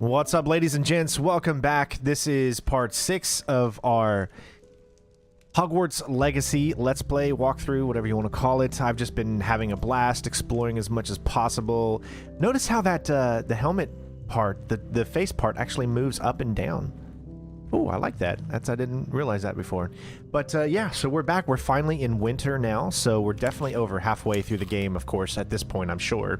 What's up, ladies and gents? Welcome back. This is part 6 of our Hogwarts Legacy Let's Play walkthrough, whatever you want to call it. I've just been having a blast exploring as much as possible. Notice how that the helmet part, the face part, actually moves up and down. Oh, I like that. I didn't realize that before. But yeah, so we're back. We're finally in winter now, so we're definitely over halfway through the game, of course, at this point, I'm sure.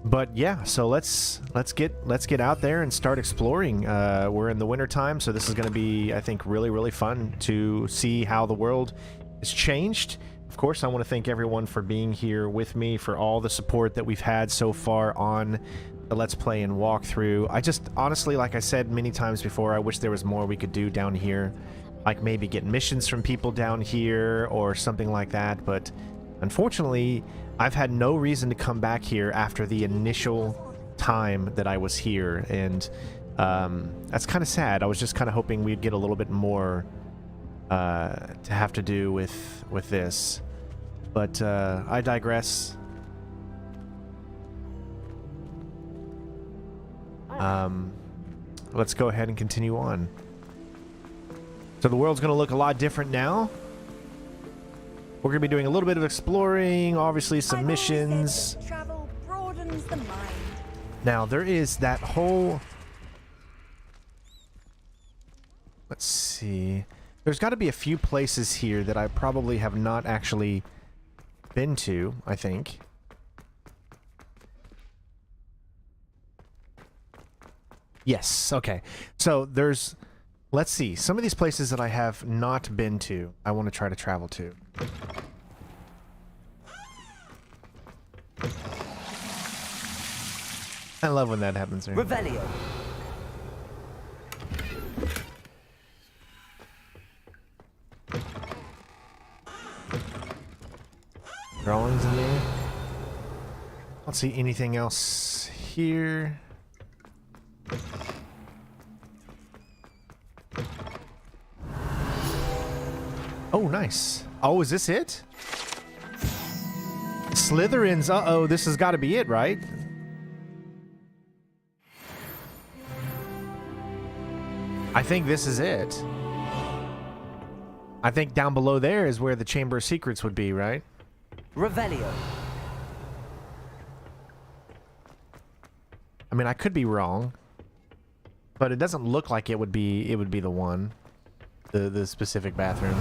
But yeah, so let's get out there and start exploring. We're in the winter time, so this is going to be, I think, really fun to see how the world has changed. Of course, I want to thank everyone for being here with me, for all the support that we've had so far on the Let's Play and walkthrough. I just honestly, like I said many times before, I wish there was more we could do down here, like maybe get missions from people down here or something like that. But unfortunately, I've had no reason to come back here after the initial time that I was here, and that's kind of sad. I was just kind of hoping we'd get a little bit more to have to do with this, but I digress. Let's go ahead and continue on. So the world's going to look a lot different now. We're going to be doing a little bit of exploring, obviously some missions. Travel broadens the mind. Now, there is that whole... Let's see. There's got to be a few places here that I probably have not actually been to, I think. Yes, okay. So there's... Let's see. Some of these places that I have not been to, I want to try to travel to. I love when that happens. Right? Revelio. Drawings in there. I don't see anything else here. Oh, nice. Oh, is this it? Slytherins. Uh-oh, this has got to be it, right? I think this is it. I think down below there is where the Chamber of Secrets would be, right? Revelio. I mean, I could be wrong, but it doesn't look like it would be the one, the specific bathroom.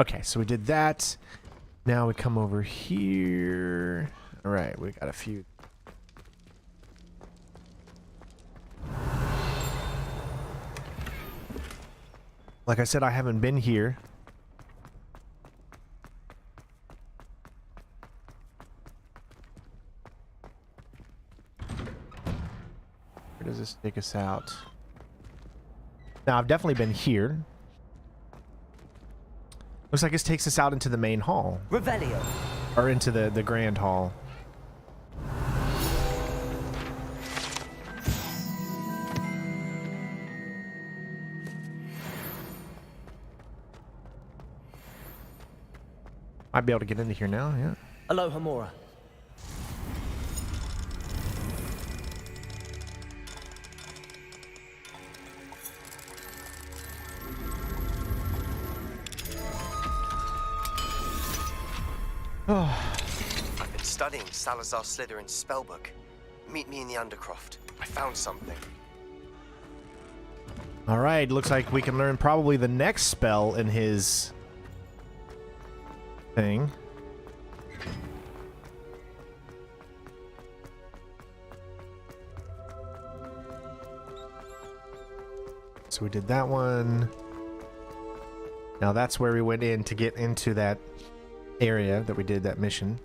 Okay, so we did that. Now we come over here. All right, we got a few. Like I said, I haven't been here. Where does this take us out? Now, I've definitely been here. Looks like this takes us out into the main hall. Revelio. Or into the grand hall. Might be able to get into here now, yeah. Aloha Mora. I've been studying Salazar Slytherin's spellbook. Meet me in the Undercroft. I found something. Alright, looks like we can learn probably the next spell in his thing. So we did that one. Now that's where we went in to get into that area that we did that mission.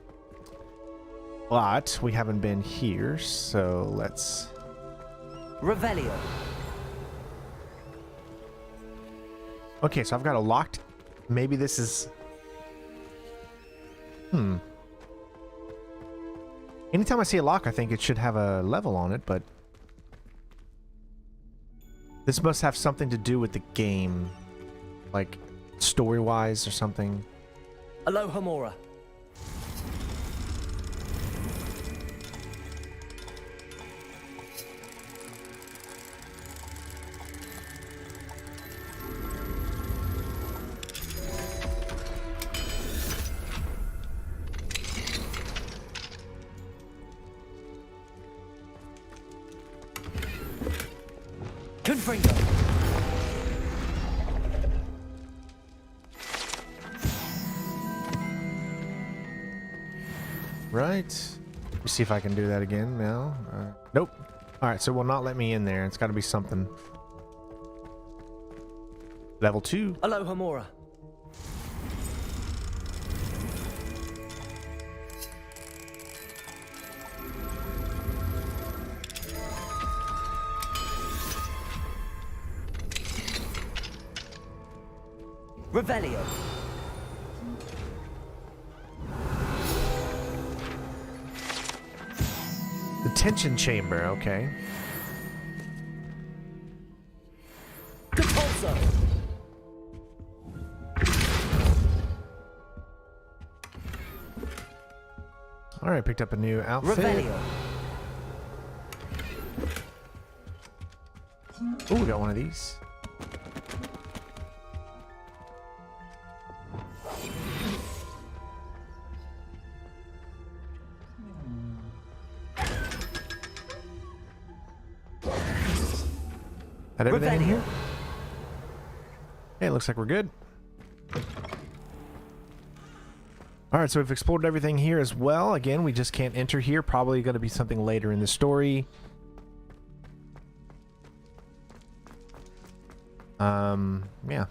But we haven't been here, so let's... Revelio. Okay, so I've got a locked... Maybe this is... Anytime I see a lock, I think it should have a level on it, but... This must have something to do with the game. Like, story-wise or something. Alohomora. Confringo. Right. Let me see if I can do that again now. Nope. All right, so it will not let me in there. It's got to be something. Level 2. Alohomora. Revelio. Detention chamber, okay. Compulso. All right, picked up a new outfit. Revelio. Oh, we got one of these. Had everything in here? Hey, it looks like we're good. Alright, so we've explored everything here as well. Again, we just can't enter here. Probably going to be something later in the story. Yeah.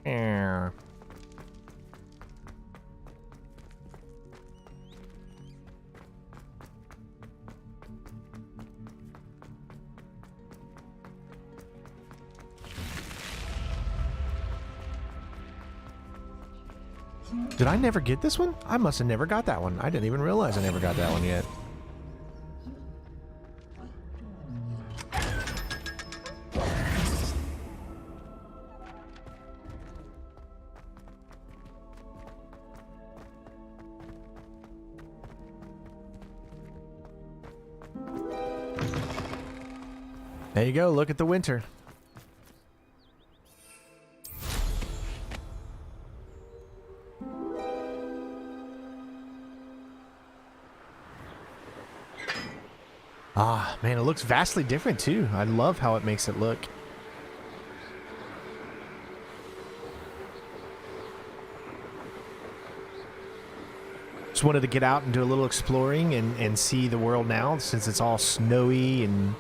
Yeah. Did I never get this one? I must have never got that one. I didn't even realize I never got that one yet. There you go. Look at the winter. Ah, man, it looks vastly different too. I love how it makes it look. Just wanted to get out and do a little exploring and see the world now since it's all snowy and...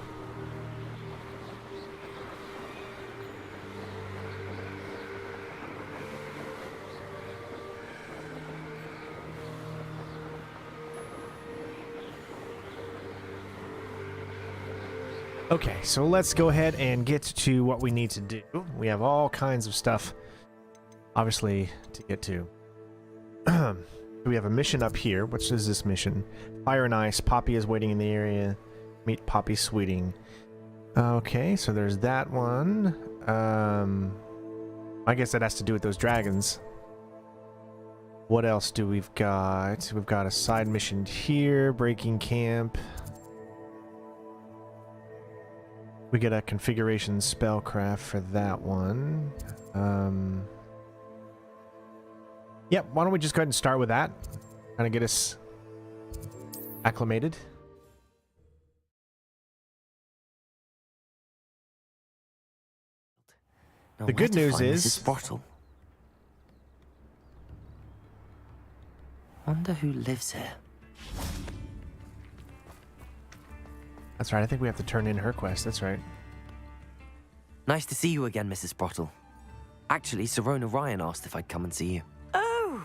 Okay, so let's go ahead and get to what we need to do. We have all kinds of stuff, obviously, to get to. We have a mission up here. Which is this mission? Fire and Ice. Poppy is waiting in the area. Meet Poppy Sweeting. Okay, so there's that one. I guess that has to do with those dragons. What else do we've got? We've got a side mission here. Breaking camp. We get a configuration spellcraft for that one. Yep, why don't we just go ahead and start with that? Kind of get us acclimated. The good news is... Mrs. Bottle. Wonder who lives here. That's right, I think we have to turn in her quest, that's right. Nice to see you again, Mrs. Bottle. Actually, Serona Ryan asked if I'd come and see you. Oh,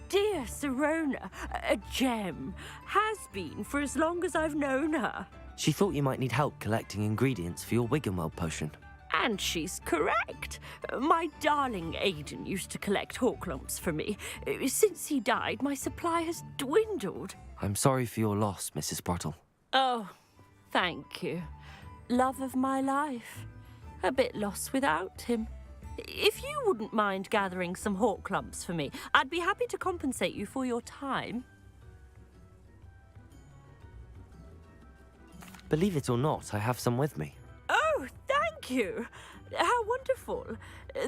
dear Serona, a gem. Has been for as long as I've known her. She thought you might need help collecting ingredients for your Wiggenweld potion. And she's correct. My darling Aidan used to collect hawk lumps for me. Since he died, my supply has dwindled. I'm sorry for your loss, Mrs. Bottle. Oh, thank you. Love of my life. A bit lost without him. If you wouldn't mind gathering some hawk clumps for me, I'd be happy to compensate you for your time. Believe it or not, I have some with me. Oh, thank you. How wonderful.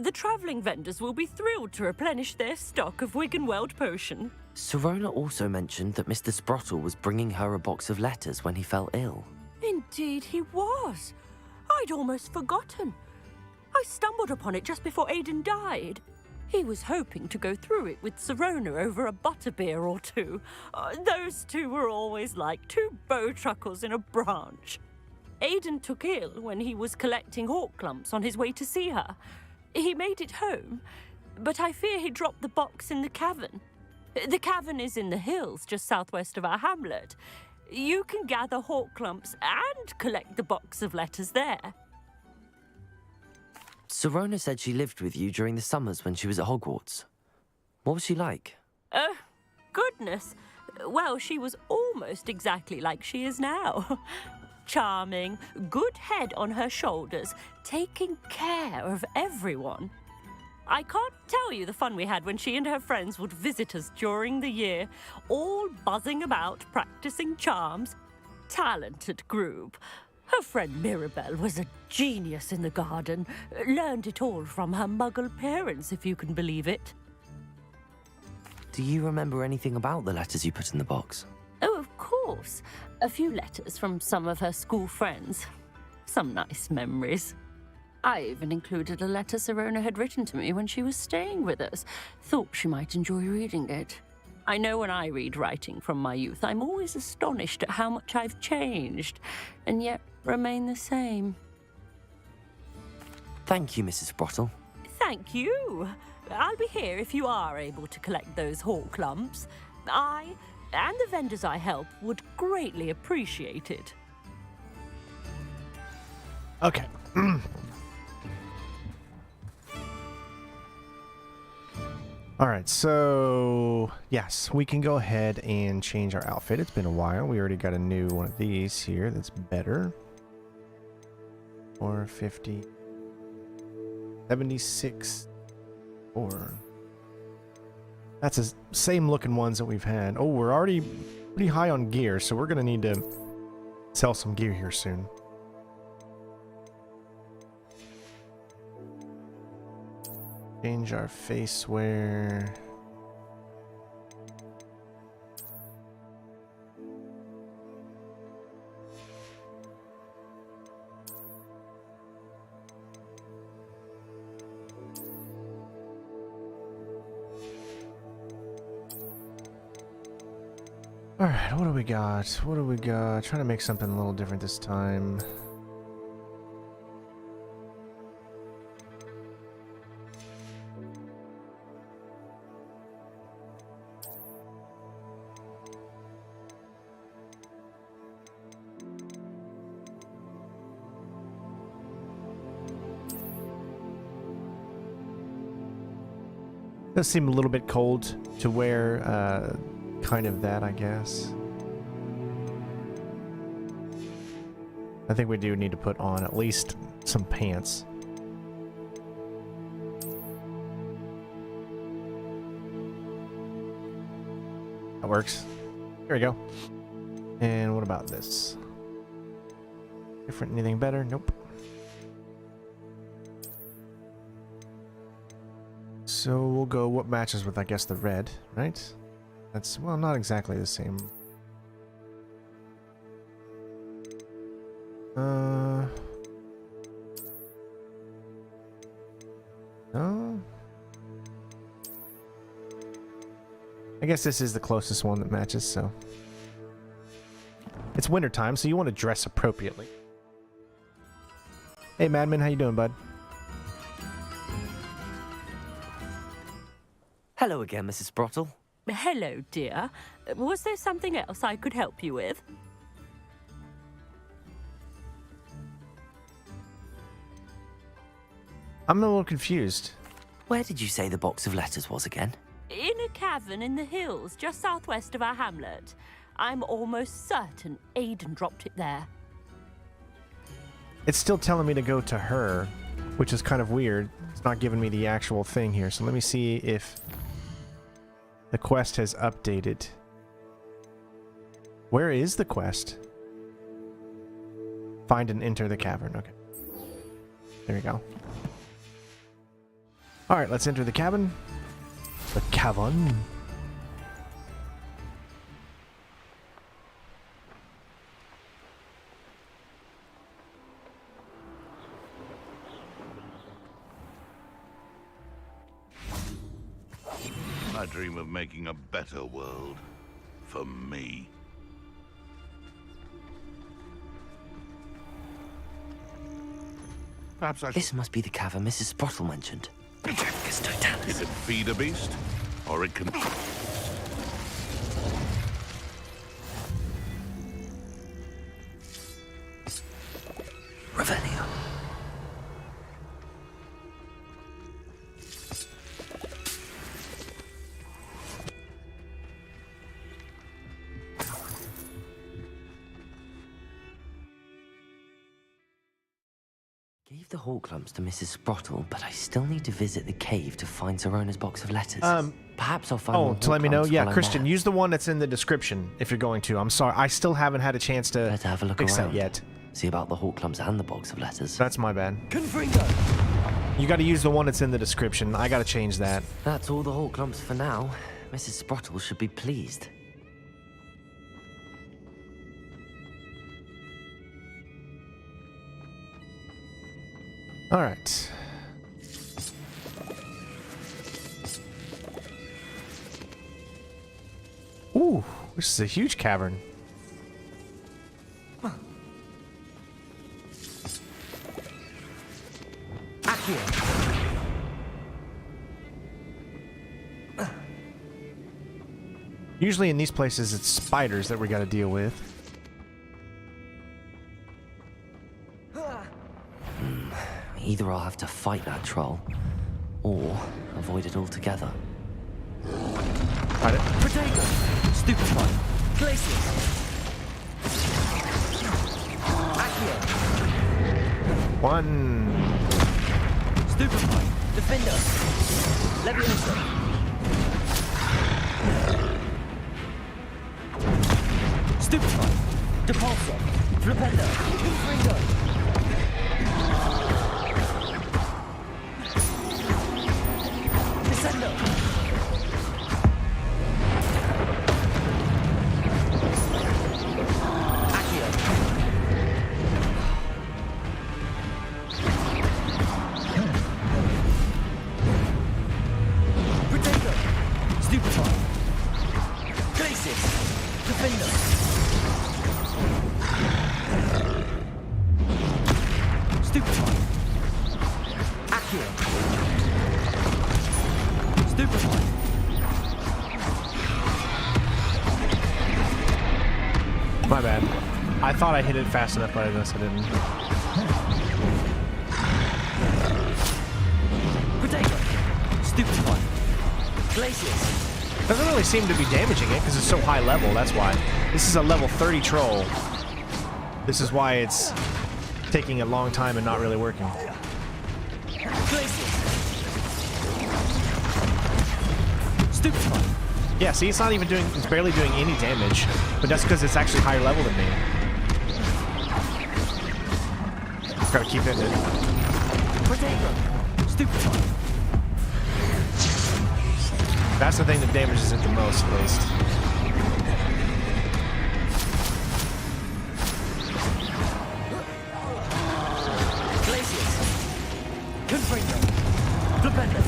The travelling vendors will be thrilled to replenish their stock of Wiggenweld potion. Sirona also mentioned that Mr. Sprottle was bringing her a box of letters when he fell ill. Indeed he was. I'd almost forgotten. I stumbled upon it just before Aidan died. He was hoping to go through it with Sirona over a butterbeer or two. Those two were always like two bowtruckles in a branch. Aidan took ill when he was collecting hawk clumps on his way to see her. He made it home, but I fear he dropped the box in the cavern. The cavern is in the hills just southwest of our hamlet. You can gather hawk clumps and collect the box of letters there. Sirona said she lived with you during the summers when she was at Hogwarts. What was she like? Oh, goodness. Well, she was almost exactly like she is now. Charming, good head on her shoulders, taking care of everyone. I can't tell you the fun we had when she and her friends would visit us during the year, all buzzing about, practicing charms. Talented group. Her friend Mirabelle was a genius in the garden. Learned it all from her muggle parents, if you can believe it. Do you remember anything about the letters you put in the box? Oh, of course. A few letters from some of her school friends. Some nice memories. I even included a letter Sirona had written to me when she was staying with us. Thought she might enjoy reading it. I know when I read writing from my youth, I'm always astonished at how much I've changed, and yet remain the same. Thank you, Mrs. Sprottle. Thank you. I'll be here if you are able to collect those hawk clumps. I, and the vendors I help, would greatly appreciate it. Okay. All right, so yes, we can go ahead and change our outfit. It's been a while. We already got a new one of these here that's better. 450, 76, 4. That's the same looking ones that we've had. Oh, we're already pretty high on gear, so we're gonna need to sell some gear here soon. Change our face wear. All right, what do we got? What do we got? Trying to make something a little different this time. Does seem a little bit cold to wear kind of that, I guess. I think we do need to put on at least some pants. That works. Here we go. And what about this? Different, anything better? Nope. So we'll go what matches with, I guess, the red, right? That's, well, not exactly the same. No. I guess this is the closest one that matches, so. It's wintertime, so you want to dress appropriately. Hey, Madman, how you doing, bud? Hello again, Mrs. Sprottle. Hello, dear. Was there something else I could help you with? I'm a little confused. Where did you say the box of letters was again? In a cavern in the hills, just southwest of our hamlet. I'm almost certain Aidan dropped it there. It's still telling me to go to her. which is kind of weird. It's not giving me the actual thing here. So let me see if the quest has updated. Where is the quest? Find and enter the cavern. Okay. There we go. Alright, let's enter the cabin. The cavern. I dream of making a better world for me. Perhaps I should. This must be the cavern Mrs. Sprottle mentioned. It can feed a beast, or it can. Revelio. Gave the Hawk lumps to Mrs. Sprottle, but I still need to visit the cave to find Zerona's box of letters. Perhaps I'll find more to let me know. Hawk lumps Yeah, while I'm Christian, there. use the one that's in the description if you're going to. I'm sorry, I still haven't had a chance to Better have a look fix around. that yet. See about the Hawk lumps and the box of letters. That's my bad. Confringo! You got to use the one that's in the description. I got to change that. That's all the Hawk lumps for now. Mrs. Sprottle should be pleased. All right. Ooh, this is a huge cavern. Usually in these places, it's spiders that we got to deal with. Either I'll have to fight that troll, or avoid it altogether. Got it. Protego! Stupefy! Glacius! Accio! One. Stupefy! Defender! Leviosa! Stupefy! Depulso! Flipendo! Confringo! Descendo! Accio! Protego! Stupefy! Glacius! Defender! Stupefy! Accio! Stupefy! My bad. I thought I hit it fast enough, but I guess I didn't. Protego! Stupefy! Glacius! Doesn't really seem to be damaging it because it's so high level. That's why. This is a level 30 troll. This is why it's taking a long time and not really working. Glacius! Stupefy! Yeah, see, it's not even doing, it's barely doing any damage, but that's because it's actually higher level than me. Gotta keep hitting it. Protego! Stupefy! That's the thing that damages it the most, at least. Glacius! Confringo! Flipendo!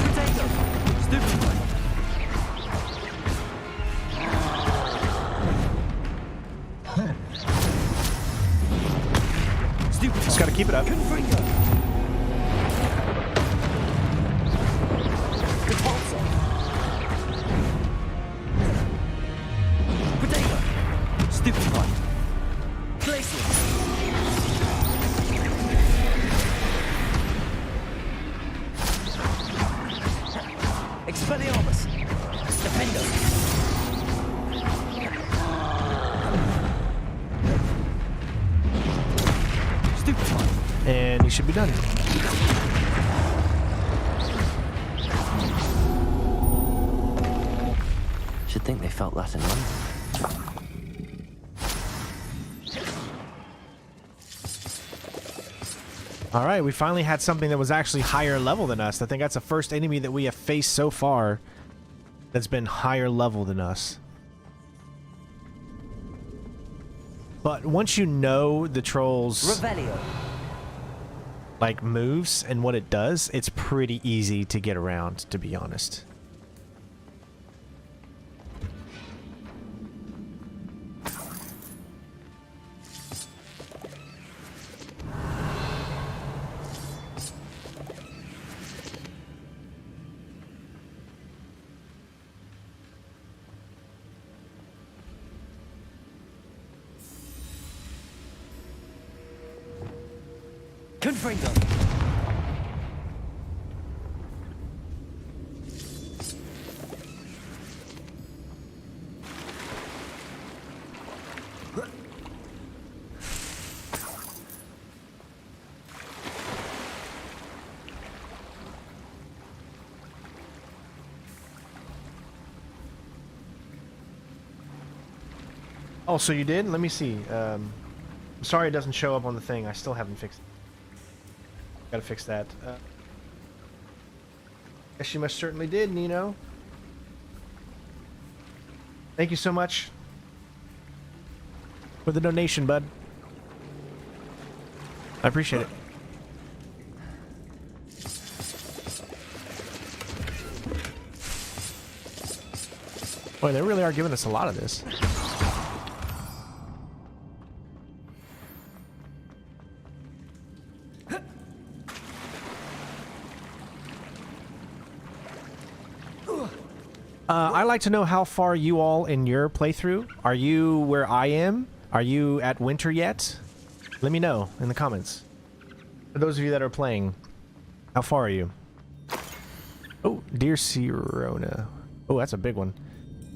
Protego! Stupefy! Stupefy! Just gotta keep it up. Confringo! Repulsor! Protego! Stupefy! Glacius! Expelliarmus! Defendo! he should be done. Should think they felt that in London. All right, we finally had something that was actually higher level than us. I think that's the first enemy that we have faced so far that's been higher level than us. But once you know the troll's like moves and what it does, it's pretty easy to get around, to be honest. Confringo. Oh, so you did? Let me see. I'm sorry it doesn't show up on the thing. I still haven't fixed it. Gotta fix that. Yes, you most certainly did, Nino. Thank you so much for the donation, bud. I appreciate it. Boy, they really are giving us a lot of this. I'd like to know how far you all in your playthrough. Are you where I am? Are you at winter yet? Let me know in the comments. For those of you that are playing, how far are you? Oh, Dear Sirona. Oh, that's a big one.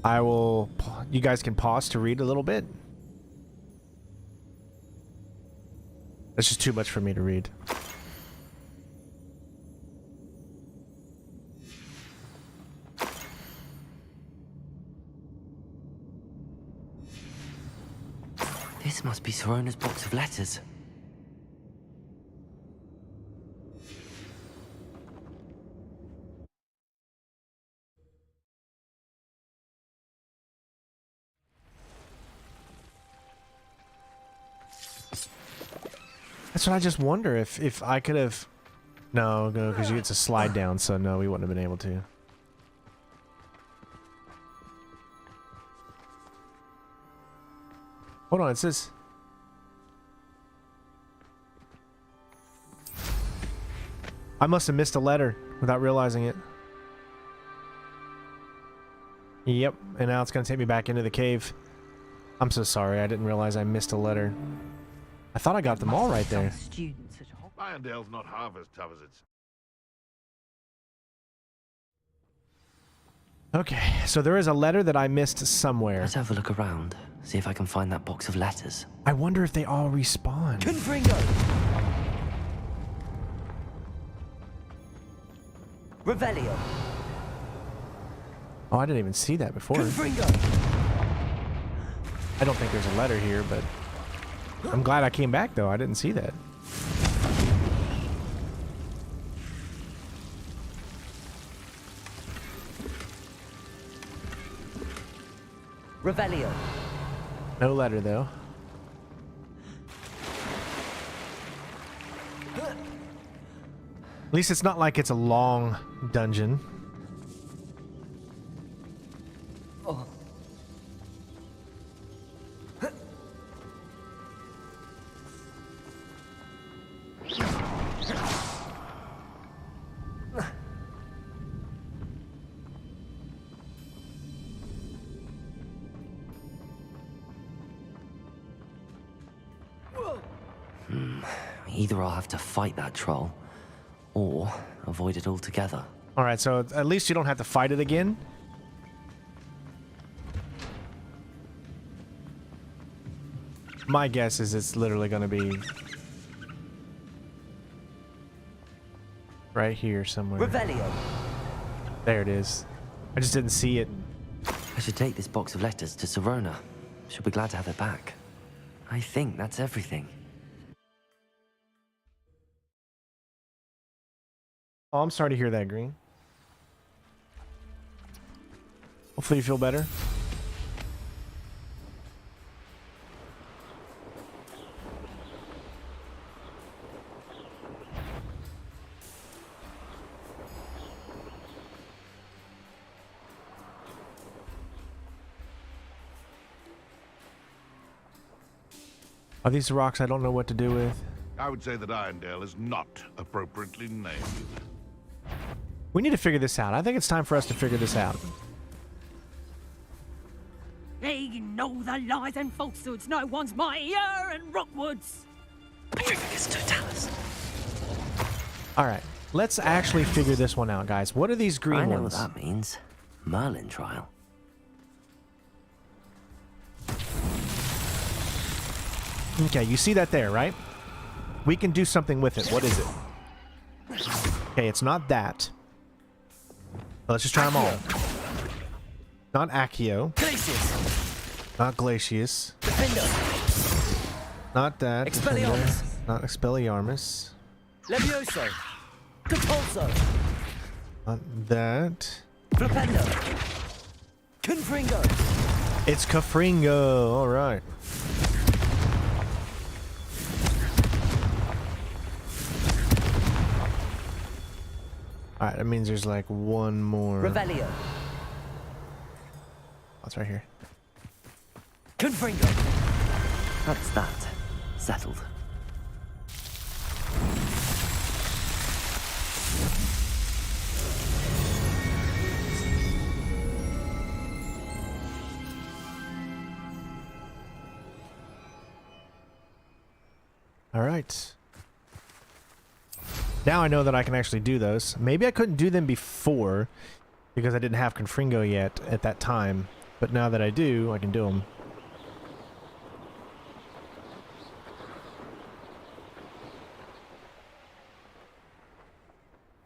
I will... You guys can pause to read a little bit. That's just too much for me to read. This must be Sirona's box of letters. That's what I just wonder if I could have... No, because it's a slide down, so no, we wouldn't have been able to. Hold on, it says... I must have missed a letter without realizing it. Yep, and now it's going to take me back into the cave. I'm so sorry, I didn't realize I missed a letter. I thought I got them all right there. Irondale's not half as tough as it's... Okay, so there is a letter that I missed somewhere. Let's have a look around, see if I can find that box of letters. I wonder if they all respawn. Confringo! Revelio! Oh, I didn't even see that before. Confringo! I don't think there's a letter here, but... I'm glad I came back, though. I didn't see that. Revelio. No letter, though. At least it's not like it's a long dungeon. Oh. Either I'll have to fight that troll, or avoid it altogether. Alright, so at least you don't have to fight it again. My guess is it's literally going to be right here somewhere. Revelio. There it is. I just didn't see it. I should take this box of letters to Sirona. She'll be glad to have it back. I think that's everything. Oh, I'm sorry to hear that, Green. Hopefully you feel better. Are these the rocks I don't know what to do with? I would say that Irondale is not appropriately named. We need to figure this out. I think it's time for us to figure this out. They know the lies and falsehoods no one's mightier in Rockwoods. Alright, let's actually figure this one out, guys. What are these green I know ones? what that means. Merlin trial. Okay, you see that there, right? We can do something with it. What is it? Okay, it's not that. Let's just try them all. Not Accio. Glacius. Not Glacius. Defender. Not that. Expelliarmus. Defender. Not Expelliarmus. Levioso. Catulso. Not that. Flipendo. Confringo. It's Cafringo. Alright. Alright, that means there's like one more. Revelio. Oh, it's right here. Confringo. That's that. Settled. Alright. Now I know that I can actually do those. Maybe I couldn't do them before because I didn't have Confringo yet at that time. But now that I do, I can do them.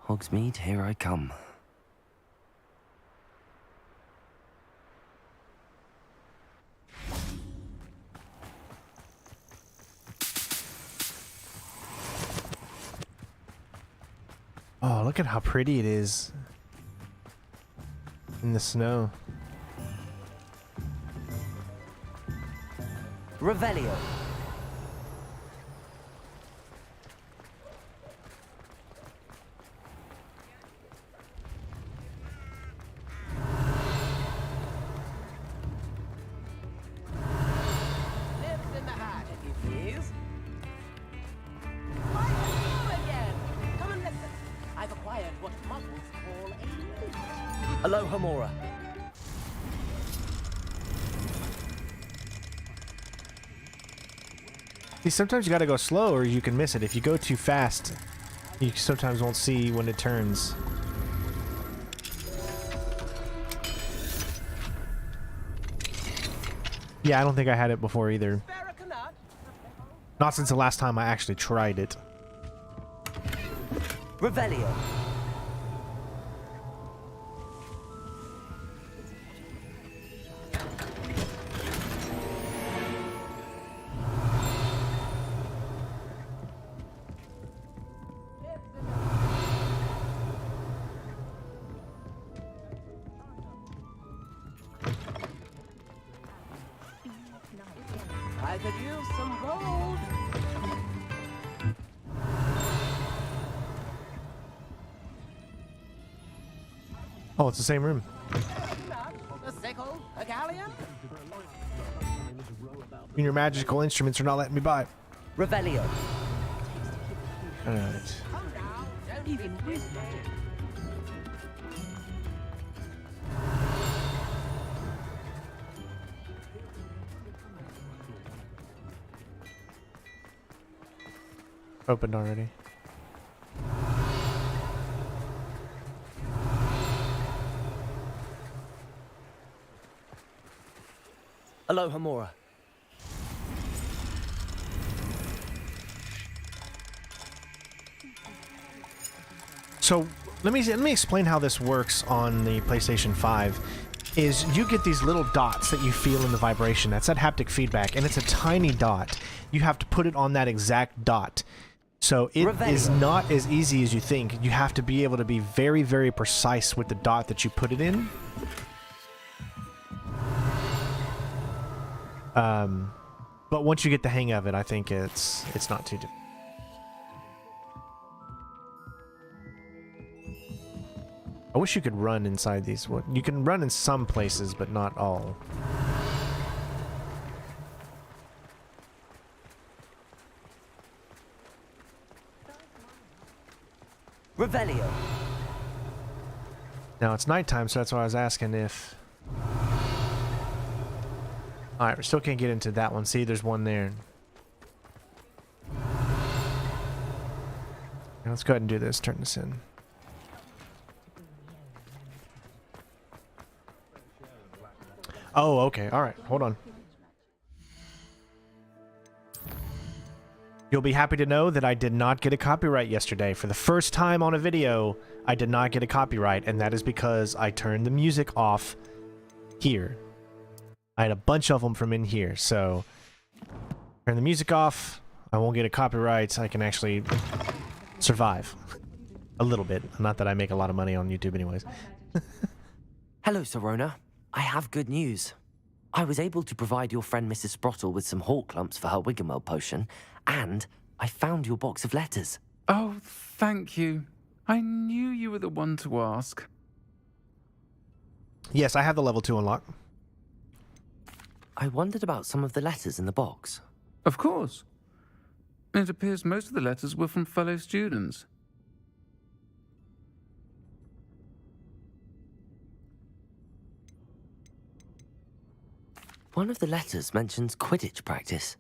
Hogsmeade, here I come. Oh, look at how pretty it is in the snow. Revelio. Lift in the hat, if you please. Why, hello again. Come and listen. I've acquired what muggles call a lift. Aloha Mora. See, sometimes you gotta go slow or you can miss it. If you go too fast, you sometimes won't see when it turns. Yeah, I don't think I had it before either. Barracanut. Not since the last time I actually tried it. Revelio. I could use some gold. Oh, it's the same room. A sickle, a galleon. And your magical instruments are not letting me buy. Revelio. Alright. Come now, don't even whistle. Opened already. Aloha Mora. So let me explain how this works on the PlayStation 5. Is you get these little dots that you feel in the vibration. That's that haptic feedback, and it's a tiny dot. You have to put it on that exact dot. So it is not as easy as you think. You have to be able to be very, very precise with the dot that you put it in. But once you get the hang of it, I think it's not too difficult. I wish you could run inside these. You can run in some places, but not all. Revelio. Now it's nighttime, so that's why I was asking if... Alright, we still can't get into that one. See, there's one there. Now let's go ahead and do this. Turn this in. Oh, okay. Alright, hold on. You'll be happy to know that I did not get a copyright yesterday. For the first time on a video, I did not get a copyright, and that is because I turned the music off here. I had a bunch of them from in here, so turn the music off, I won't get a copyright, I can actually survive. A little bit. Not that I make a lot of money on YouTube anyways. Hello, Sirona. I have good news. I was able to provide your friend Mrs. Sprottle with some hawk lumps for her Wiggenweld potion, and I found your box of letters. Oh, thank you. I knew you were the one to ask. Yes, I have the level 2 unlock. I wondered about some of the letters in the box. Of course. It appears most of the letters were from fellow students. One of the letters mentions Quidditch practice.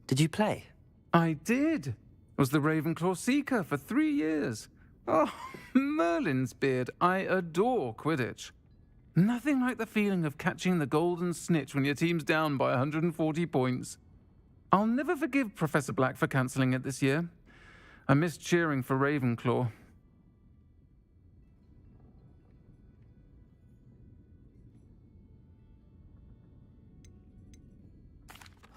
Did you play? I did. Was the Ravenclaw Seeker for 3 years. Oh, Merlin's beard. I adore Quidditch. Nothing like the feeling of catching the golden snitch when your team's down by 140 points. I'll never forgive Professor Black for cancelling it this year. I missed cheering for Ravenclaw.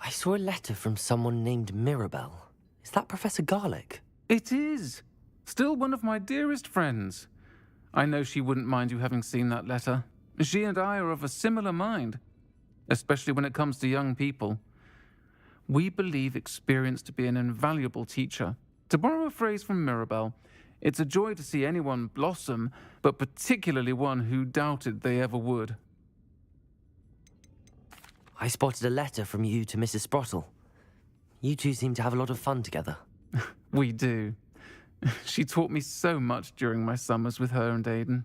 I saw a letter from someone named Mirabelle. Is that Professor Garlick? It is. Still one of my dearest friends. I know she wouldn't mind you having seen that letter. She and I are of a similar mind, especially when it comes to young people. We believe experience to be an invaluable teacher. To borrow a phrase from Mirabelle, it's a joy to see anyone blossom, but particularly one who doubted they ever would. I spotted a letter from you to Mrs. Sprottle. You two seem to have a lot of fun together. We do. She taught me so much during my summers with her and Aidan.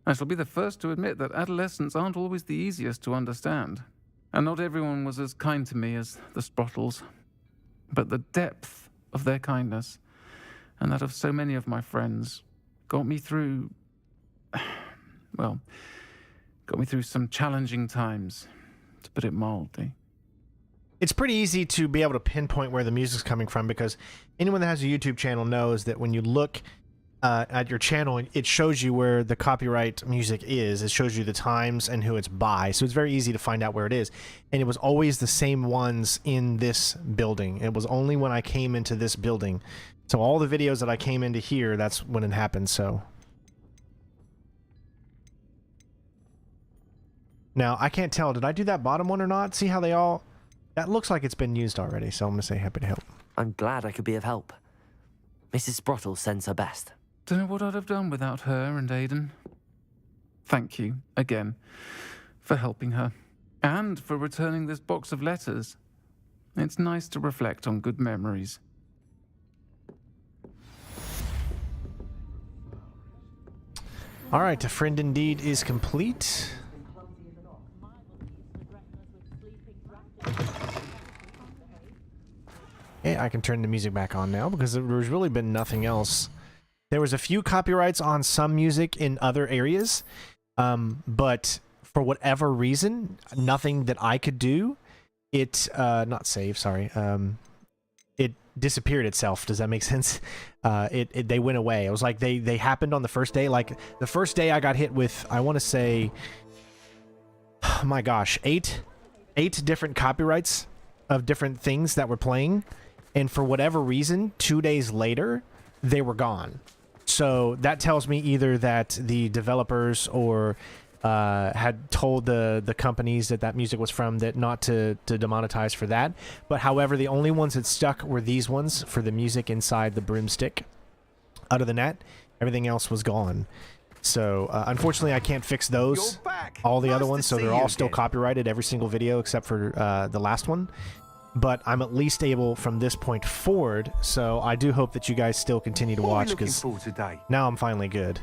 I shall be the first to admit that adolescents aren't always the easiest to understand. And not everyone was as kind to me as the Sprottles. But the depth of their kindness, and that of so many of my friends, got me through... well, got me through some challenging times, to put it mildly. It's pretty easy to be able to pinpoint where the music's coming from, because anyone that has a YouTube channel knows that when you look at your channel, it shows you where the copyright music is. It shows you the times and who it's by, so it's very easy to find out where it is. And it was always the same ones in this building. It was only when I came into this building. So all the videos that I came into here, that's when it happened, so... Now, I can't tell. Did I do that bottom one or not? See how they all... That looks like it's been used already, so I'm going to say happy to help. I'm glad I could be of help. Mrs. Sprottle sends her best. Don't know what I'd have done without her and Aidan. Thank you, again, for helping her. And for returning this box of letters. It's nice to reflect on good memories. Alright, a friend indeed is complete. Yeah, I can turn the music back on now because there's really been nothing else. There was a few copyrights on some music in other areas, but for whatever reason, nothing that I could do, it, not save, sorry, it disappeared itself. Does that make sense? They went away. It was like they happened on the first day. Like the first day I got hit with, I want to say, oh my gosh, eight different copyrights of different things that were playing, and for whatever reason, 2 days later, they were gone. So that tells me either that the developers or had told the companies that music was from that not to demonetize for that. But however, the only ones that stuck were these ones for the music inside the broomstick. Other than that, everything else was gone. So unfortunately, I can't fix those. All the other ones, so they're all still copyrighted, every single video except for the last one. But I'm at least able from this point forward, so I do hope that you guys still continue to watch, because now I'm finally good.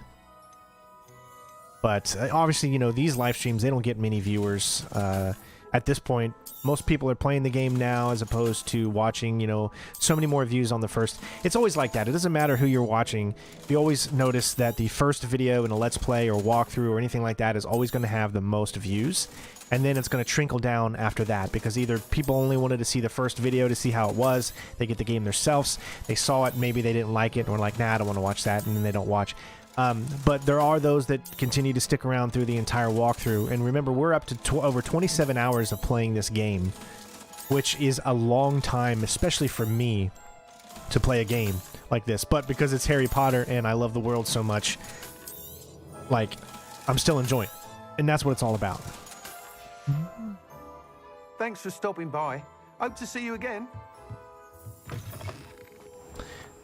But obviously, you know, these live streams, they don't get many viewers. At this point, most people are playing the game now as opposed to watching, you know, so many more views on the first. It's always like that. It doesn't matter who you're watching. You always notice that the first video in a Let's Play or walkthrough or anything like that is always going to have the most views. And then it's going to trickle down after that, because either people only wanted to see the first video to see how it was, they get the game themselves, they saw it, maybe they didn't like it, and were like, nah, I don't want to watch that, and then they don't watch. But there are those that continue to stick around through the entire walkthrough. And remember, we're up to over 27 hours of playing this game, which is a long time, especially for me, to play a game like this. But because it's Harry Potter and I love the world so much, like, I'm still enjoying it. And that's what it's all about. Thanks for stopping by. Hope to see you again.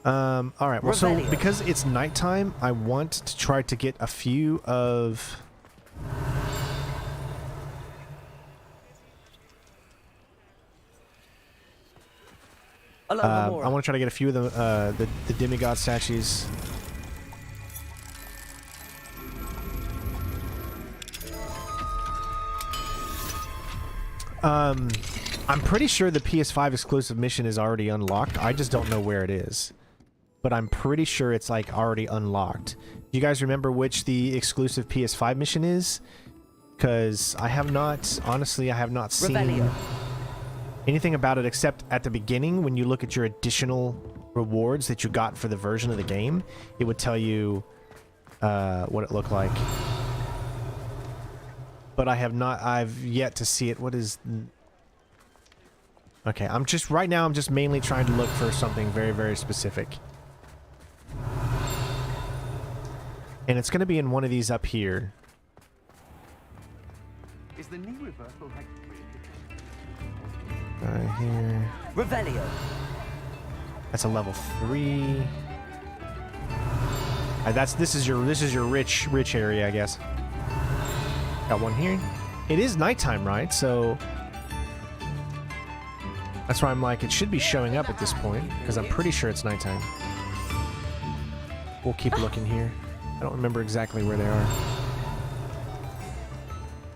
All right. Well, so because it's nighttime, I want to try to get a few of... I want to try to get a few of the demigod statues. I'm pretty sure the PS5 exclusive mission is already unlocked. I just don't know where it is. But I'm pretty sure it's like already unlocked. Do you guys remember which the exclusive PS5 mission is? Because I have not, honestly, I have not seen anything about it except at the beginning when you look at your additional rewards that you got for the version of the game. It would tell you what it looked like. But I've yet to see it. What is... Okay, right now I'm just mainly trying to look for something very, very specific. And it's going to be in one of these up here. Is the knee reversal Right here. Revelio. That's a level 3. This is your rich area, I guess. Got one here. It is nighttime, right? So that's why I'm like, it should be showing up at this point, because I'm pretty sure it's nighttime. We'll keep looking here. I don't remember exactly where they are.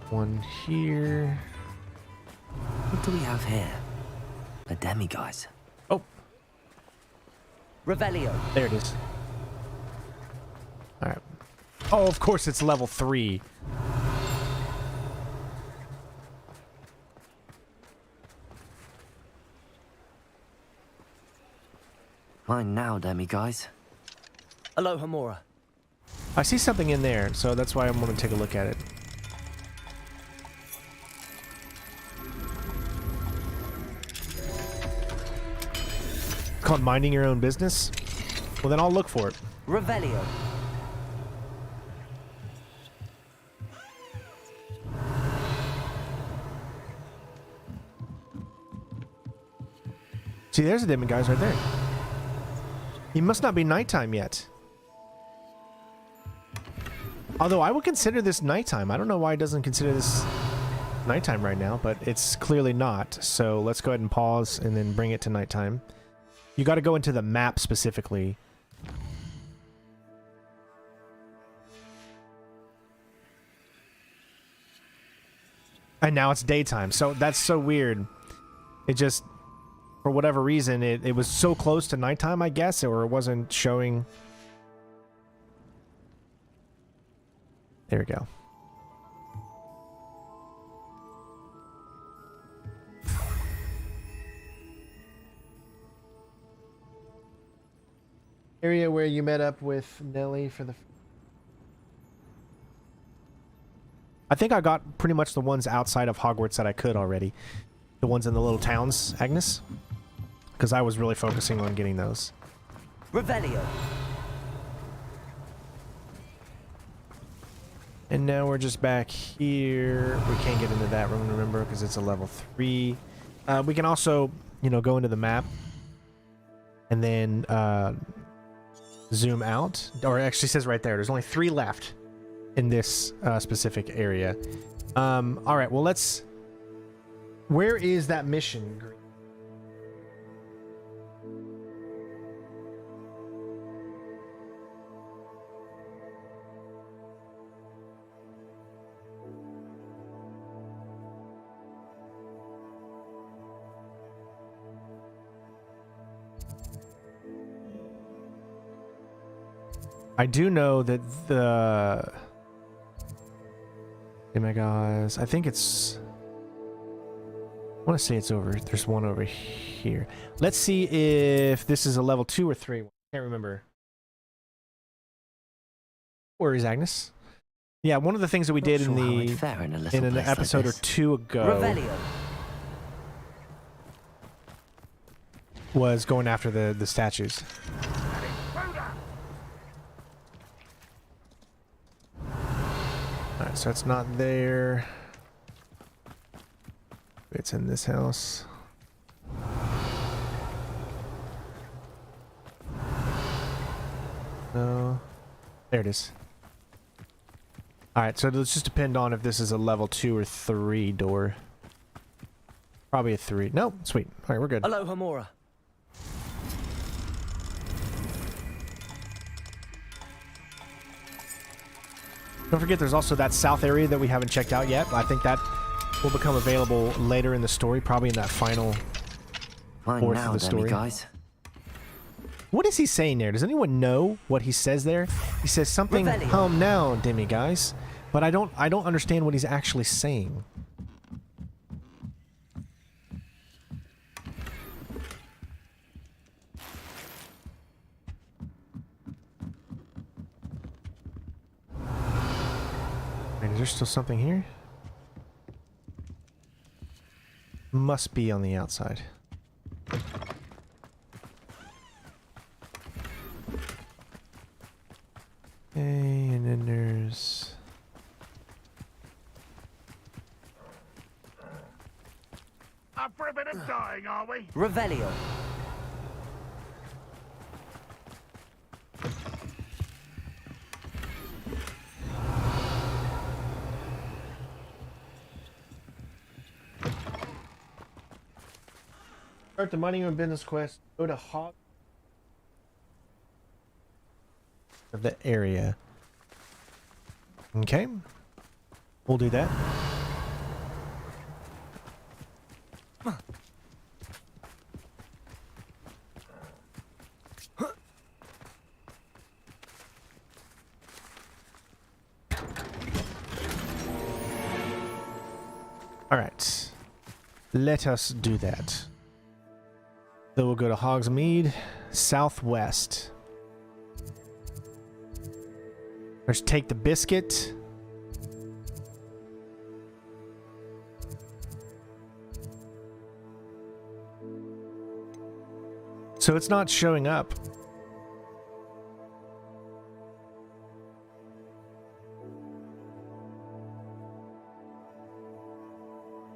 One here. What do we have here? A demiguise. Oh, Revelio. there it is. All right. Oh, of course it's level 3. Mine now, demiguise. Alohomora. I see something in there, so that's why I'm going to take a look at it. Called minding your own business? Well, then I'll look for it. Revelio. See, there's a demiguise right there. He must not be nighttime yet. Although I would consider this nighttime. I don't know why it doesn't consider this nighttime right now, but it's clearly not. So let's go ahead and pause and then bring it to nighttime. You got to go into the map specifically. And now it's daytime. So that's so weird. It just, for whatever reason, it was so close to nighttime, I guess, or it wasn't showing. There we go. area where you met up with Nelly for the... I think I got pretty much the ones outside of Hogwarts that I could already. The ones in the little towns, Agnes. Because I was really focusing on getting those. Revelio. And now we're just back here. We can't get into that room, remember, because it's a level 3. We can also, you know, go into the map and then zoom out. Or it actually says right there, there's only 3 left in this specific area. All right, well, let's... Where is that mission? I do know that the... Oh my gosh, I think it's... I want to say it's over. There's one over here. Let's see if this is a level 2 or 3. Can't remember. Where is Agnes? Yeah, one of the things that we did in an episode or 2 ago Revelio. was going after the statues. Alright, so it's not there. It's in this house. No. There it is. Alright, so let's just depend on if this is a level 2 or 3 door. Probably a 3. No, sweet. Alright, we're good. Hello, Homura. Don't forget there's also that south area that we haven't checked out yet. I think that will become available later in the story, probably in that final fourth of the story. Guys. What is he saying there? Does anyone know what he says there? He says something, home now, Demi guys. But I don't understand what he's actually saying. Wait, is there still something here? Must be on the outside. Okay, and then there's... Up for a bit of dying, are we? Revelio. Start the money and business quest. Go to Hog of the area. Okay. We'll do that. All right. Let us do that. So we'll go to Hogsmeade, southwest. Let's take the biscuit. So it's not showing up.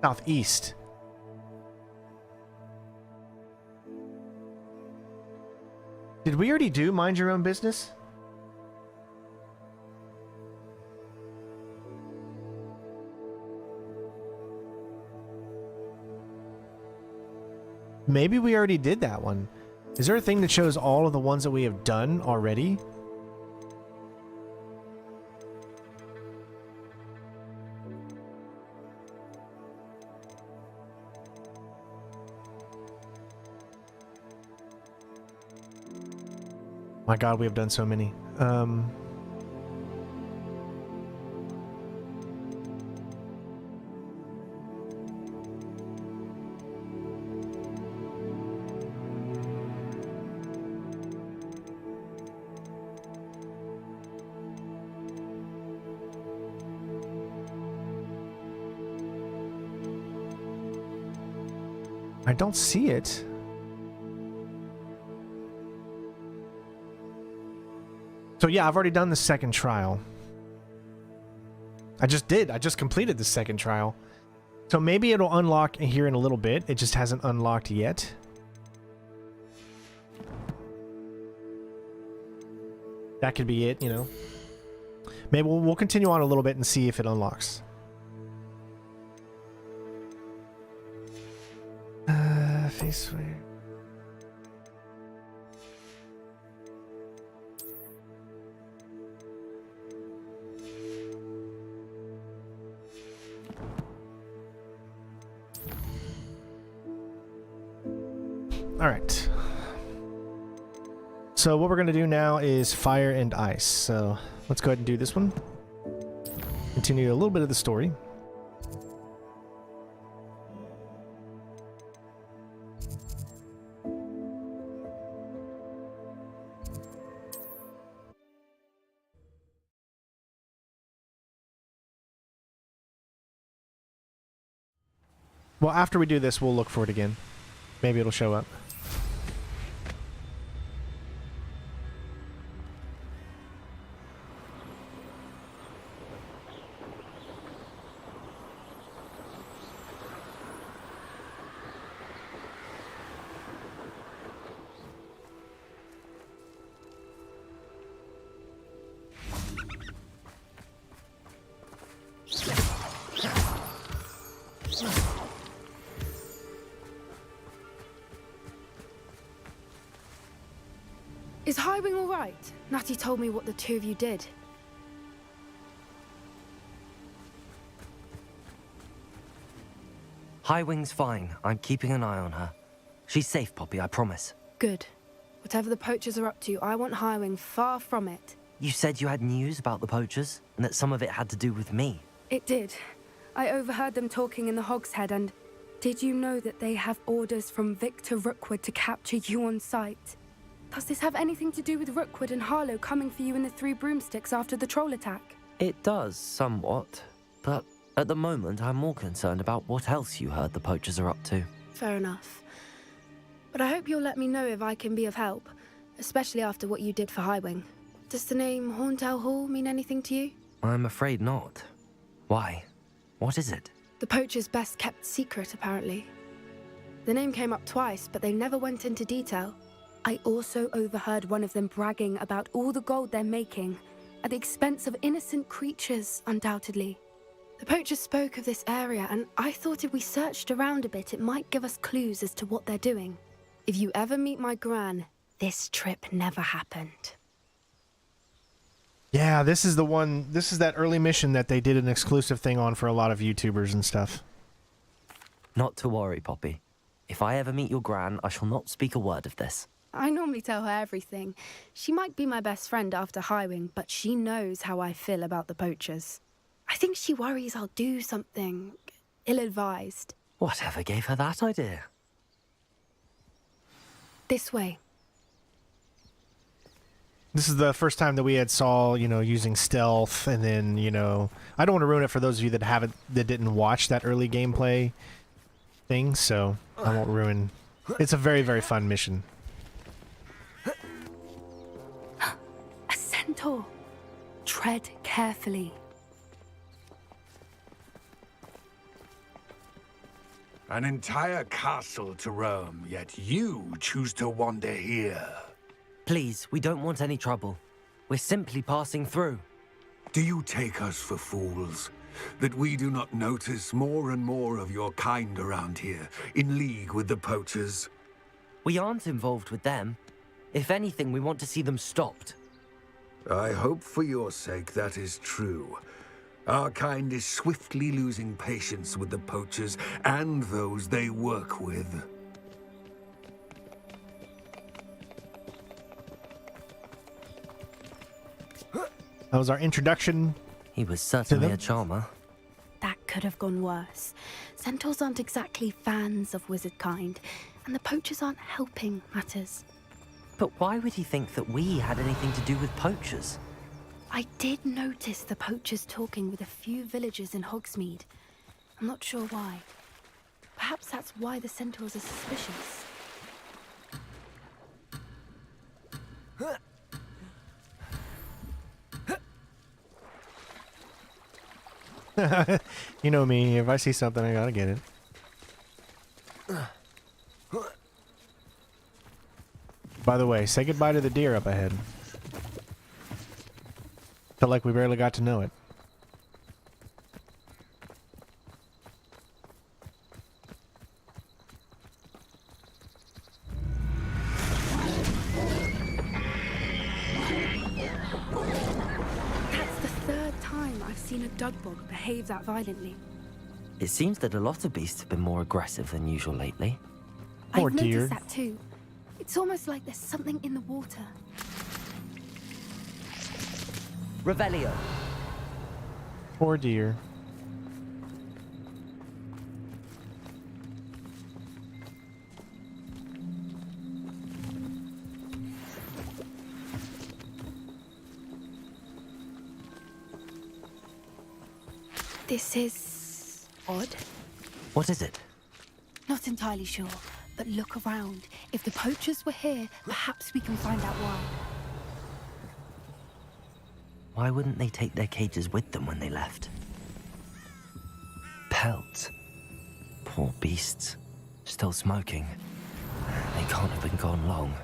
Southeast. Did we already do mind your own business? Maybe we already did that one. Is there a thing that shows all of the ones that we have done already? My God, we have done so many. I don't see it. So yeah, I've already done the second trial. I just completed the second trial. So maybe it'll unlock here in a little bit. It just hasn't unlocked yet. That could be it, you know. Maybe we'll continue on a little bit and see if it unlocks. Faceware. All right. So what we're going to do now is fire and ice. So let's go ahead and do this one. Continue a little bit of the story. Well, after we do this, we'll look for it again. Maybe it'll show up. Is Highwing all right? Natty told me what the two of you did. Highwing's fine. I'm keeping an eye on her. She's safe, Poppy, I promise. Good. Whatever the poachers are up to, I want Highwing far from it. You said you had news about the poachers, and that some of it had to do with me. It did. I overheard them talking in the Hogshead, and did you know that they have orders from Victor Rookwood to capture you on sight? Does this have anything to do with Rookwood and Harlow coming for you in the Three Broomsticks after the troll attack? It does, somewhat. But at the moment, I'm more concerned about what else you heard the poachers are up to. Fair enough. But I hope you'll let me know if I can be of help, especially after what you did for Highwing. Does the name Horntail Hall mean anything to you? I'm afraid not. Why? What is it? The poachers' best kept secret, apparently. The name came up twice, but they never went into detail. I also overheard one of them bragging about all the gold they're making, at the expense of innocent creatures, undoubtedly. The poachers spoke of this area, and I thought if we searched around a bit, it might give us clues as to what they're doing. If you ever meet my gran, this trip never happened. Yeah, this is the one. This is that early mission that they did an exclusive thing on for a lot of YouTubers and stuff. Not to worry, Poppy. If I ever meet your gran, I shall not speak a word of this. I normally tell her everything. She might be my best friend after Highwing, but she knows how I feel about the poachers. I think she worries I'll do something ill-advised. Whatever gave her that idea? This way. This is the first time that we had Saul, you know, using stealth, and then, you know, I don't want to ruin it for those of you that didn't watch that early gameplay thing, so I won't ruin. It's a very, very fun mission. A centaur. Tread carefully. An entire castle to roam, yet you choose to wander here. Please, we don't want any trouble. We're simply passing through. Do you take us for fools? That we do not notice more and more of your kind around here, in league with the poachers? We aren't involved with them. If anything, we want to see them stopped. I hope for your sake that is true. Our kind is swiftly losing patience with the poachers and those they work with. That was our introduction. He was certainly a charmer. That could have gone worse. Centaurs aren't exactly fans of wizard kind, and the poachers aren't helping matters. But why would he think that we had anything to do with poachers? I did notice the poachers talking with a few villagers in Hogsmeade. I'm not sure why. Perhaps Perhaps that's why the centaurs are suspicious. You know me, if I see something, I gotta get it. By the way, say goodbye to the deer up ahead. Felt like we barely got to know it. That's the third time I've seen a dugbog behave that violently. It seems that a lot of beasts have been more aggressive than usual lately. Poor I've deer. noticed that too. It's almost like there's something in the water. Revelio. Poor deer. This is odd. What is it? Not entirely sure, but look around. If the poachers were here, perhaps we can find out why. Why wouldn't they take their cages with them when they left? Pelts. Poor beasts. Still smoking. They can't have been gone long.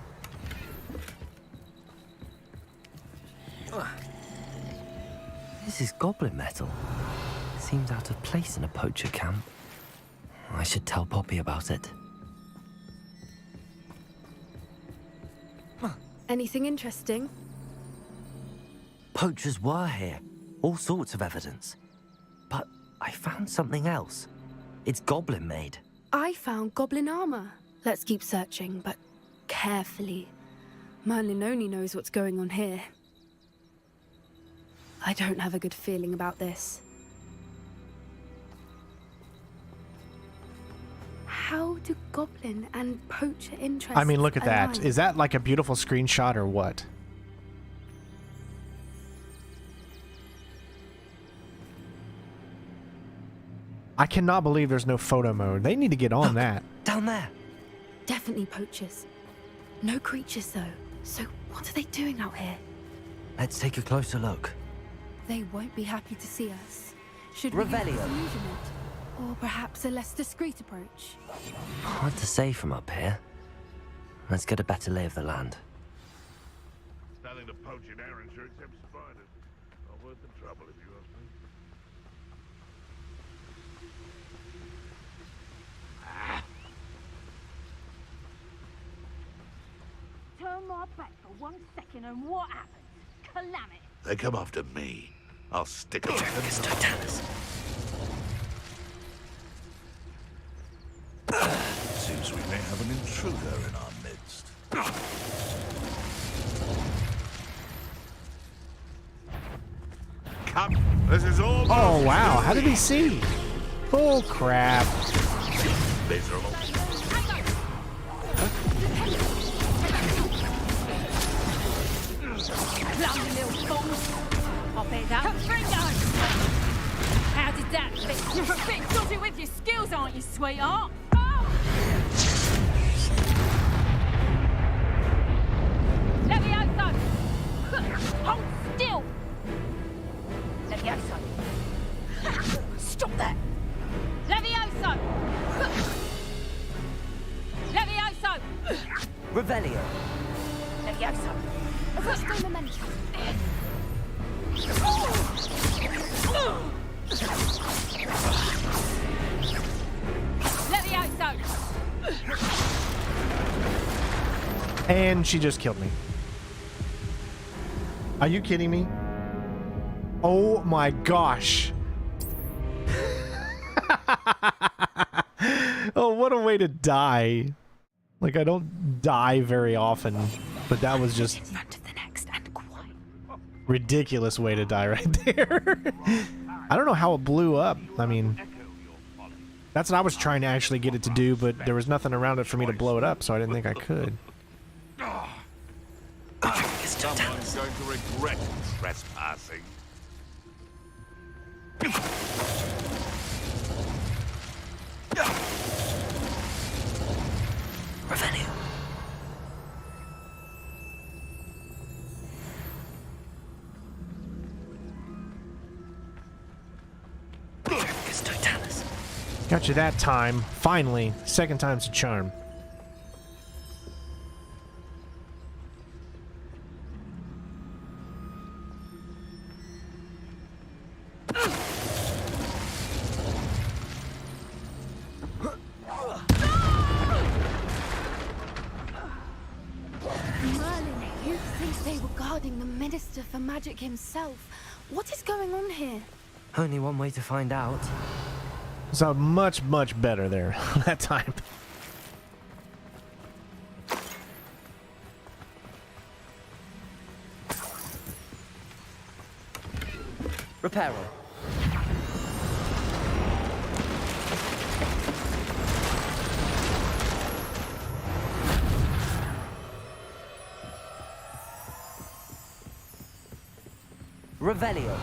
This is goblin metal. Seems out of place in a poacher camp. I should tell Poppy about it. Anything interesting? Poachers were here. All sorts of evidence. But I found something else. It's goblin made. I found goblin armor. Let's keep searching, but carefully. Merlin only knows what's going on here. I don't have a good feeling about this. How do goblin and poacher interests I mean, look at that. align? Is that like a beautiful screenshot or what? I cannot believe there's no photo mode. They need to get on that. Down there. Definitely poachers. No creatures, though. So what are they doing out here? Let's take a closer look. They won't be happy to see us. Should we Revelio. disillusion it? Or perhaps a less discreet approach? Hard to say from up here. Let's get a better lay of the land. Nothing to poach in Arrowshire except spiders. Not worth the trouble if you ask me. Turn my back for 1 second and what happens? Calamity. They come after me. I'll stick them. Seems we may have an intruder in our midst. Come, this is all. Oh, wow. How did he see? Oh, crap. Miserable. Clumsy little fool. I'll bet that. How did that fit? You're a bit dodgy with your skills, aren't you, sweetheart? Levioso! Hold still! Levioso! Stop that! Levioso! Levioso! Revelio. Levioso! Arrest momentum. Levioso! And she just killed me. Are you kidding me? Oh my gosh. Oh, what a way to die. Like, I don't die very often, but that was just In front of the next and quiet. ridiculous way to die right there. I don't know how it blew up. I mean, that's what I was trying to actually get it to do, but there was nothing around it for me to blow it up, so I didn't think I could. Someone's going to regret trespassing. Got you that time. Finally. Second time's a charm. Merlin, you'd think they were guarding the Minister for Magic himself. What is going on here? Only one way to find out. So much, much better there that time. Reparo. Revelio.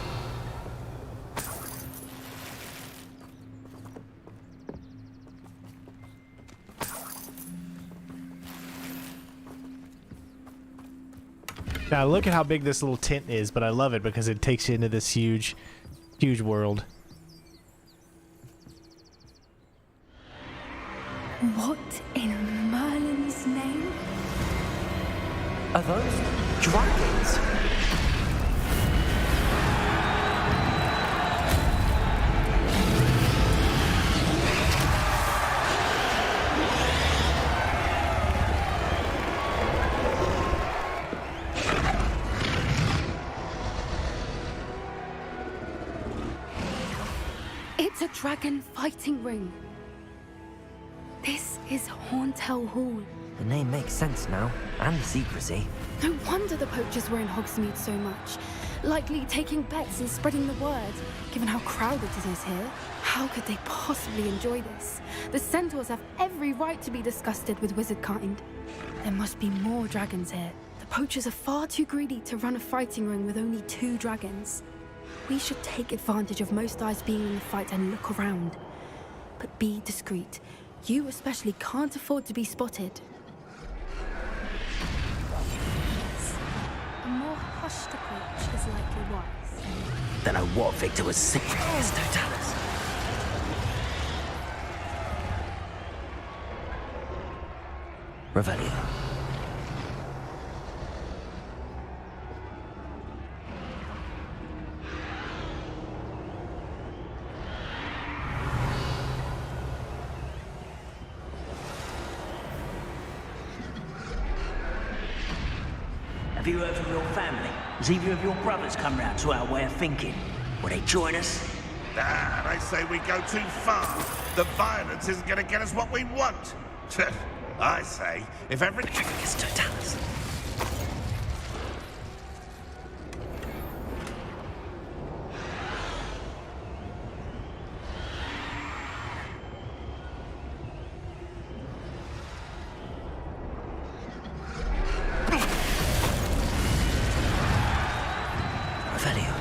Now look at how big this little tent is, but I love it because it takes you into this huge, huge world. What in Merlin's name? Are those dragons? It's a dragon fighting ring. This is Hauntel Hall. The name makes sense now, and the secrecy. No wonder the poachers were in Hogsmeade so much. Likely taking bets and spreading the word, given how crowded it is here. How could they possibly enjoy this? The centaurs have every right to be disgusted with wizard kind. There must be more dragons here. The poachers are far too greedy to run a fighting ring with only 2 dragons. We should take advantage of most eyes being in the fight and look around. But be discreet. You especially can't afford to be spotted. A more hushed approach is likely wise. Don't know what Victor was saying. It's Totalis. Revelio. Have you heard from your family? Has either of your brothers come round to our way of thinking? Will they join us? Ah, they say we go too far. The violence isn't going to get us what we want. I say, if everything It's Totalis. Revelio.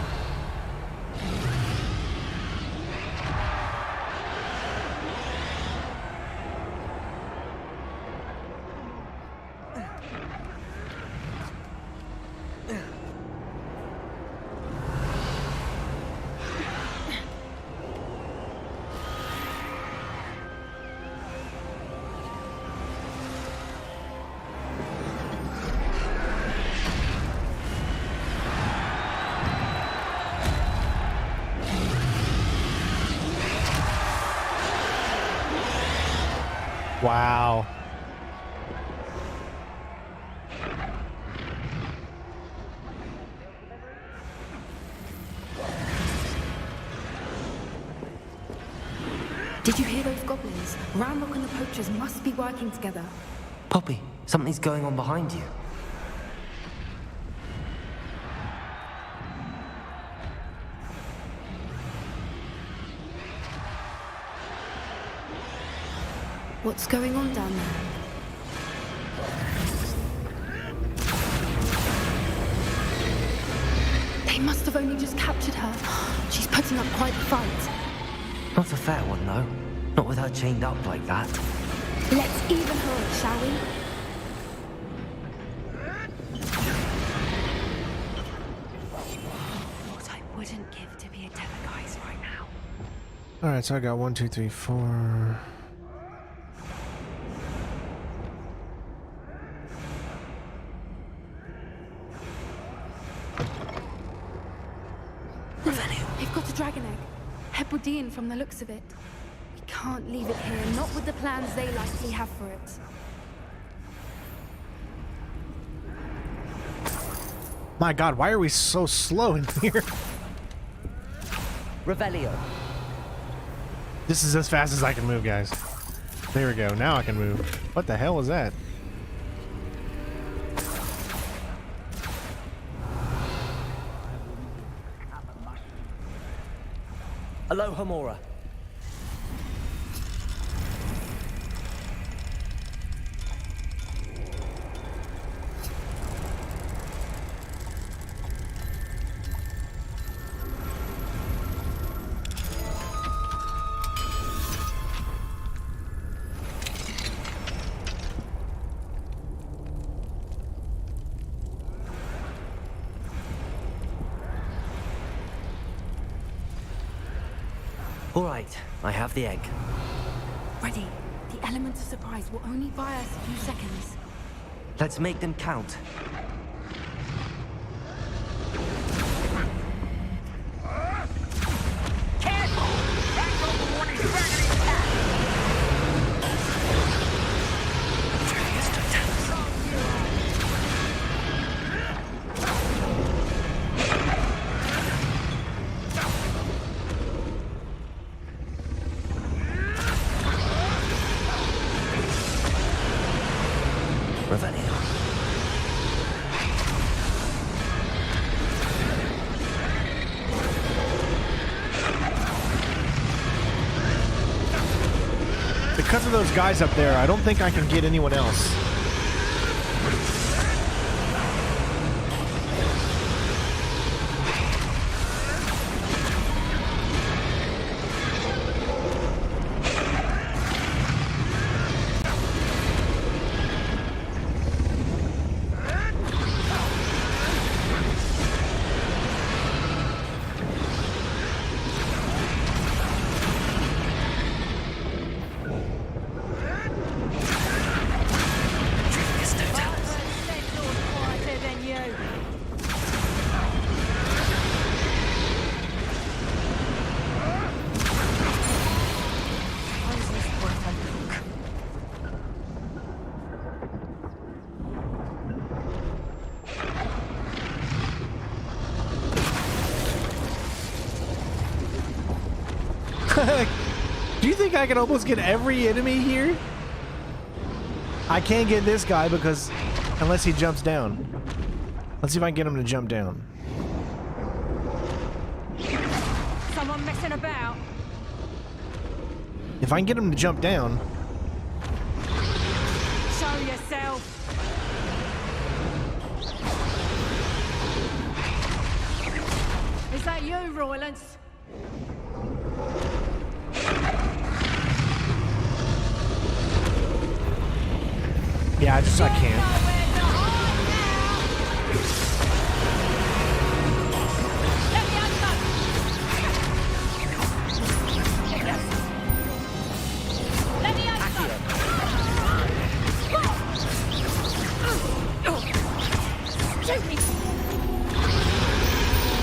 Wow. Did you hear those goblins? Ramrock and the poachers must be working together. Poppy, something's going on behind you. What's going on down there? They must have only just captured her. She's putting up quite a fight. Not a fair one, though. Not with her chained up like that. Let's even her, shall we? What I wouldn't give to be a Telegeist right now. Alright, so I got 1, 2, 3, 4. They've got a dragon egg. Hebridean from the looks of it. We can't leave it here, not with the plans they likely have for it. My god, why are we so slow in here? Revelio. This is as fast as I can move, guys. There we go. Now I can move. What the hell was that? Alohomora. All right, I have the egg. Ready. The element of surprise will only buy us a few seconds. Let's make them count. Because of those guys up there, I don't think I can get anyone else. Do you think I can almost get every enemy here? I can't get this guy because unless he jumps down. Let's see if I can get him to jump down. Someone messing about? If I can get him to jump down. Show yourself. Is that you, Roylance? Yeah, I can't.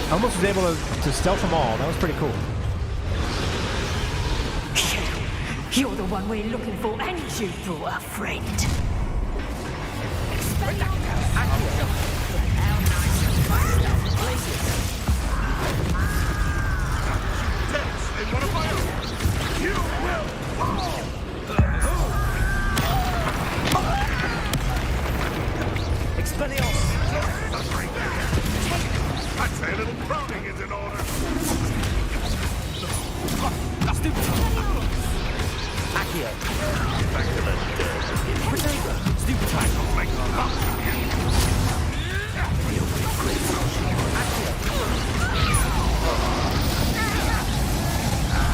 I almost was able to stealth them all. That was pretty cool. You're the one we're looking for, and you brought a friend. I'd say a little prodding is in order. Accio. Stupid time. Don't make a lot of you.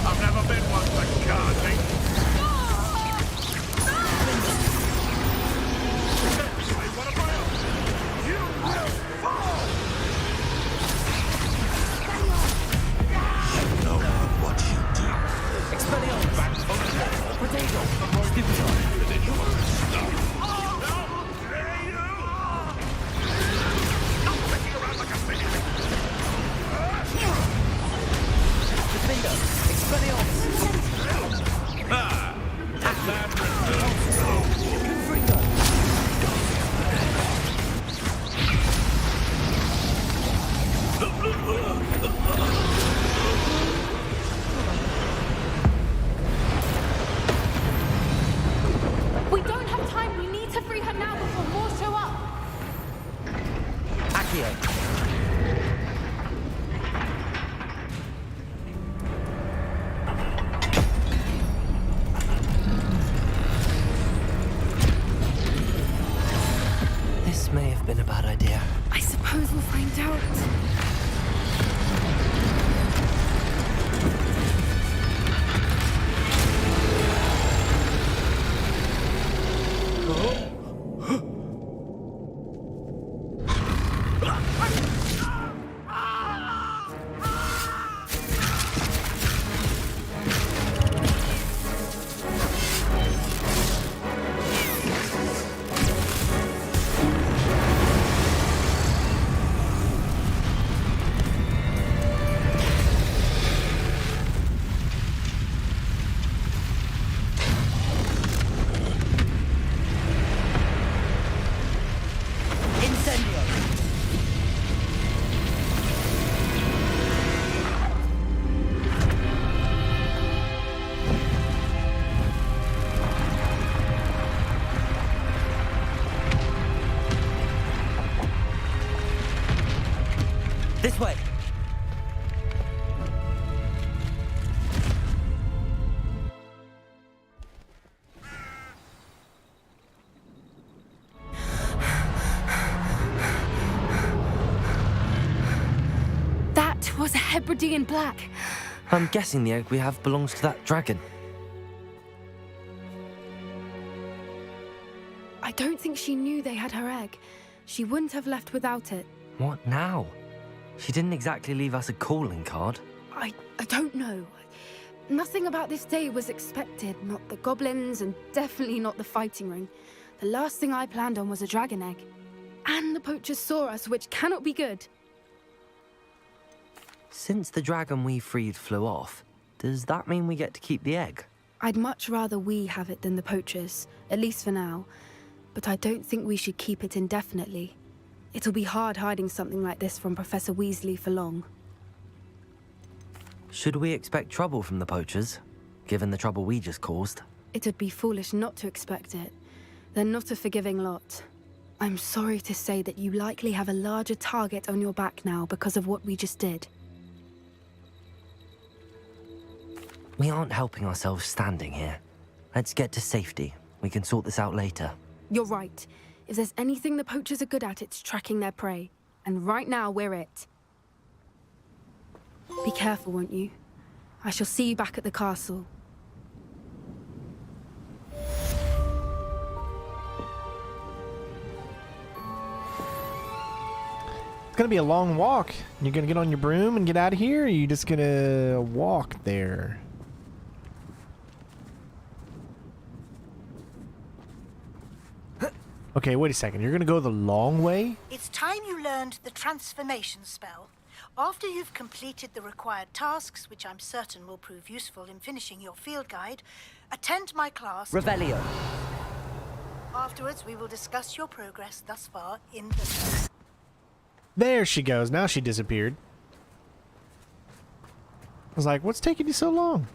I've never been one that can't be. What about you? Will fall. You know what you do. Incendio! Expelliarmus! Confringo! We don't have time. We need to free her now before more show up. Accio! This may have been a bad idea. I suppose we'll find out. This way! That was a Hebridean black. I'm guessing the egg we have belongs to that dragon. I don't think she knew they had her egg. She wouldn't have left without it. What now? She didn't exactly leave us a calling card. I don't know. Nothing about this day was expected. Not the goblins, and definitely not the fighting ring. The last thing I planned on was a dragon egg. And the poachers saw us, which cannot be good. Since the dragon we freed flew off, does that mean we get to keep the egg? I'd much rather we have it than the poachers, at least for now. But I don't think we should keep it indefinitely. It'll be hard hiding something like this from Professor Weasley for long. Should we expect trouble from the poachers, given the trouble we just caused? It'd be foolish not to expect it. They're not a forgiving lot. I'm sorry to say that you likely have a larger target on your back now because of what we just did. We aren't helping ourselves standing here. Let's get to safety. We can sort this out later. You're right. If there's anything the poachers are good at, it's tracking their prey. And right now, we're it. Be careful, won't you? I shall see you back at the castle. It's gonna be a long walk. You're gonna get on your broom and get out of here, or are you just gonna walk there? Okay, wait a second. You're gonna go the long way? It's time you learned the transformation spell. After you've completed the required tasks, which I'm certain will prove useful in finishing your field guide, attend my class. Revelio. Afterwards, we will discuss your progress thus far in the... There she goes. Now she disappeared. I was like, what's taking you so long?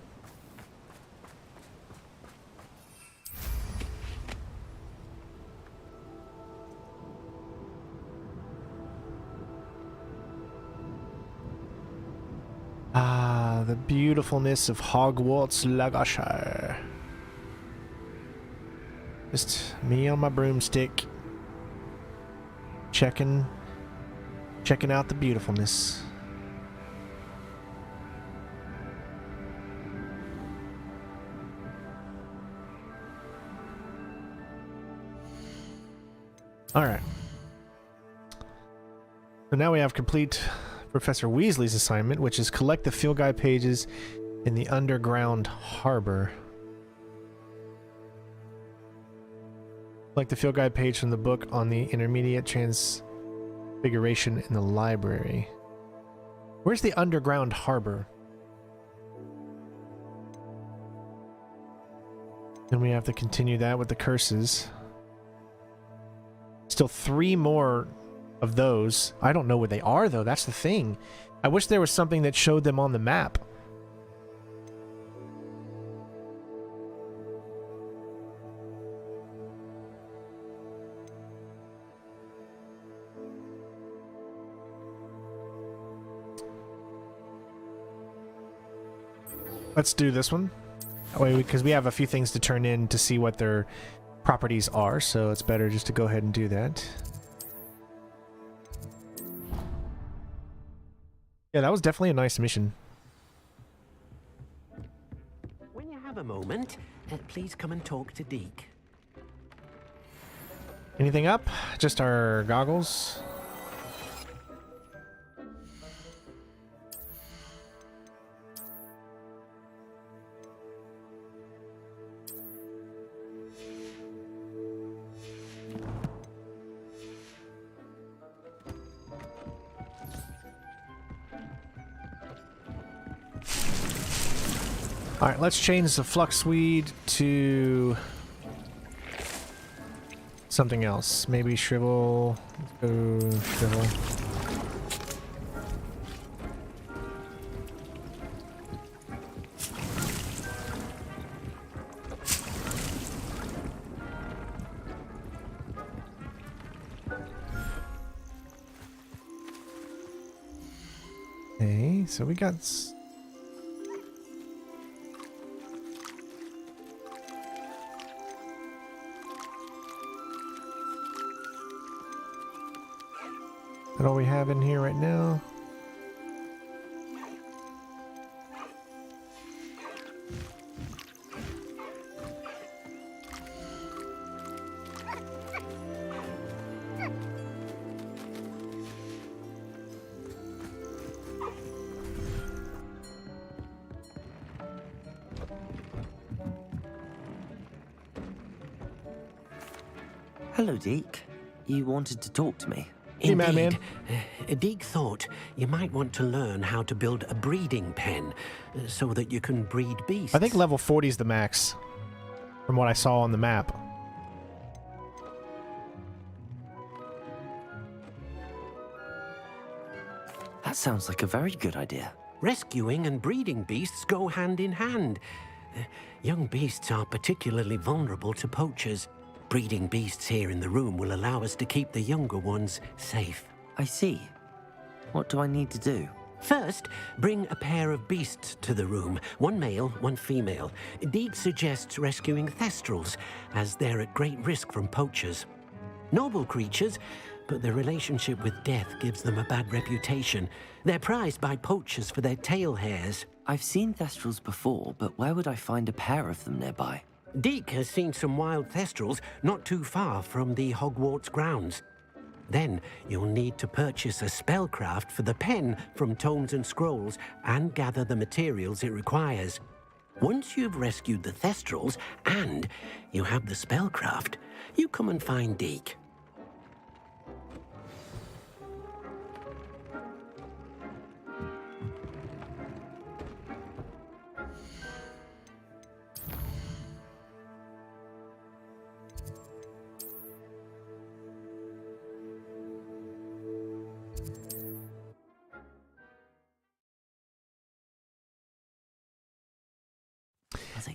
Ah, the beautifulness of Hogwarts, Lancashire. Just me on my broomstick, checking out the beautifulness. All right. So now we have complete Professor Weasley's assignment, which is collect the field guide pages in the underground harbor. Collect the field guide page from the book on the intermediate Transfiguration in the library. Where's the underground harbor? Then we have to continue that with the curses. Still 3 more of those. I don't know where they are, though. That's the thing. I wish there was something that showed them on the map. Let's do this one. Wait, because we have a few things to turn in to see what their properties are, so it's better just to go ahead and do that. Yeah, that was definitely a nice mission. When you have a moment, please come and talk to Deke. Anything up? Just our goggles. Alright, let's change the fluxweed to something else. Maybe shrivel. Let's go shrivel. Okay, so we got... That all we have in here right now. Hello, Deke. You wanted to talk to me? Hey, Madman. Deke thought you might want to learn how to build a breeding pen so that you can breed beasts. I think level 40 is the max, from what I saw on the map. That sounds like a very good idea. Rescuing and breeding beasts go hand in hand. Young beasts are particularly vulnerable to poachers. Breeding beasts here in the room will allow us to keep the younger ones safe. I see. What do I need to do? First, bring a pair of beasts to the room. One male, one female. Deke suggests rescuing thestrals, as they're at great risk from poachers. Noble creatures, but their relationship with death gives them a bad reputation. They're prized by poachers for their tail hairs. I've seen thestrals before, but where would I find a pair of them nearby? Deke has seen some wild thestrals not too far from the Hogwarts grounds. Then you'll need to purchase a spellcraft for the pen from Tomes and Scrolls and gather the materials it requires. Once you've rescued the thestrals and you have the spellcraft, you come and find Deke.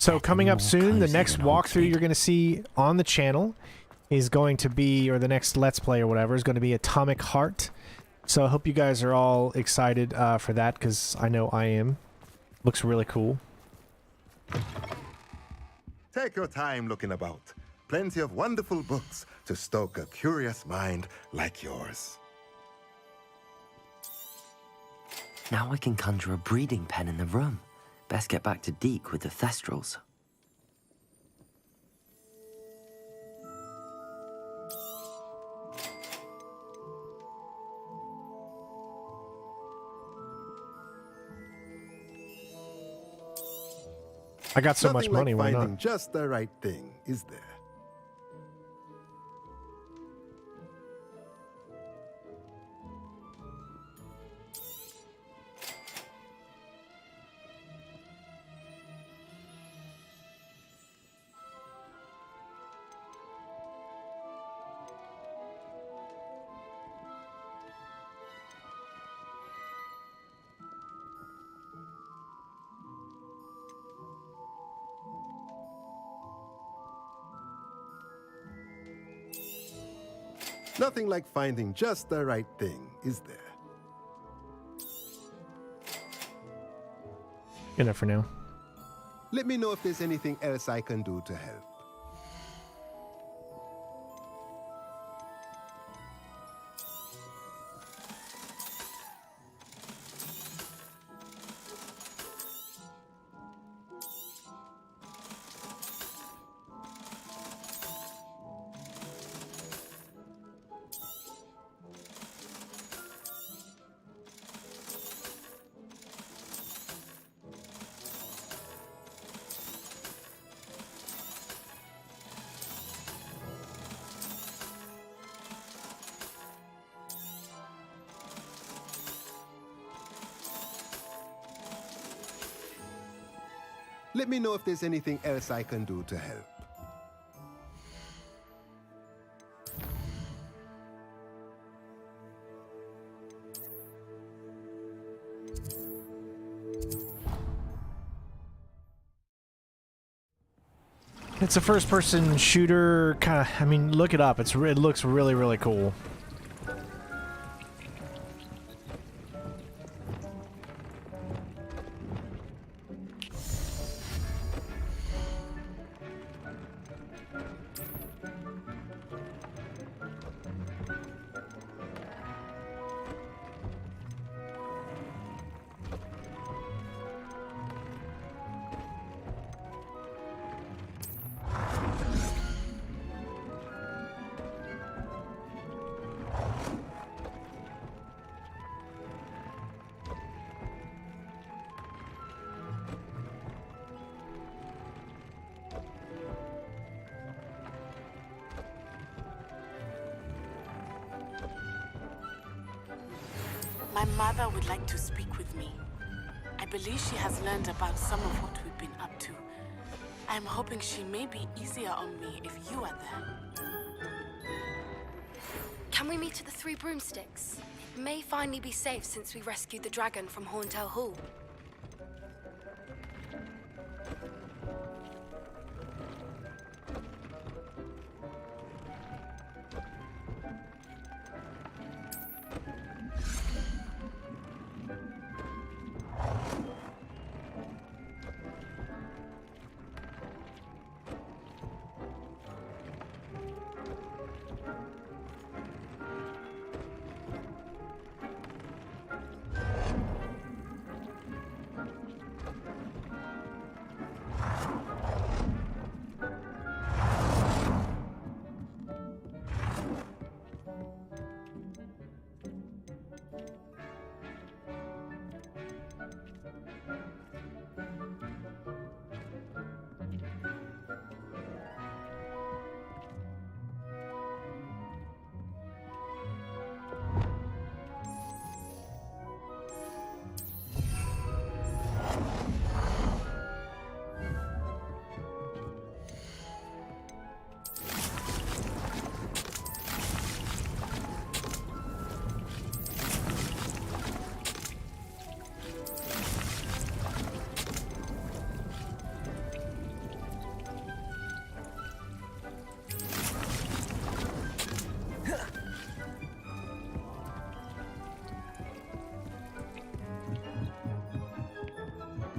So coming up soon, the next walkthrough you're going to see on the channel is going to be, or the next Let's Play or whatever, is going to be Atomic Heart. So I hope you guys are all excited for that, because I know I am. Looks really cool. Take your time looking about. Plenty of wonderful books to stoke a curious mind like yours. Now I can conjure a breeding pen in the room. Best get back to Deke with the thestrals. I got so Nothing much money, like why finding not? just the right thing, is there? Nothing like finding just the right thing, is there? Enough for now. Let me know if there's anything else I can do to help. Let me know if there's anything else I can do to help. It's a first-person shooter, kind of. I mean, look it up. It looks really, really cool. My mother would like to speak with me. I believe she has learned about some of what we've been up to. I'm hoping she may be easier on me if you are there. Can we meet at the Three Broomsticks? It may finally be safe since we rescued the dragon from Horntail Hall.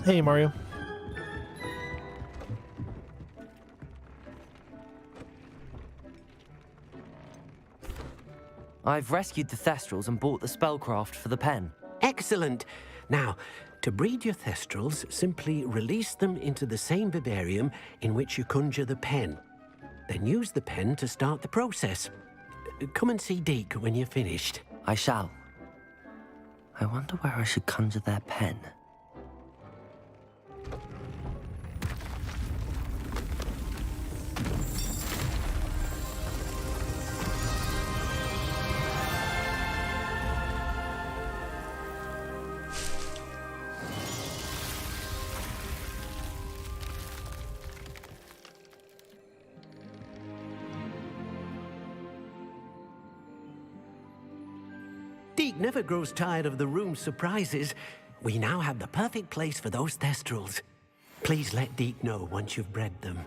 Hey, Mario. I've rescued the Thestrals and bought the spellcraft for the pen. Excellent. Now, to breed your Thestrals, simply release them into the same vivarium in which you conjure the pen. Then use the pen to start the process. Come and see Deke when you're finished. I shall. I wonder where I should conjure their pen. Deke never grows tired of the room's surprises. We now have the perfect place for those Thestrals. Please let Deke know once you've bred them.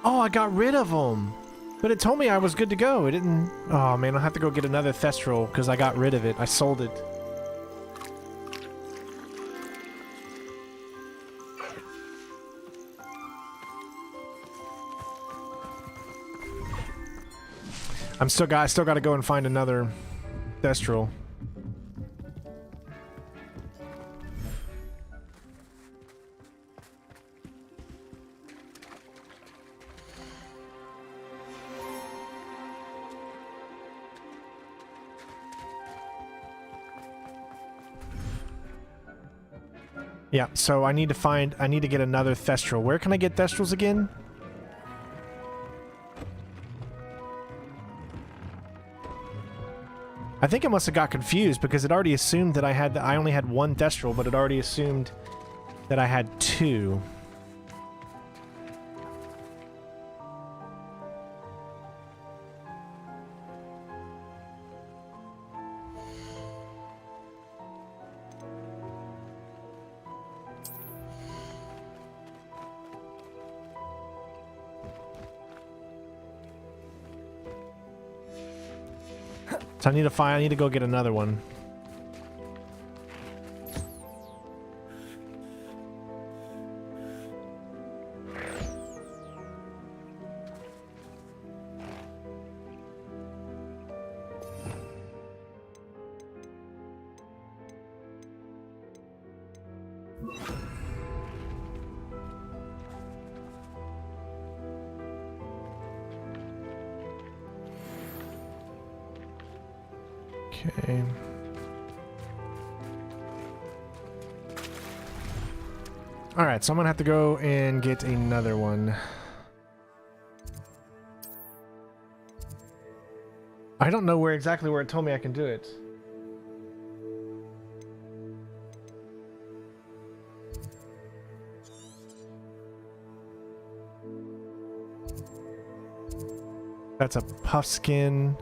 Oh, I got rid of them. But it told me I was good to go. It didn't... Oh, man, I'll have to go get another Thestral because I got rid of it. I sold it. I still got to go and find another Thestral. Yeah, so I need to get another Thestral. Where can I get Thestrals again? I think I must have got confused because it already assumed that I only had one Thestral, but it already assumed that I had two. So I need to go get another one. Okay. Alright, so I'm gonna have to go and get another one. I don't know exactly where it told me I can do it. That's a puffskin.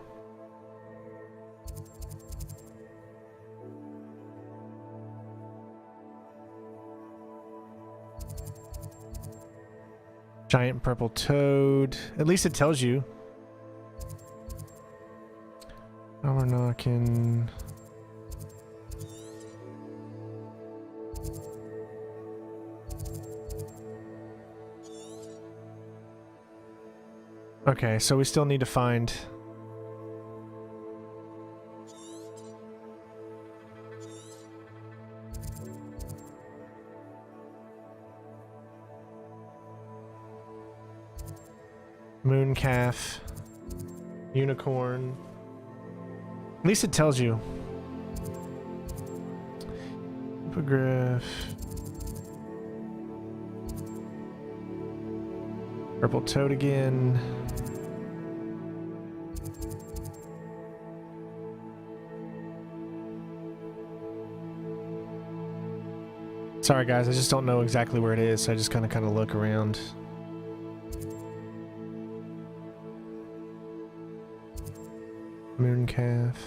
Giant purple toad. At least it tells you. Almanacan. Okay, so we still need to find... Mooncalf, unicorn. At least it tells you. Hippogriff. Purple toad again. Sorry guys, I just don't know exactly where it is, so I just kind of look around. Mooncalf.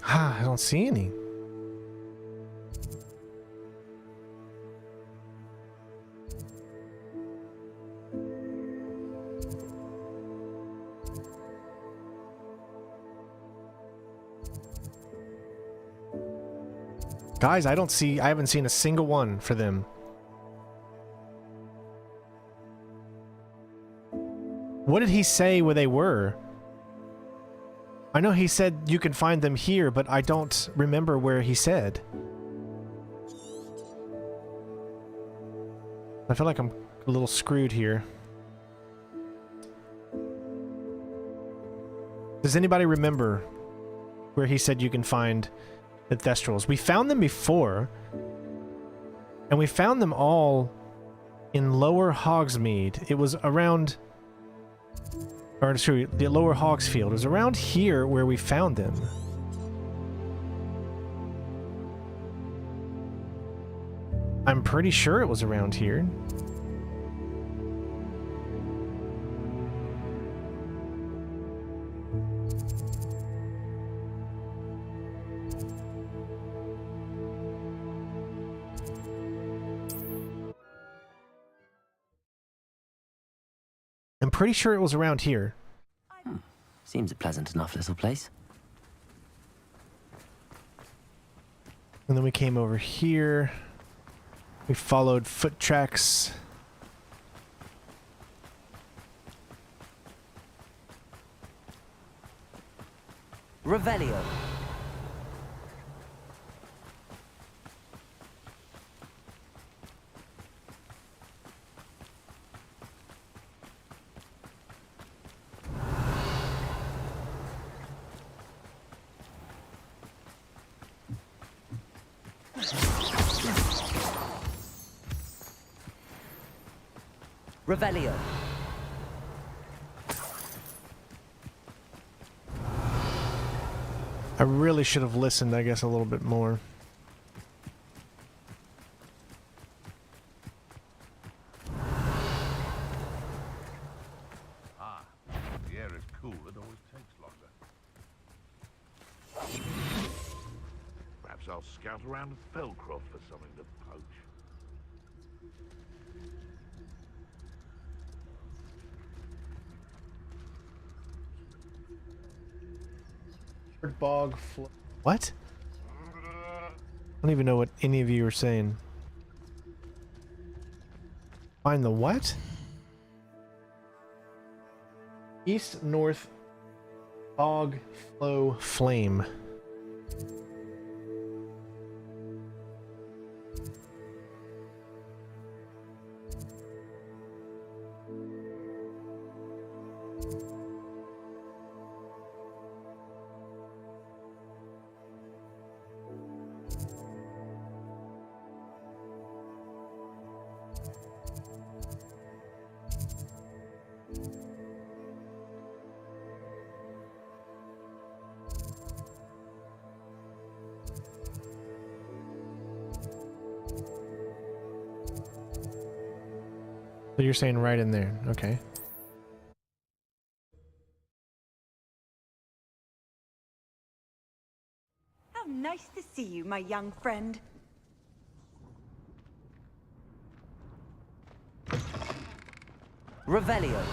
I don't see any. Guys, I haven't seen a single one for them. What did he say where they were? I know he said you can find them here, but I don't remember where he said. I feel like I'm a little screwed here. Does anybody remember where he said you can find the Thestrals? We found them before, and we found them all in Lower Hogsmeade. It was around, or sorry, the Lower Hogsfield. It was around here where we found them. I'm pretty sure it was around here. I'm pretty sure it was around here. Seems a pleasant enough little place. And then we came over here. We followed foot tracks. Revelio. Revelio. I really should have listened, I guess, a little bit more. Ah, the air is cool. It always takes longer. Perhaps I'll scout around Felcroft for something to poach. Bog what? I don't even know what any of you are saying. Find the what? East North Bog Flow Flame. So you're saying right in there, okay. How nice to see you, my young friend. Revelio.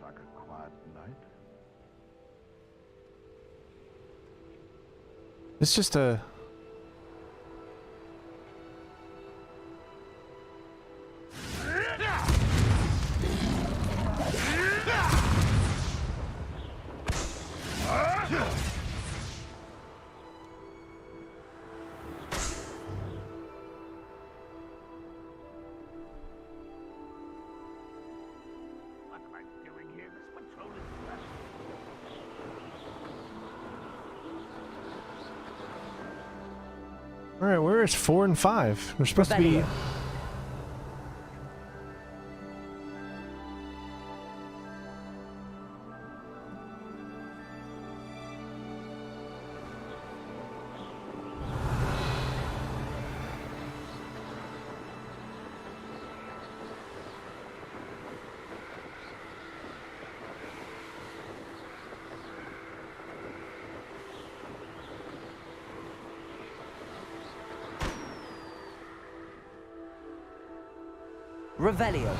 Like a quiet night. It's just a... Alright, where is 4 and 5? They're supposed to be... Revelio.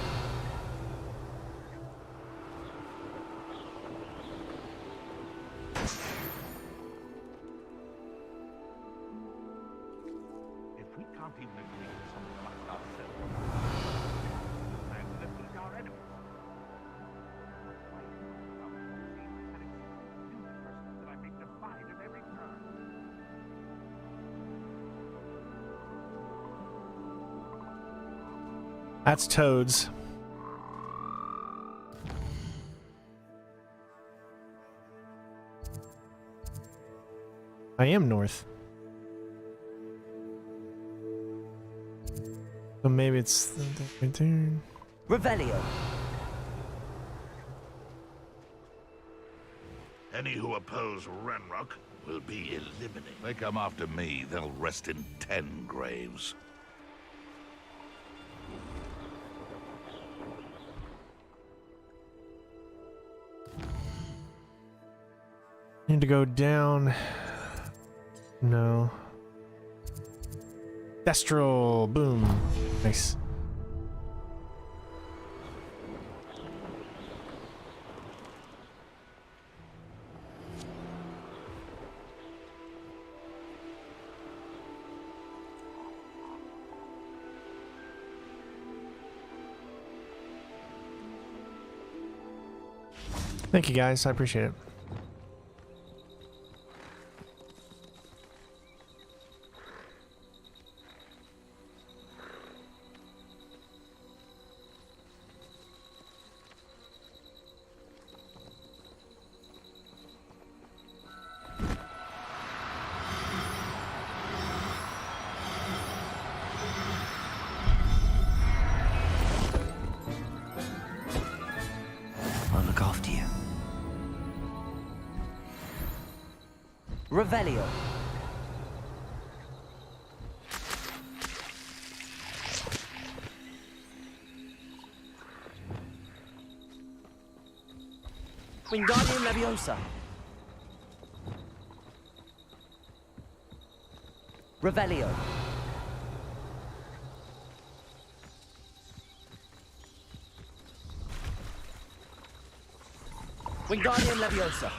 That's toads. I am north. So maybe it's right there. Revelio. Any who oppose Ranrock will be eliminated. They come after me, they'll rest in 10 graves. Need to go down. No. Destral. Boom. Nice. Thank you guys, I appreciate it. I'll look after you. Revelio. Wingardium Leviosa. Revelio. Wingardium Leviosa.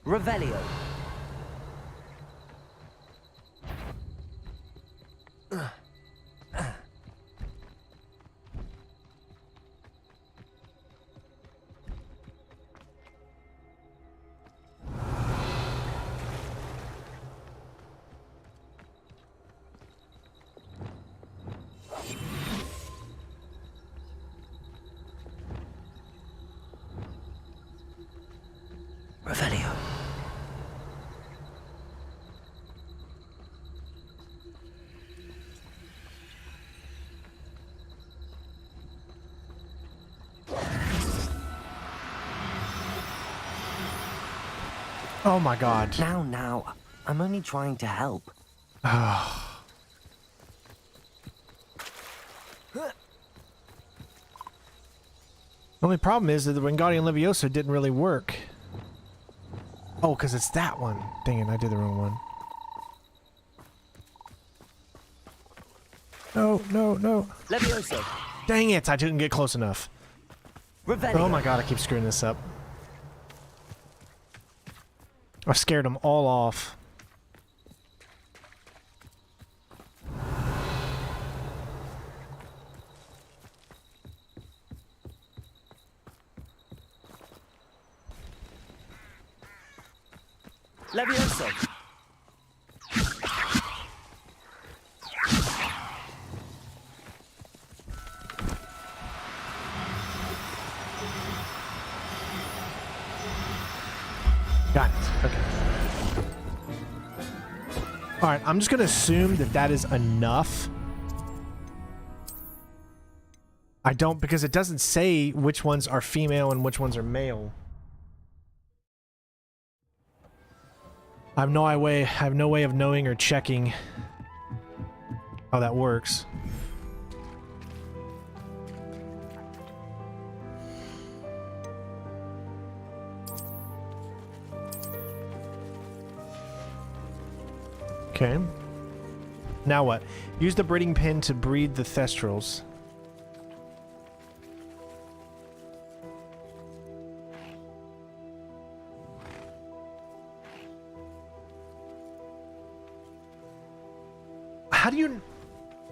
Revelio. Revelio. Oh my god. Now. I'm only trying to help. The only problem is that the Wingardium Leviosa didn't really work. Oh, because it's that one. Dang it, I did the wrong one. No. Leviosa. Dang it, I didn't get close enough. Revelio. Oh my god, I keep screwing this up. I scared them all off. Leviosa. Got it. Okay. Alright, I'm just gonna assume that that is enough. I don't, because it doesn't say which ones are female and which ones are male. I have no way of knowing or checking how that works. Okay. Now what? Use the breeding pen to breed the Thestrals. How do you...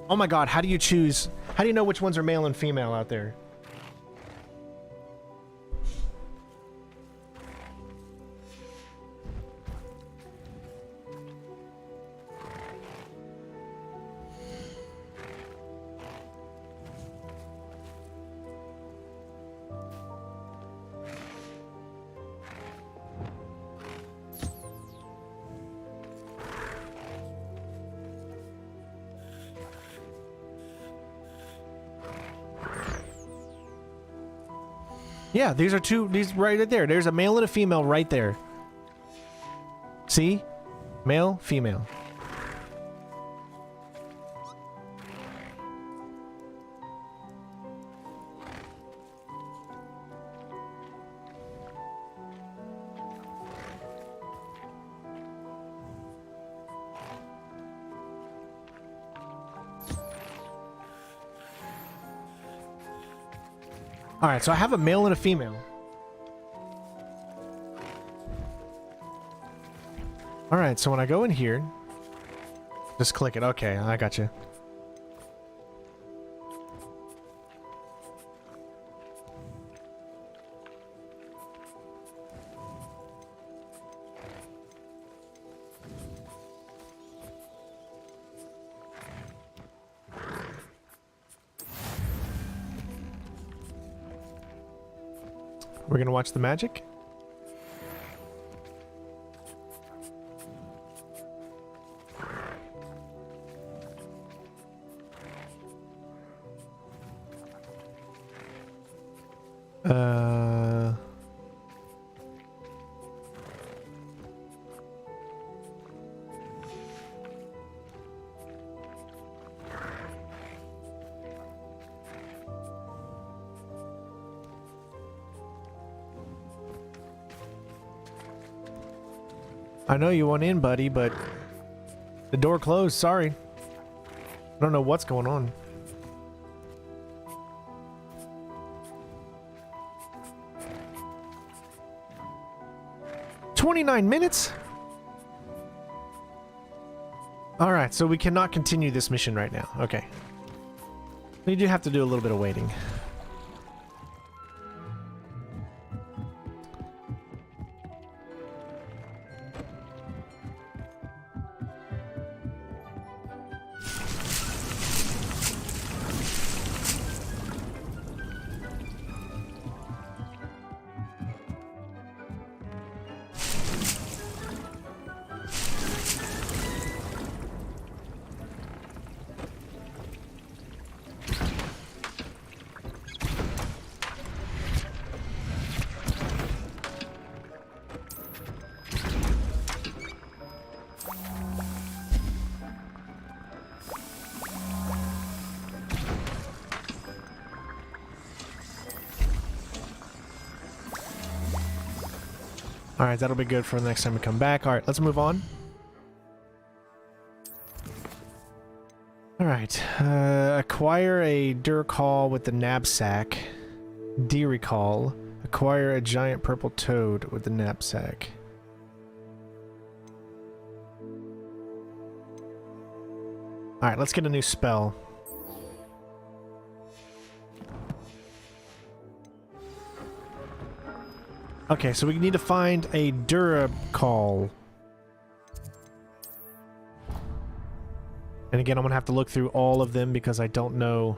Oh my god, how do you choose... How do you know which ones are male and female out there? Yeah, these are two, these right there. There's a male and a female right there. See? Male, female. Alright, so I have a male and a female. Alright, so when I go in here, just click it. Okay, I got you. We're gonna watch the magic. I know you want in, buddy, but the door closed. Sorry. I don't know what's going on. "29 minutes? Alright, so we cannot continue this mission right now. Okay. We do have to do a little bit of waiting. Alright, that'll be good for the next time we come back. Alright, let's move on. Alright, acquire a Duracall with the knapsack. De-recall. Acquire a giant purple toad with the knapsack. Alright, let's get a new spell. Okay, so we need to find a Duracall. And again, I'm gonna have to look through all of them because I don't know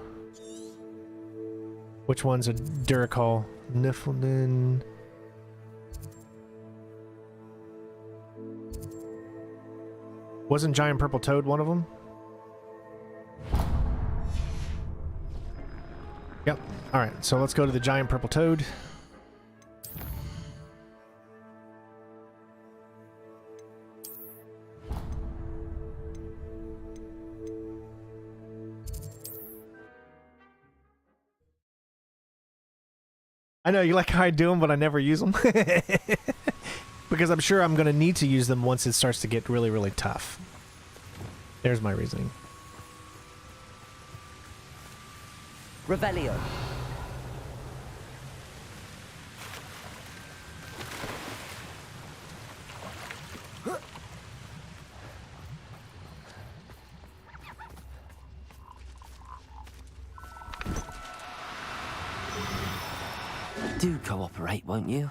which one's a Duracall. Niflden. Wasn't Giant Purple Toad one of them? Yep. Alright, so let's go to the Giant Purple Toad. I know you like how I do them, but I never use them. Because I'm sure I'm going to need to use them once it starts to get really, really tough. There's my reasoning. Revelio. Do cooperate, won't you?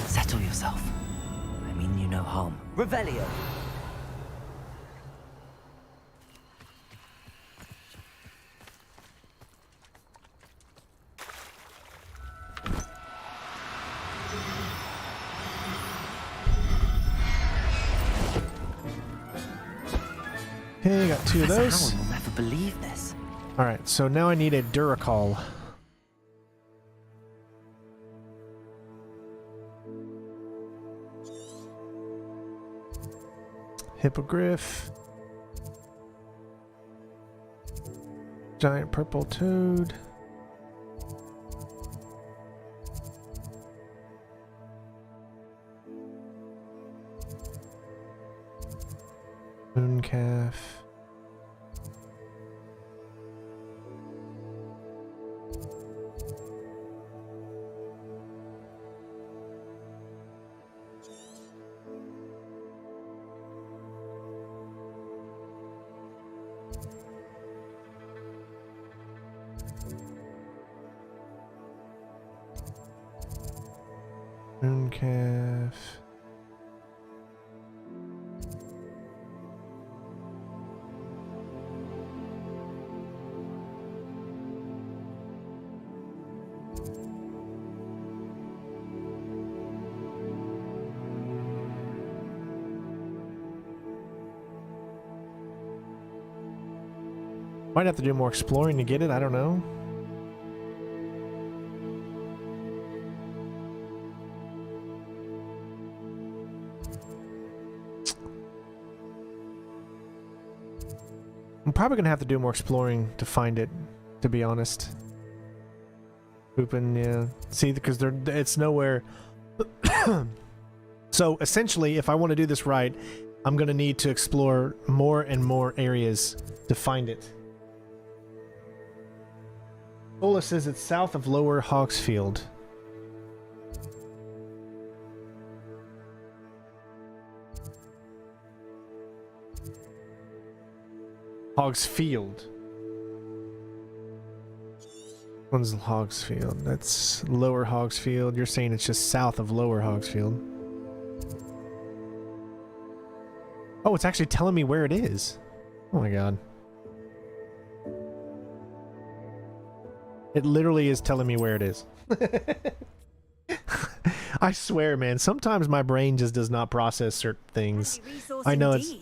Settle yourself. I mean you no harm. Revelio! Okay, got 2 of those. Professor Howard will never believe this. Alright, so now I need a Duracall. Hippogriff. Giant purple toad. Mooncalf. Mooncalf. Might have to do more exploring to get it, I don't know. I'm probably gonna have to do more exploring to find it, to be honest. Pooping, yeah. See, because it's nowhere. So essentially, if I want to do this right, I'm gonna need to explore more and more areas to find it. Ola says it's south of Lower Hogsfield. Hogsfield. One's Hogsfield. That's Lower Hogsfield. You're saying it's just south of Lower Hogsfield. Oh, it's actually telling me where it is. Oh my god. It literally is telling me where it is. I swear, man, sometimes my brain just does not process certain things. I know it's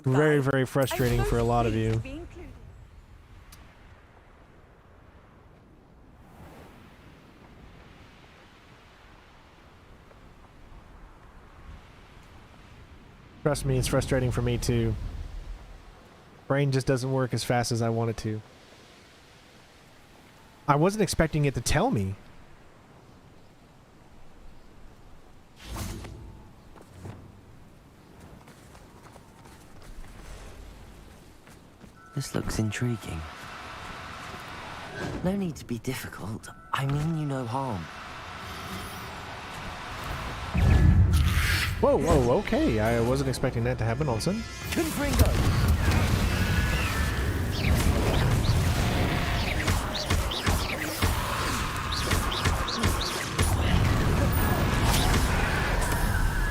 very, very frustrating for a lot of you. Trust me, it's frustrating for me too. Brain just doesn't work as fast as I want it to. I wasn't expecting it to tell me. This looks intriguing. No need to be difficult. I mean you no harm. Whoa, whoa, okay. I wasn't expecting that to happen all of a sudden. Confringo!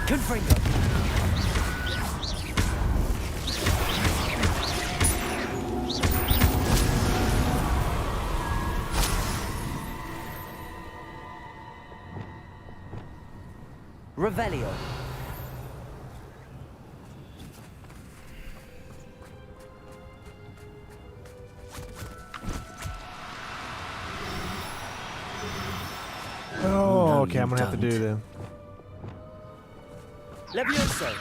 Confringo! Revelio. Oh, okay, I'm gonna have to do the... Levioso.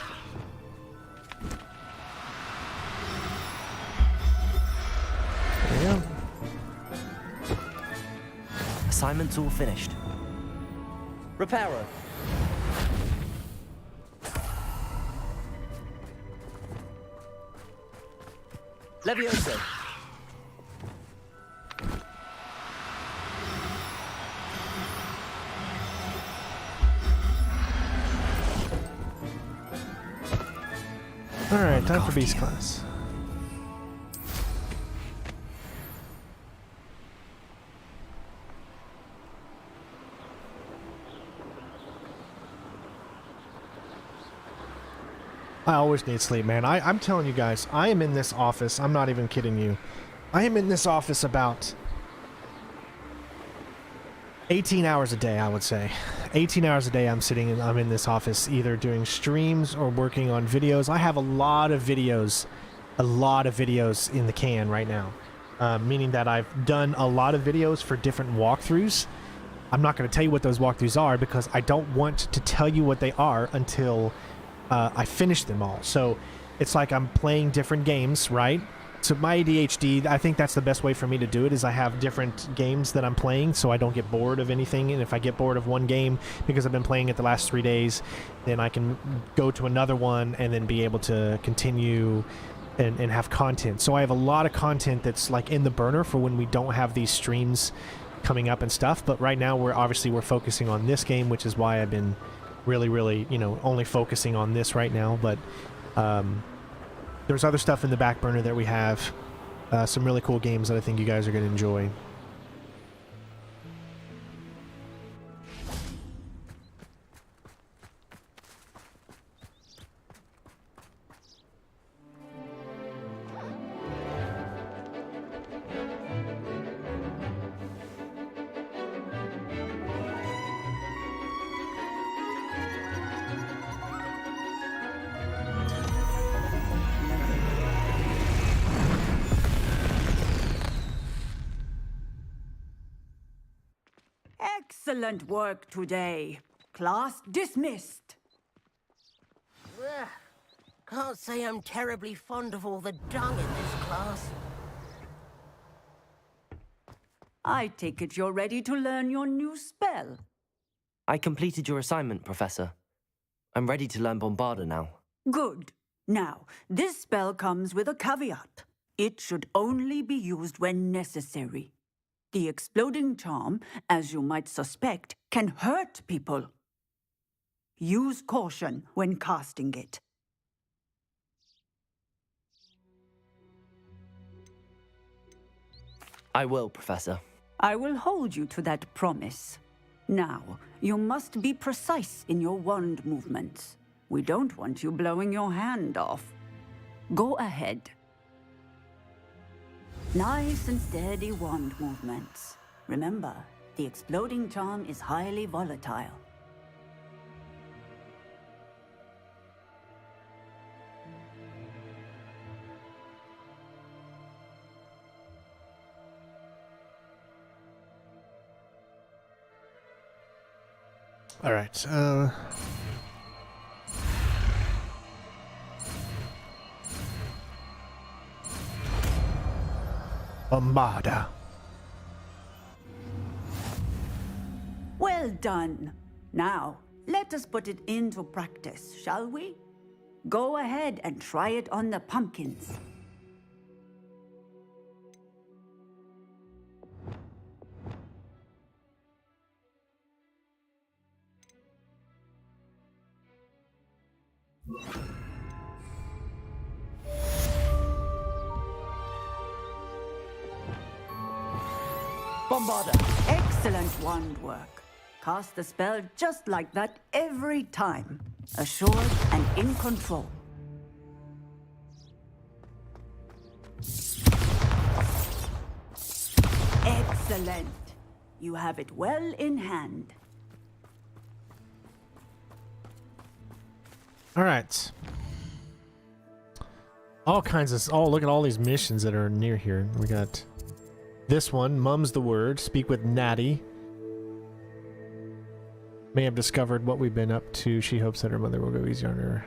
There you go. Assignment's all finished. Reparo. Levioso. Alright, time for beast class. I always need sleep, man. I'm telling you guys, I am in this office. I'm not even kidding you. I am in this office about 18 hours a day, I would say. 18 hours a day I'm in this office, either doing streams or working on videos. I have a lot of videos in the can right now. Meaning that I've done a lot of videos for different walkthroughs. I'm not going to tell you what those walkthroughs are because I don't want to tell you what they are until I finish them all. So it's like I'm playing different games, right? So my ADHD, I think that's the best way for me to do it, is I have different games that I'm playing so I don't get bored of anything. And if I get bored of one game because I've been playing it the last 3 days, then I can go to another one and then be able to continue and have content. So I have a lot of content that's like in the burner for when we don't have these streams coming up and stuff. But right now we're focusing on this game, which is why I've been really, you know, only focusing on this right now. But there's other stuff in the back burner that we have, some really cool games that I think you guys are going to enjoy. Excellent work today. Class dismissed. Ugh. Can't say I'm terribly fond of all the dung in this class. I take it you're ready to learn your new spell. I completed your assignment, Professor. I'm ready to learn Bombarda now. Good. Now, this spell comes with a caveat. It should only be used when necessary. The exploding charm, as you might suspect, can hurt people. Use caution when casting it. I will, Professor. I will hold you to that promise. Now, you must be precise in your wand movements. We don't want you blowing your hand off. Go ahead. Nice and steady wand movements. Remember, the exploding charm is highly volatile. All right. Bombarda. Well done. Now, let us put it into practice, shall we? Go ahead and try it on the pumpkins. Bombarda! Excellent wand work. Cast the spell just like that every time. Assured and in control. Excellent. You have it well in hand. All right. All kinds of... Oh, look at all these missions that are near here. We got this one, Mum's the Word. Speak with Natty. May have discovered what we've been up to. She hopes that her mother will go easy on her.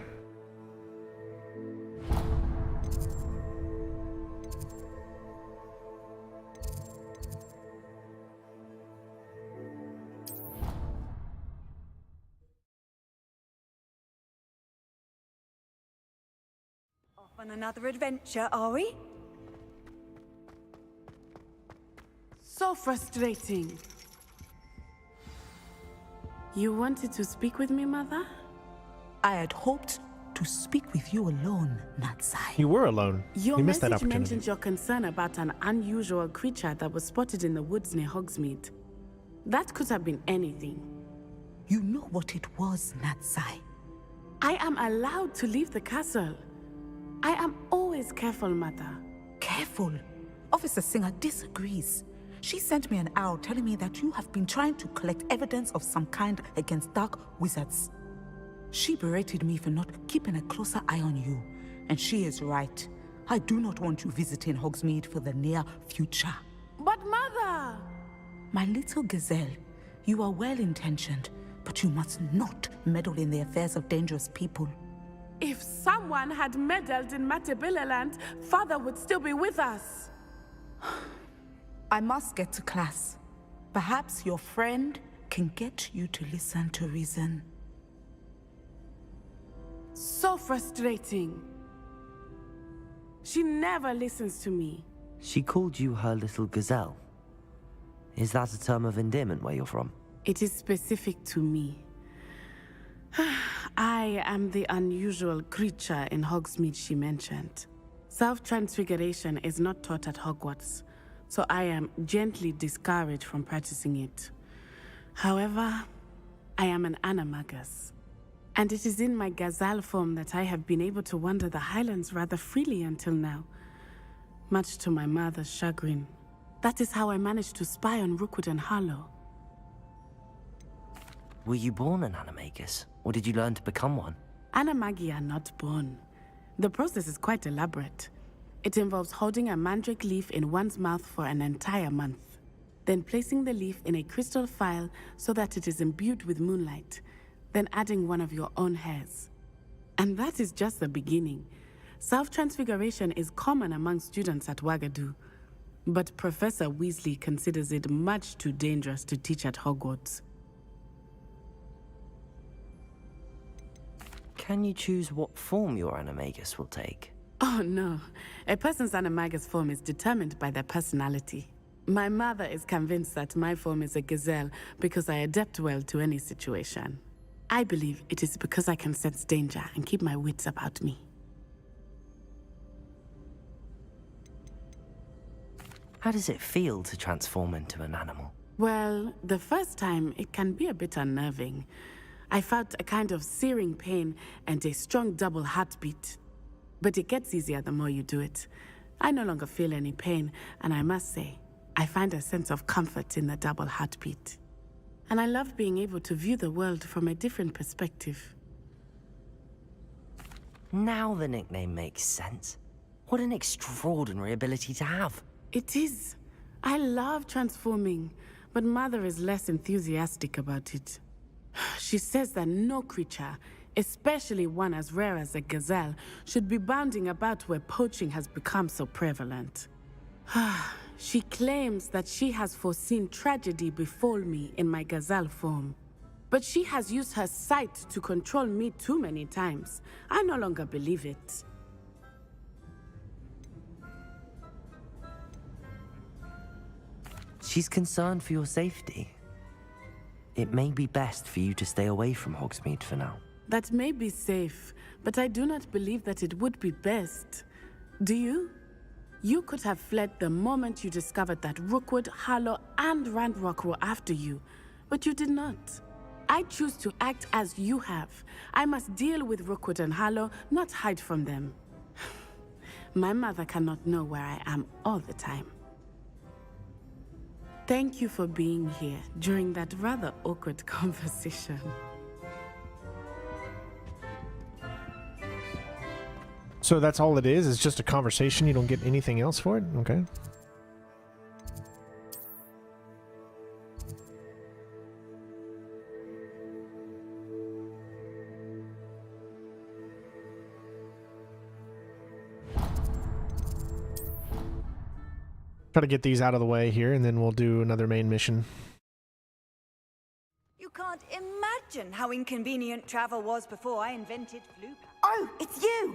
Off on another adventure, are we? So frustrating. You wanted to speak with me, Mother? I had hoped to speak with you alone, Natsai. You were alone. Your You message missed that opportunity. mentioned your concern about an unusual creature that was spotted in the woods near Hogsmeade. That could have been anything. You know what it was, Natsai. I am allowed to leave the castle. I am always careful, Mother. Careful. Officer Singer disagrees. She sent me an owl telling me that you have been trying to collect evidence of some kind against dark wizards. She berated me for not keeping a closer eye on you, and she is right. I do not want you visiting Hogsmeade for the near future. But Mother! My little gazelle, you are well-intentioned, but you must not meddle in the affairs of dangerous people. If someone had meddled in Matabeleland, Father would still be with us. I must get to class. Perhaps your friend can get you to listen to reason. So frustrating. She never listens to me. She called you her little gazelle. Is that a term of endearment where you're from? It is specific to me. I am the unusual creature in Hogsmeade she mentioned. Self-transfiguration is not taught at Hogwarts, so I am gently discouraged from practicing it. However, I am an animagus, and it is in my gazelle form that I have been able to wander the Highlands rather freely until now, much to my mother's chagrin. That is how I managed to spy on Rookwood and Harlow. Were you born an animagus, or did you learn to become one? Animagi are not born. The process is quite elaborate. It involves holding a mandrake leaf in one's mouth for an entire month, then placing the leaf in a crystal phial so that it is imbued with moonlight, then adding one of your own hairs. And that is just the beginning. Self-transfiguration is common among students at Wagadu, but Professor Weasley considers it much too dangerous to teach at Hogwarts. Can you choose what form your animagus will take? Oh no, a person's animagus form is determined by their personality. My mother is convinced that my form is a gazelle because I adapt well to any situation. I believe it is because I can sense danger and keep my wits about me. How does it feel to transform into an animal? Well, the first time it can be a bit unnerving. I felt a kind of searing pain and a strong double heartbeat. But it gets easier the more you do it. I no longer feel any pain, and I must say, I find a sense of comfort in the double heartbeat. And I love being able to view the world from a different perspective. Now the nickname makes sense. What an extraordinary ability to have. It is. I love transforming, but Mother is less enthusiastic about it. She says that no creature, especially one as rare as a gazelle, should be bounding about where poaching has become so prevalent. She claims that she has foreseen tragedy befall me in my gazelle form. But she has used her sight to control me too many times. I no longer believe it. She's concerned for your safety. It may be best for you to stay away from Hogsmeade for now. That may be safe, but I do not believe that it would be best. Do you? You could have fled the moment you discovered that Rookwood, Harlow, and Ranrock were after you, but you did not. I choose to act as you have. I must deal with Rookwood and Harlow, not hide from them. My mother cannot know where I am all the time. Thank you for being here during that rather awkward conversation. So that's all it is? It's just a conversation? You don't get anything else for it? Okay. Try to get these out of the way here, and then we'll do another main mission. You can't imagine how inconvenient travel was before I invented flu. Oh, it's you!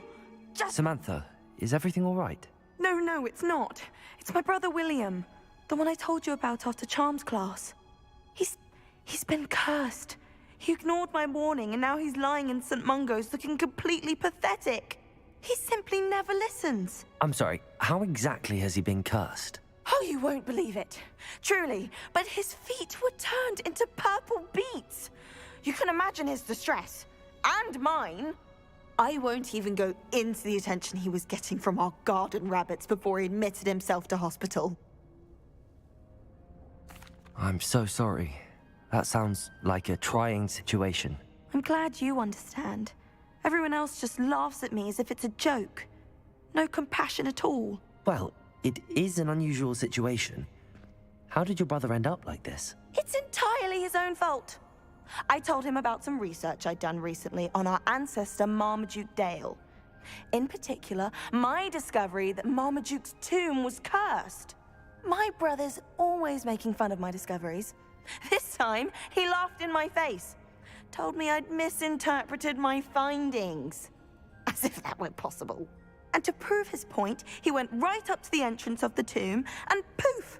Just... Samantha, is everything all right? No, it's not. It's my brother William, the one I told you about after Charms class. He's been cursed. He ignored my warning, and now he's lying in St. Mungo's looking completely pathetic. He simply never listens. I'm sorry, how exactly has he been cursed? Oh, you won't believe it. Truly, but his feet were turned into purple beets. You can imagine his distress. And mine. I won't even go into the attention he was getting from our garden rabbits before he admitted himself to hospital. I'm so sorry. That sounds like a trying situation. I'm glad you understand. Everyone else just laughs at me as if it's a joke. No compassion at all. Well, it is an unusual situation. How did your brother end up like this? It's entirely his own fault. I told him about some research I'd done recently on our ancestor Marmaduke Dale. In particular, my discovery that Marmaduke's tomb was cursed. My brother's always making fun of my discoveries. This time, he laughed in my face. Told me I'd misinterpreted my findings. As if that were possible. And to prove his point, he went right up to the entrance of the tomb and poof!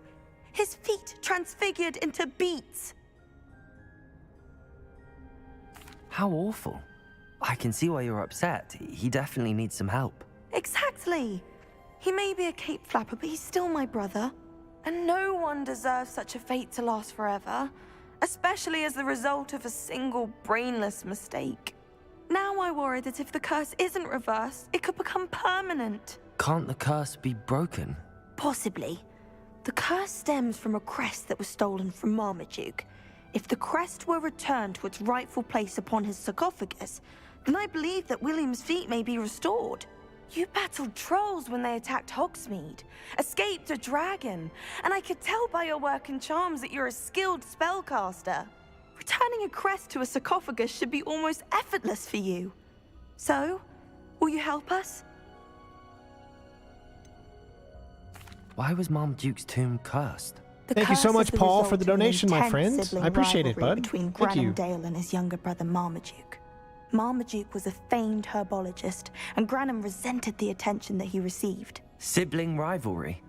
His feet transfigured into beets. How awful. I can see why you're upset. He definitely needs some help. Exactly. He may be a cape flapper, but he's still my brother. And no one deserves such a fate to last forever, especially as the result of a single brainless mistake. Now I worry that if the curse isn't reversed, it could become permanent. Can't the curse be broken? Possibly. The curse stems from a crest that was stolen from Marmaduke. If the crest were returned to its rightful place upon his sarcophagus, then I believe that William's feet may be restored. You battled trolls when they attacked Hogsmeade, escaped a dragon, and I could tell by your work and charms that you're a skilled spellcaster. Returning a crest to a sarcophagus should be almost effortless for you. So, will you help us? Why was Marmaduke's tomb cursed? Thank you so much, Paul, for the donation, my friend. I appreciate it, bud. Between Thank you. Granham Dale and his younger brother Marmaduke. Marmaduke was a famed herbologist, and Granham resented the attention that he received. Sibling rivalry.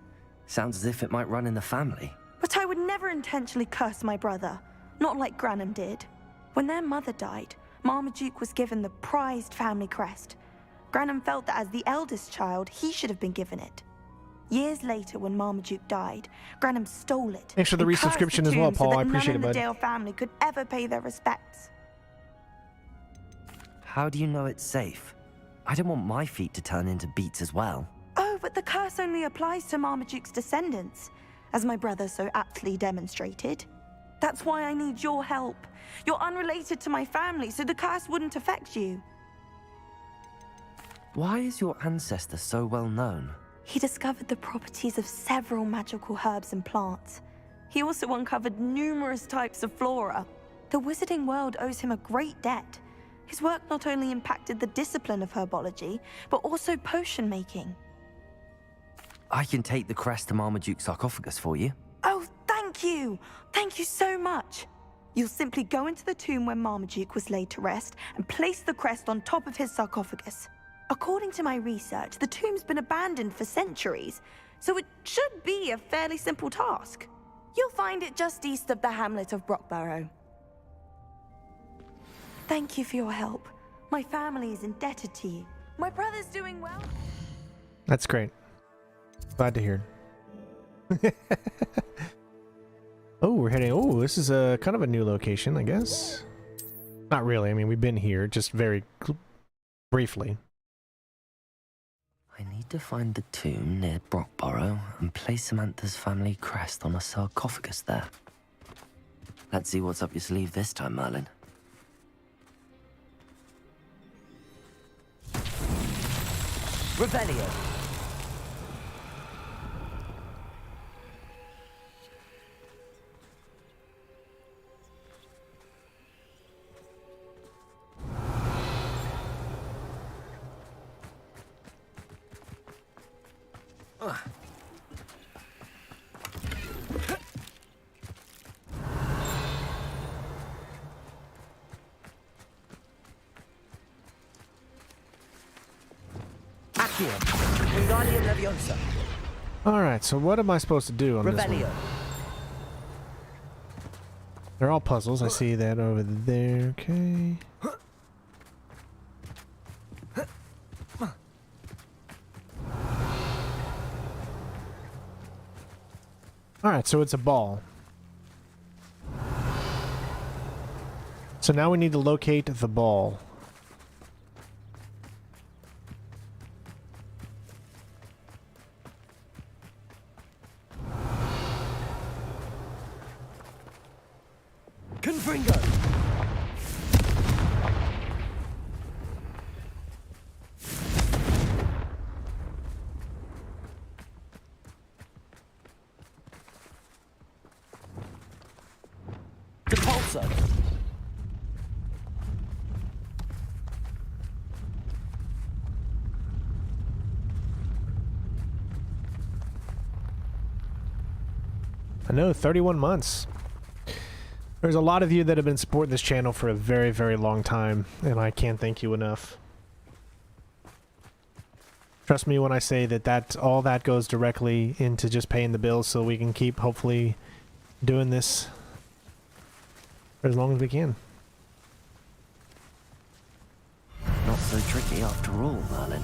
Sounds as if it might run in the family. But I would never intentionally curse my brother, not like Granham did. When their mother died, Marmaduke was given the prized family crest. Granham felt that as the eldest child, he should have been given it. Years later, when Marmaduke died, Granham stole it. Thanks for the and cursed resubscription the as well, tomb so Paul. that I appreciate it, none in bud. the Dale family could ever pay their respects. How do you know it's safe? I don't want my feet to turn into beets as well. Oh, but the curse only applies to Marmaduke's descendants, as my brother so aptly demonstrated. That's why I need your help. You're unrelated to my family, so the curse wouldn't affect you. Why is your ancestor so well known? He discovered the properties of several magical herbs and plants. He also uncovered numerous types of flora. The wizarding world owes him a great debt. His work not only impacted the discipline of herbology, but also potion making. I can take the crest to Marmaduke's sarcophagus for you. Oh, thank you! Thank you so much! You'll simply go into the tomb where Marmaduke was laid to rest and place the crest on top of his sarcophagus. According to my research, the tomb's been abandoned for centuries, so it should be a fairly simple task. You'll find it just east of the hamlet of Brockborough. Thank you for your help. My family is indebted to you. My brother's doing well. That's great. Glad to hear. Oh, we're heading... Oh, this is a kind of a new location, I guess. Not really. I mean, we've been here just very briefly. I need to find the tomb near Brockborough and place Samantha's family crest on a sarcophagus there. Let's see what's up your sleeve this time, Merlin. Revelio. Alright, so what am I supposed to do on this one? They're all puzzles. I see that over there. Okay. Alright, so it's a ball. So now we need to locate the ball. Confringo! Depulso! I know, 31 months. There's a lot of you that have been supporting this channel for a very, very long time, and I can't thank you enough. Trust me when I say that all that goes directly into just paying the bills so we can keep, hopefully, doing this for as long as we can. Not so tricky after all, Merlin.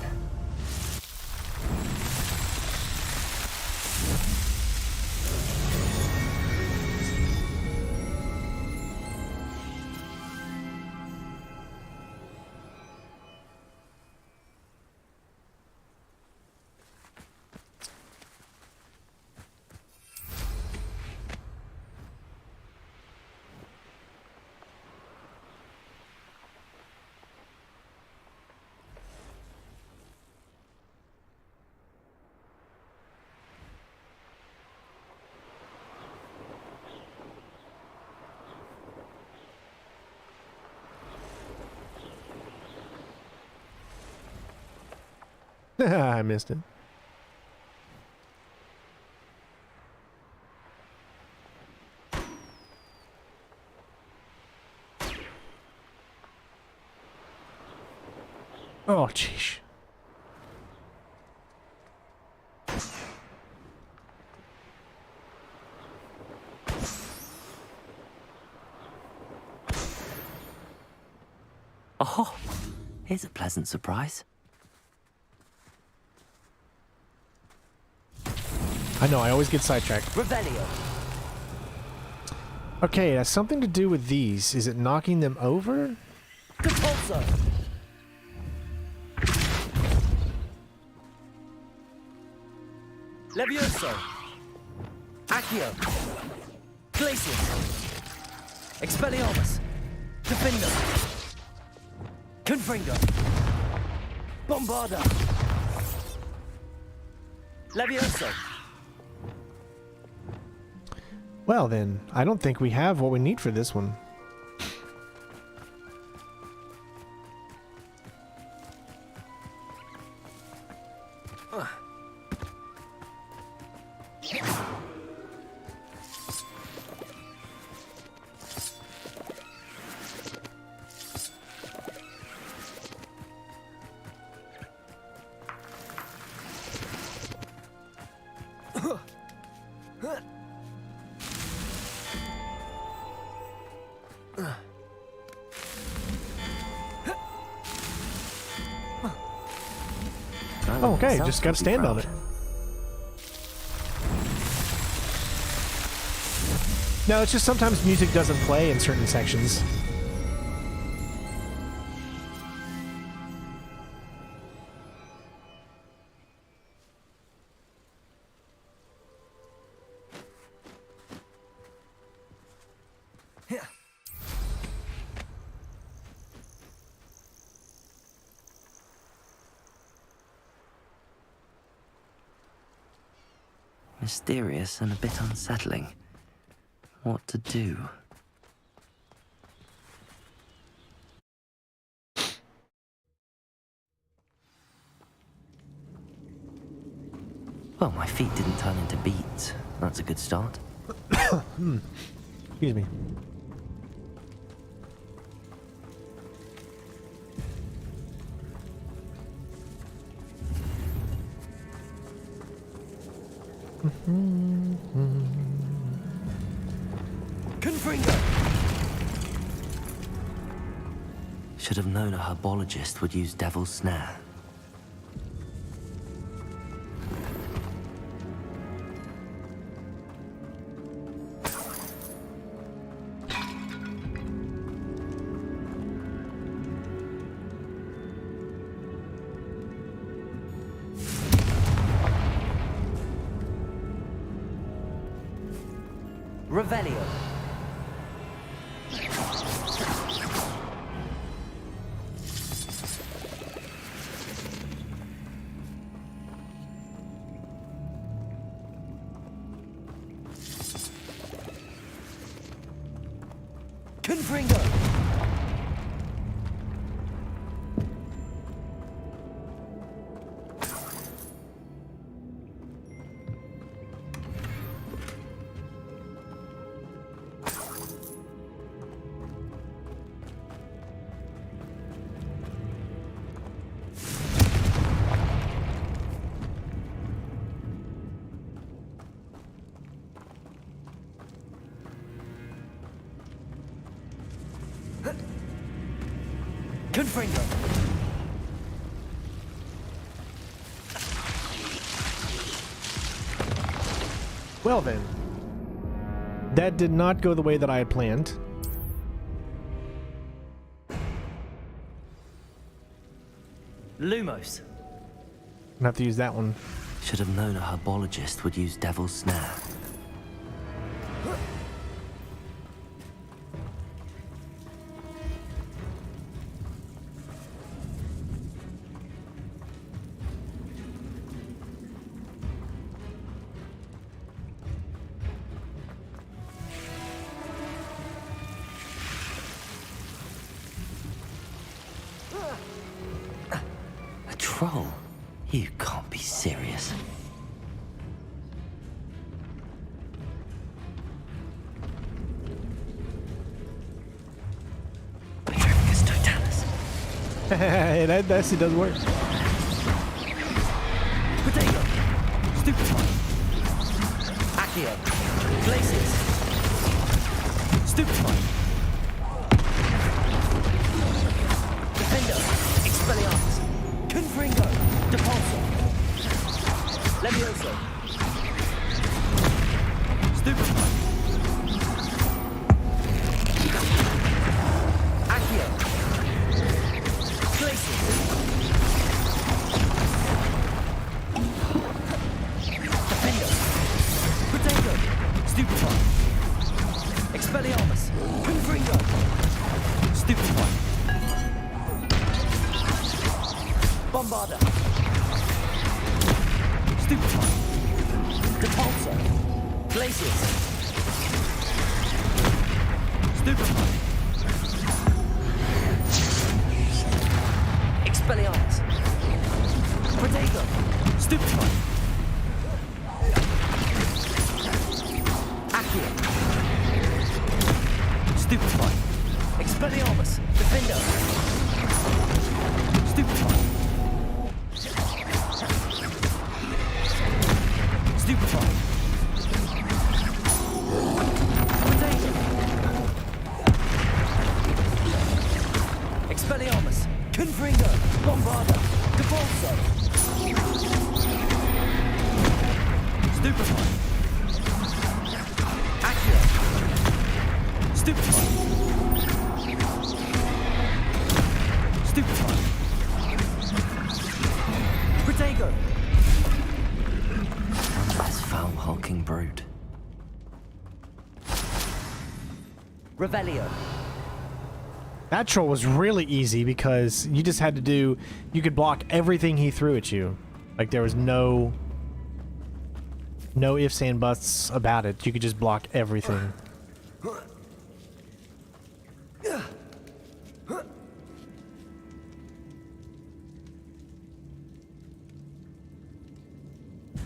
I missed it. Oh, jeez. Oh, here's a pleasant surprise. I know, I always get sidetracked. Revelio. Okay, it has something to do with these. Is it knocking them over? Compulso. Levioso. Accio. Glacius. Expelliarmus. Defender. Confringo. Bombarda. Levioso. Well then, I don't think we have what we need for this one. Oh, okay, just gotta stand on it. No, it's just sometimes music doesn't play in certain sections. Mysterious and a bit unsettling. What to do? Well, my feet didn't turn into beets. That's a good start. Excuse me. Confringo! Should have known a herbologist would use Devil's Snare. Revelio. Confringo! Confringo! Well then, that did not go the way that I had planned. Lumos. I have to use that one. Should have known a herbologist would use Devil's Snare. A troll? You can't be serious. Petrificus totalis. That actually does work. Potato. Stupefy. Accio. Glacius. Stupefy. Defender. Expelliarmus. Confringo. Depulso. Levioso. Stupefy. Accio. Glacius. Defender. Potato. Stupefy. Expelliarmus. Confringo. Stupefy. Bombarda. Stupefy. Depulso. Glacius. Stupefy. Expelliarmus. Potato. Stupefy. Accio. Stupefy. Expelliarmus. Defender. Stupefy. Stupefy. Potato. Expelliarmus. Confringo. Bombarda. Depulso. Stupefy. Accio. Stupefy. Stupefy. Protego. This foul hulking brute. Revelio. That troll was really easy because you just had to do... You could block everything he threw at you. Like, there was no ifs and buts about it. You could just block everything.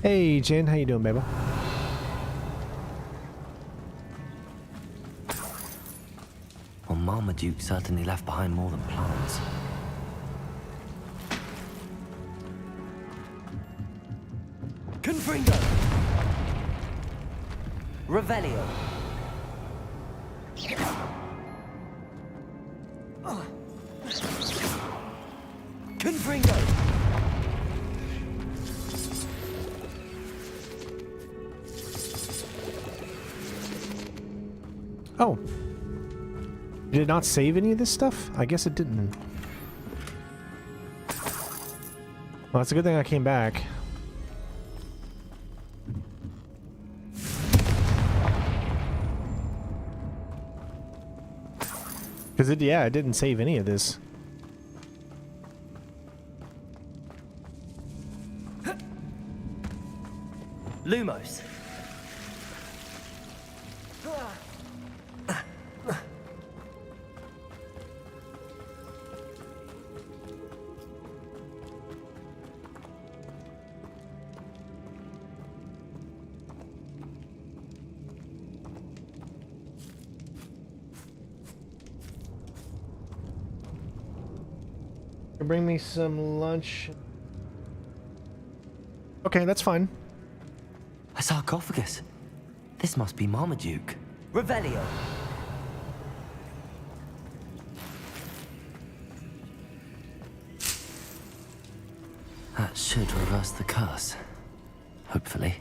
Hey, Jen. How you doing, baby? Well, Marmaduke certainly left behind more than plants. Confringo. Revelio. Confringo! Oh. Did it not save any of this stuff? I guess it didn't. Well, it's a good thing I came back. Because it didn't save any of this. Lumos. Bring me some lunch. Okay, that's fine. A sarcophagus. This must be Marmaduke. Revelio. That should reverse the curse. Hopefully.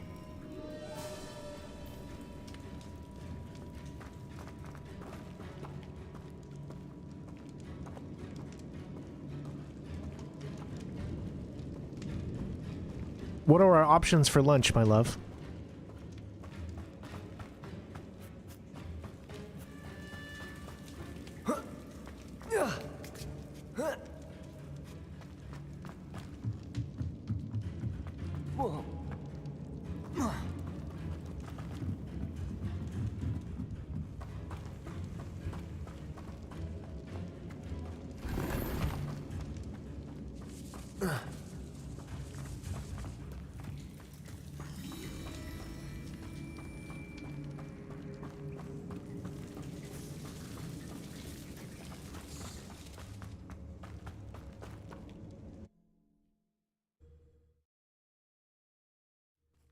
What are our options for lunch, my love?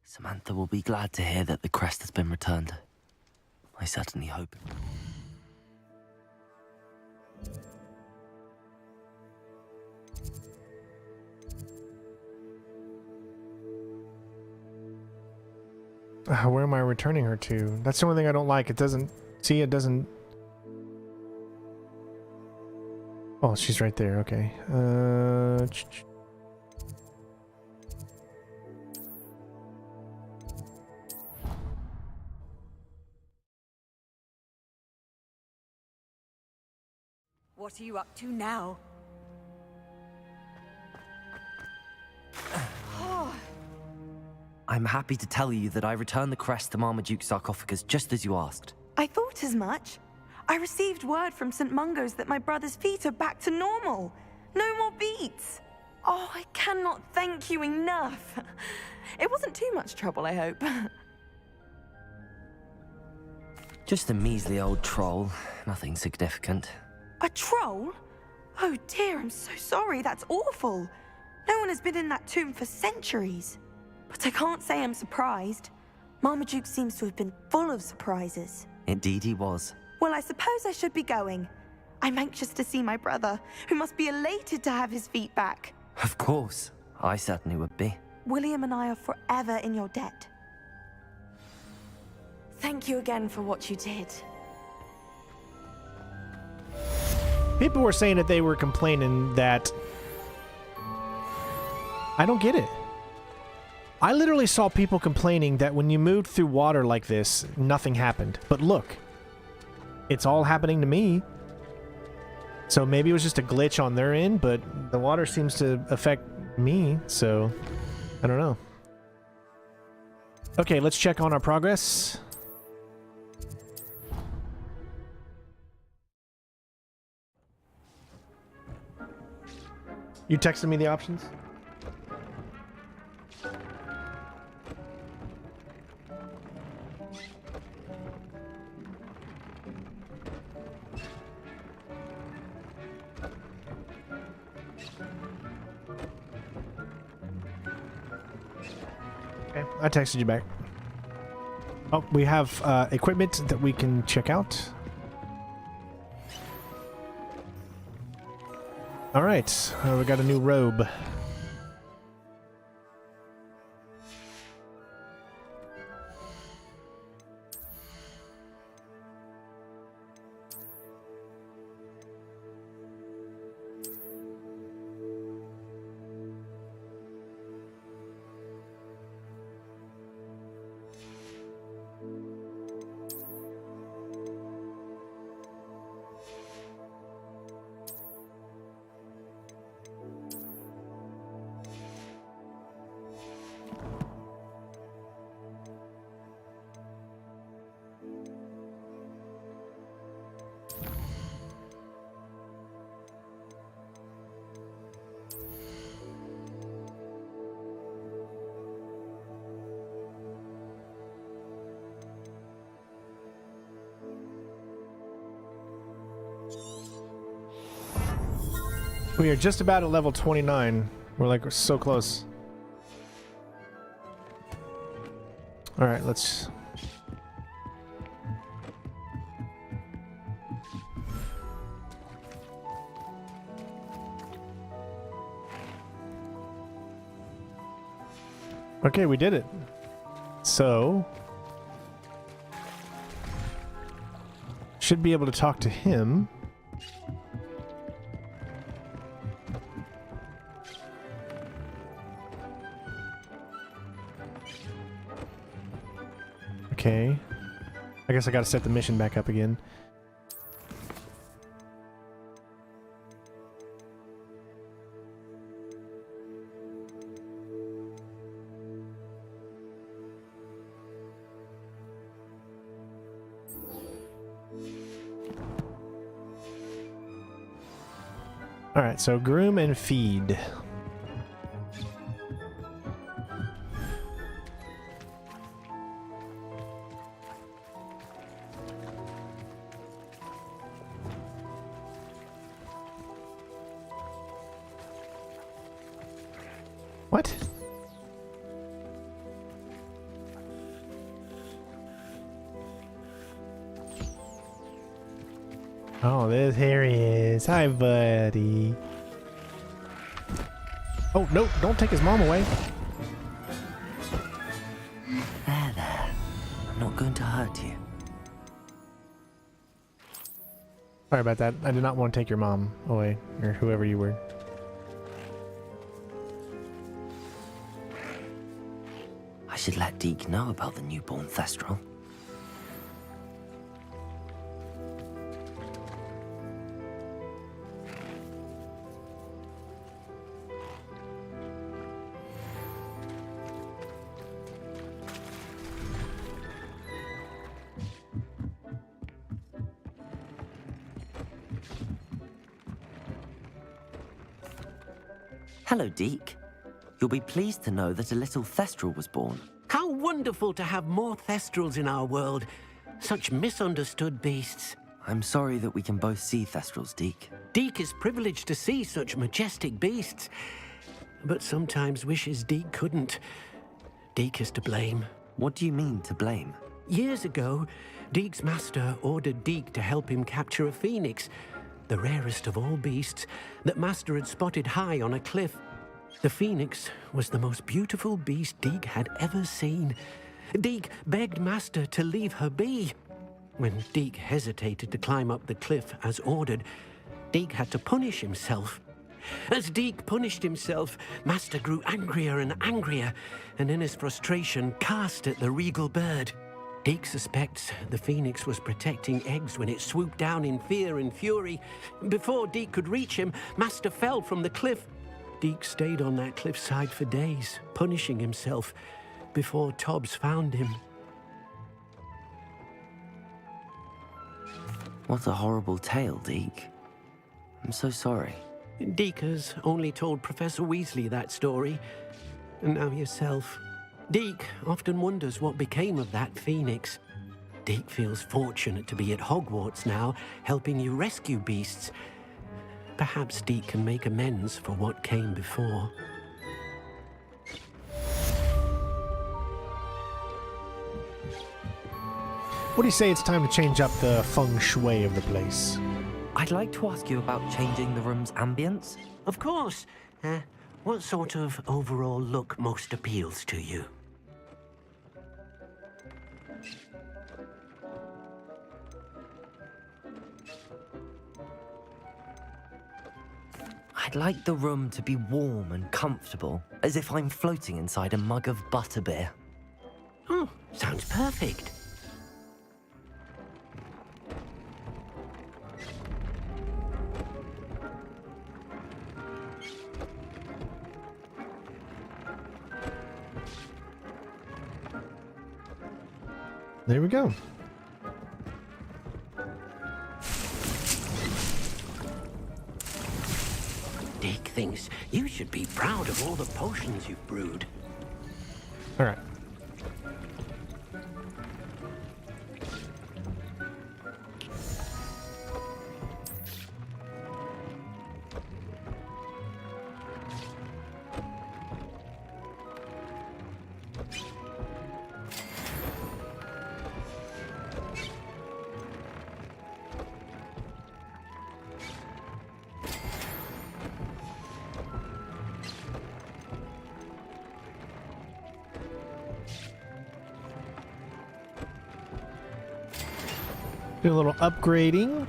Samantha will be glad to hear that the crest has been returned. I certainly hope. Where am I returning her to? That's the only thing I don't like. It doesn't... See, it doesn't... Oh, she's right there. Okay. What are you up to now? I'm happy to tell you that I returned the crest to Marmaduke's sarcophagus just as you asked. I thought as much. I received word from St. Mungo's that my brother's feet are back to normal. No more beats. Oh, I cannot thank you enough. It wasn't too much trouble, I hope. Just a measly old troll. Nothing significant. A troll? Oh dear, I'm so sorry. That's awful. No one has been in that tomb for centuries. But I can't say I'm surprised. Marmaduke seems to have been full of surprises. Indeed he was. Well, I suppose I should be going. I'm anxious to see my brother, who must be elated to have his feet back. Of course. I certainly would be. William and I are forever in your debt. Thank you again for what you did. People were saying that they were complaining that... I don't get it. I literally saw people complaining that when you moved through water like this, nothing happened. But look, it's all happening to me. So maybe it was just a glitch on their end, but the water seems to affect me, so I don't know. Okay, let's check on our progress. You texted me the options? Okay, I texted you back. Oh, we have equipment that we can check out. All right, we got a new robe. We are just about at level 29. We're so close. All right, let's... Okay, we did it. So... should be able to talk to him. Okay. I guess I gotta set the mission back up again. Alright, so groom and feed. What? Oh, here he is. Hi, buddy. Oh, no, don't take his mom away. There. I'm not going to hurt you. Sorry about that. I did not want to take your mom away, or whoever you were. I should let Deke know about the newborn Thestral. Hello, Deke. You'll be pleased to know that a little Thestral was born. How wonderful to have more Thestrals in our world. Such misunderstood beasts. I'm sorry that we can both see Thestrals, Deke. Deke is privileged to see such majestic beasts, but sometimes wishes Deke couldn't. Deke is to blame. What do you mean, to blame? Years ago, Deke's master ordered Deke to help him capture a phoenix, the rarest of all beasts, that master had spotted high on a cliff. The phoenix was the most beautiful beast Deke had ever seen. Deke begged master to leave her be. When Deke hesitated to climb up the cliff as ordered, Deke had to punish himself. As Deke punished himself, master grew angrier and angrier, and in his frustration cast at the regal bird. Deke suspects the phoenix was protecting eggs when it swooped down in fear and fury. Before Deke could reach him, master fell from the cliff. Deke stayed on that cliffside for days, punishing himself, before Tobbs found him. What a horrible tale, Deke. I'm so sorry. Deke has only told Professor Weasley that story, and now yourself. Deke often wonders what became of that phoenix. Deke feels fortunate to be at Hogwarts now, helping you rescue beasts. Perhaps Deke can make amends for what came before. What do you say it's time to change up the feng shui of the place? I'd like to ask you about changing the room's ambience. Of course. What sort of overall look most appeals to you? I'd like the room to be warm and comfortable, as if I'm floating inside a mug of butterbeer. Oh, sounds perfect. There we go. Dick thinks you should be proud of all the potions you've brewed. All right. Do a little upgrading.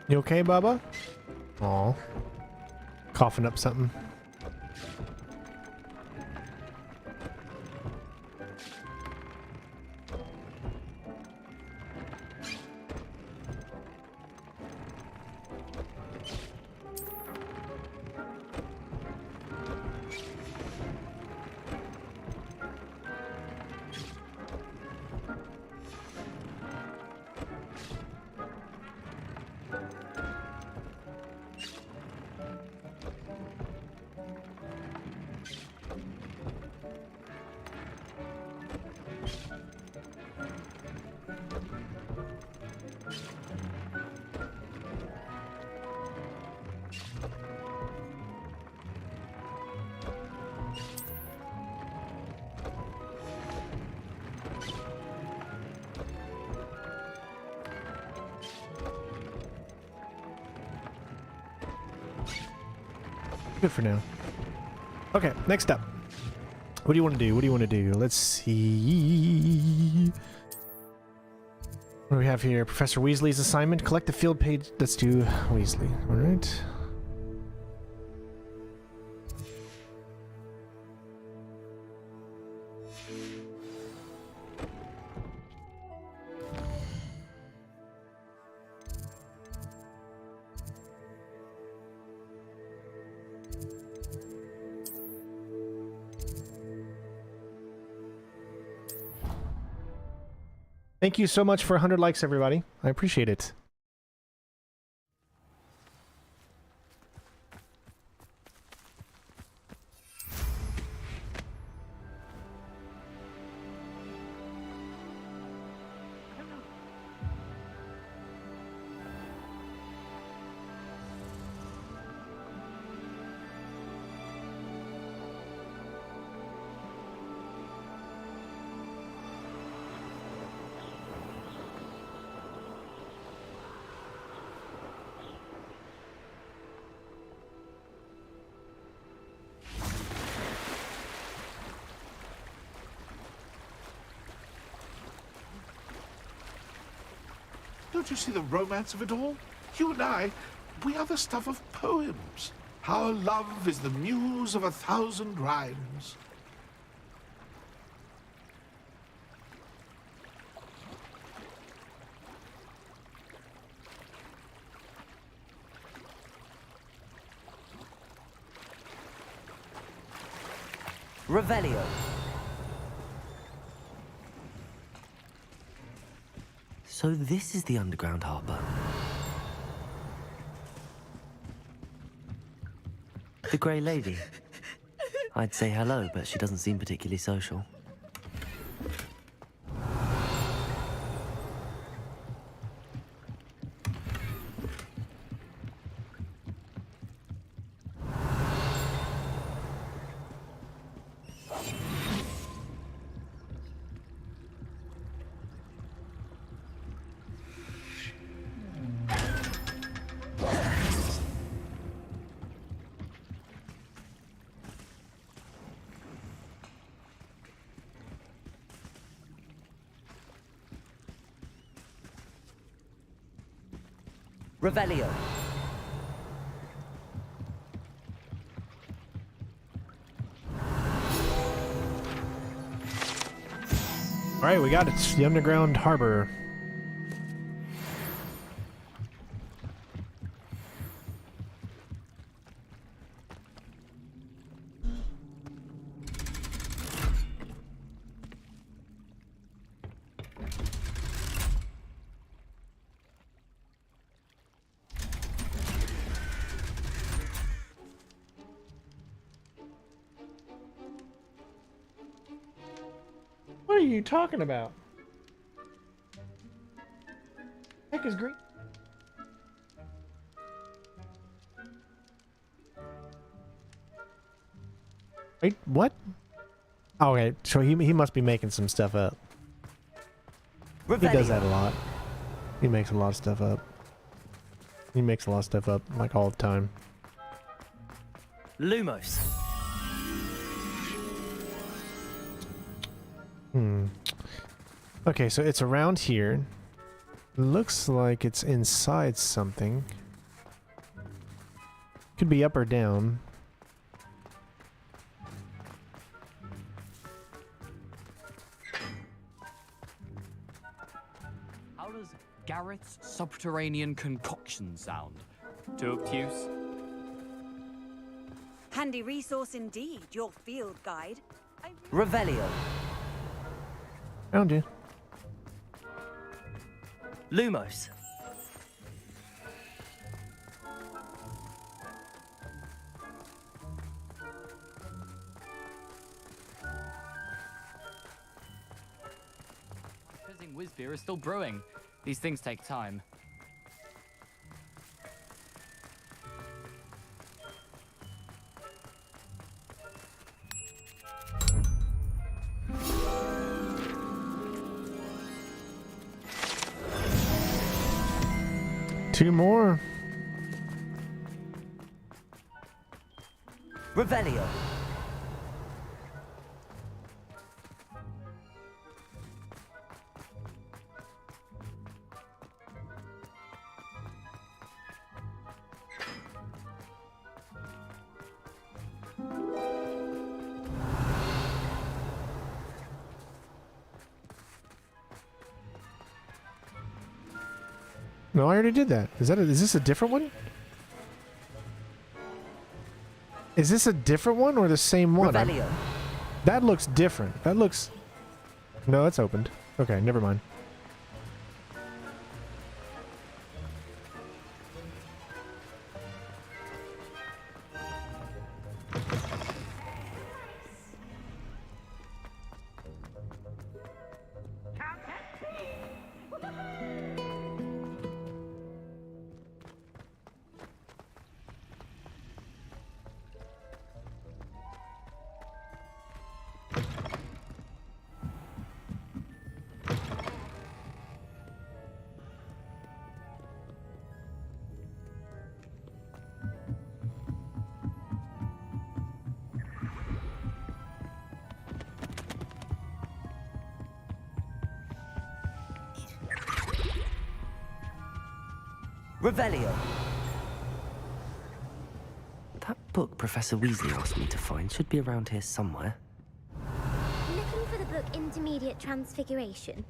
You okay, Bubba? Aw. Coughing up something. Good for now. Okay, next up. What do you want to do? What do you want to do? Let's see. What do we have here? Professor Weasley's assignment. Collect the field page. Let's do Weasley. All right. Thank you so much for 100 likes, everybody. I appreciate it. Don't you see the romance of it all? You and I, we are the stuff of poems. Our love is the muse of 1,000 rhymes. Revelio. So this is the underground harbor. The Grey Lady. I'd say hello, but she doesn't seem particularly social. Revelio. All right, we got it. It's the underground harbor. What are you talking about? Heck is green. Wait, what? Oh, okay, so he must be making some stuff up. He does that a lot. He makes a lot of stuff up. He makes a lot of stuff up, like all the time. Lumos. Okay, so it's around here. Looks like it's inside something. Could be up or down. How does Garrett's subterranean concoction sound? Too obtuse? Handy resource indeed, your field guide. Revelio. Found you. Lumos. Fizzing whiz beer is still brewing. These things take time. Two more. Revelio. No, I already did that. Is this a different one? Is this a different one or the same one? That looks different. That looks... No, it's opened. Okay, never mind. Revelio. That book Professor Weasley asked me to find should be around here somewhere. Looking for the book Intermediate Transfiguration?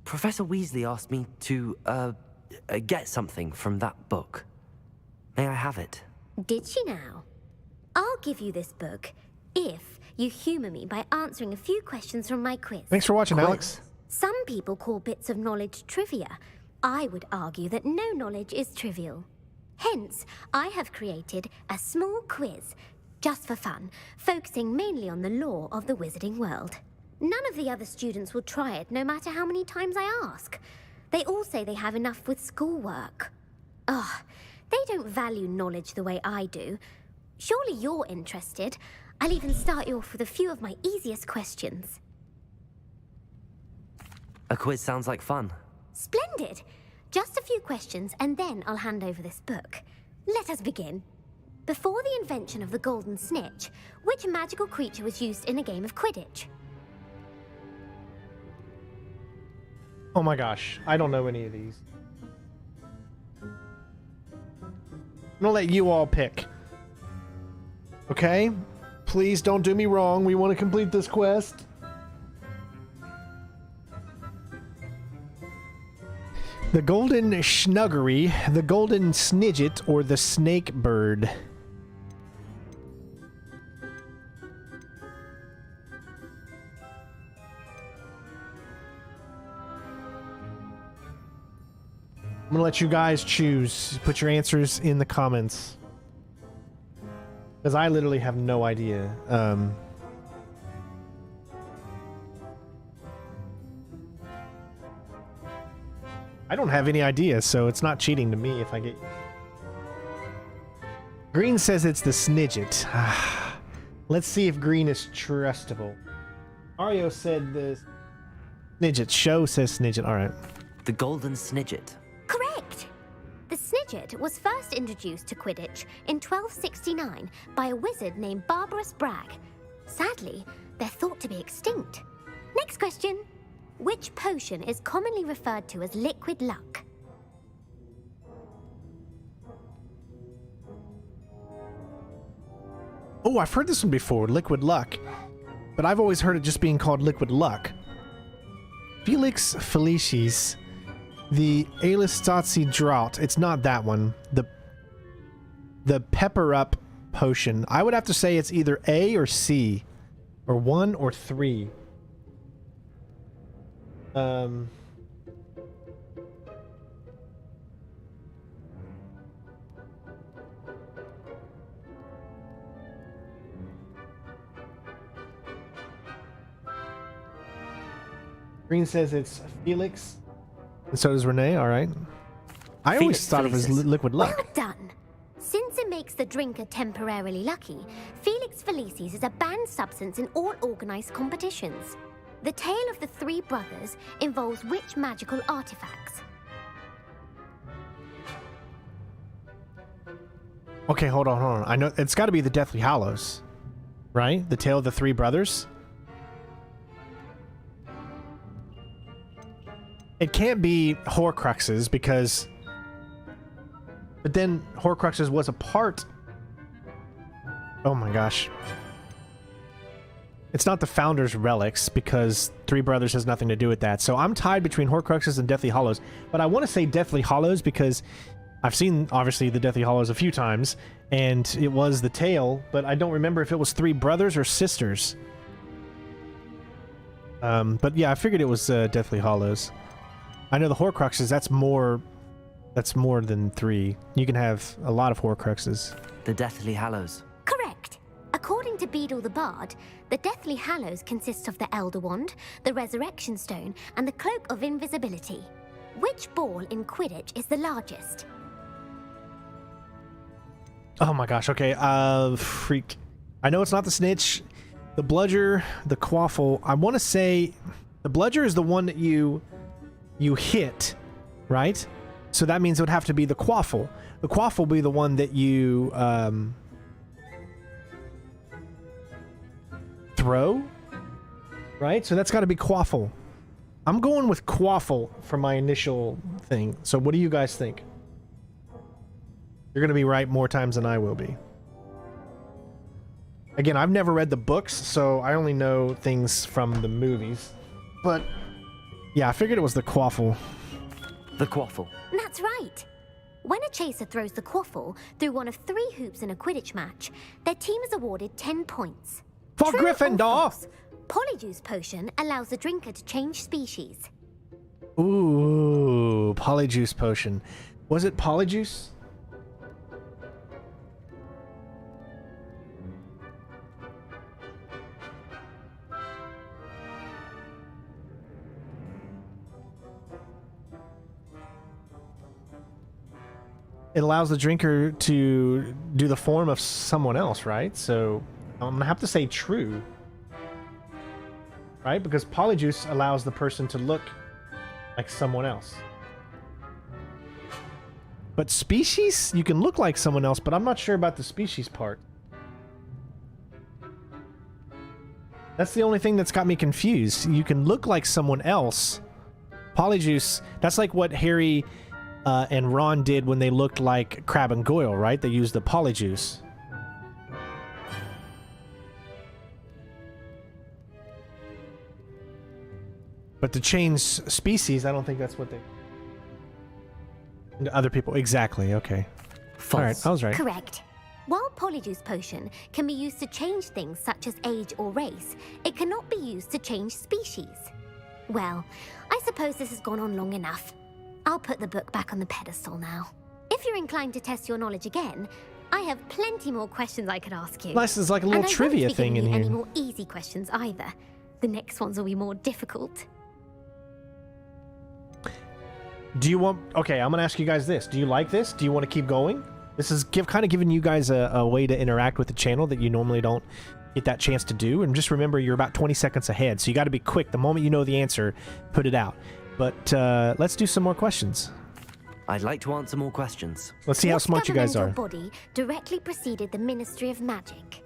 Professor Weasley asked me to, get something from that book. May I have it? Did she now? I'll give you this book if you humor me by answering a few questions from my quiz. Thanks for watching, Alex. Some people call bits of knowledge trivia. I would argue that no knowledge is trivial. Hence, I have created a small quiz, just for fun, focusing mainly on the lore of the wizarding world. None of the other students will try it, no matter how many times I ask. They all say they have enough with schoolwork. Ugh, they don't value knowledge the way I do. Surely you're interested. I'll even start you off with a few of my easiest questions. A quiz sounds like fun. Splendid! Just a few questions, and then I'll hand over this book. Let us begin. Before the invention of the golden snitch, which magical creature was used in a game of Quidditch? Oh my gosh, I don't know any of these. I'm gonna let you all pick. Okay? Please don't do me wrong. We want to complete this quest. The golden schnuggery, the golden snidget, or the snake bird. I'm gonna let you guys choose. Put your answers in the comments. Because I literally have no idea. I don't have any idea, so it's not cheating to me if I get... Green says it's the snidget. Let's see if green is trustable. Ario said the snidget. Show says snidget. All right. The golden snidget. Correct! The snidget was first introduced to Quidditch in 1269 by a wizard named Barbarous Bragg. Sadly, they're thought to be extinct. Next question. Which potion is commonly referred to as liquid luck? Oh, I've heard this one before, liquid luck. But I've always heard it just being called liquid luck. Felix Felicis, the Alistazi Drought. It's not that one. The Pepper Up potion. I would have to say it's either A or C. Or 1 or 3. Green says it's Felix. And so does Renee, alright. I always thought it was liquid luck. Well done. Since it makes the drinker temporarily lucky, Felix Felicis is a banned substance in all organized competitions. The tale of the three brothers involves which magical artifacts? Okay, hold on. I know it's got to be the Deathly Hallows, right? The tale of the three brothers. It can't be Horcruxes because... But then Horcruxes was a part... Oh my gosh. It's not the Founder's Relics because Three Brothers has nothing to do with that. So I'm tied between Horcruxes and Deathly Hallows. But I want to say Deathly Hallows because I've seen, obviously, the Deathly Hallows a few times. And it was the tale, but I don't remember if it was three brothers or sisters. But yeah, I figured it was Deathly Hallows. I know the Horcruxes, that's more than 3. You can have a lot of Horcruxes. The Deathly Hallows. Correct. According to Beedle the Bard, the Deathly Hallows consists of the Elder Wand, the Resurrection Stone, and the Cloak of Invisibility. Which ball in Quidditch is the largest? Oh my gosh, okay, freak. I know it's not the Snitch, the Bludger, the Quaffle. I want to say the Bludger is the one that you hit, right? So that means it would have to be the Quaffle. The Quaffle will be the one that you throw, right? So that's got to be Quaffle. I'm going with Quaffle for my initial thing. So what do you guys think? You're going to be right more times than I will be. Again, I've never read the books, so I only know things from the movies. But yeah, I figured it was the Quaffle. The Quaffle. That's right. When a chaser throws the Quaffle through one of 3 hoops in a Quidditch match, their team is awarded 10 points. For True Gryffindor! Polyjuice Potion allows the drinker to change species. Ooh, Polyjuice Potion. Was it Polyjuice? it allows the drinker to do the form of someone else, right? So I'm gonna have to say true, right? Because polyjuice allows the person to look like someone else. But species, you can look like someone else, but I'm not sure about the species part. That's the only thing that's got me confused. You can look like someone else. Polyjuice, that's like what Harry and Ron did when they looked like Crabbe and Goyle, right? They used the polyjuice. But to change species, I don't think that's what they... Other people, exactly, okay. False. All right, I was right. Correct. While Polyjuice Potion can be used to change things such as age or race, it cannot be used to change species. Well, I suppose this has gone on long enough. I'll put the book back on the pedestal now. If you're inclined to test your knowledge again, I have plenty more questions I could ask you. Nice, there's like a little trivia thing in And I won't be giving you here. any more easy questions either. The next ones will be more difficult. Do you want... Okay, I'm going to ask you guys this. Do you like this? Do you want to keep going? This is kind of giving you guys a way to interact with the channel that you normally don't get that chance to do. And just remember, you're about 20 seconds ahead, so you got to be quick. The moment you know the answer, put it out. But let's do some more questions. I'd like to answer more questions. Let's see how smart you guys are. What governmental body directly preceded the Ministry of Magic?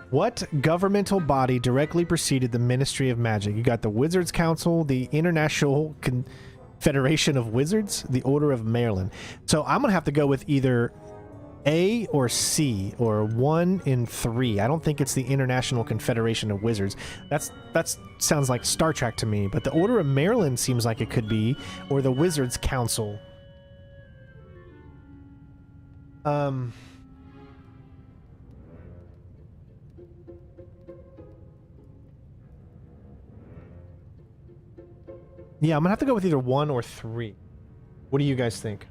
What governmental body directly preceded the Ministry of Magic? You got the Wizards Council, the International Federation of Wizards, the Order of Maryland. So I'm going to have to go with either A or C, or 1 in 3. I don't think it's the International Confederation of Wizards. That sounds like Star Trek to me, but the Order of Maryland seems like it could be, or the Wizards Council. Yeah, I'm gonna have to go with either 1 or 3. What do you guys think?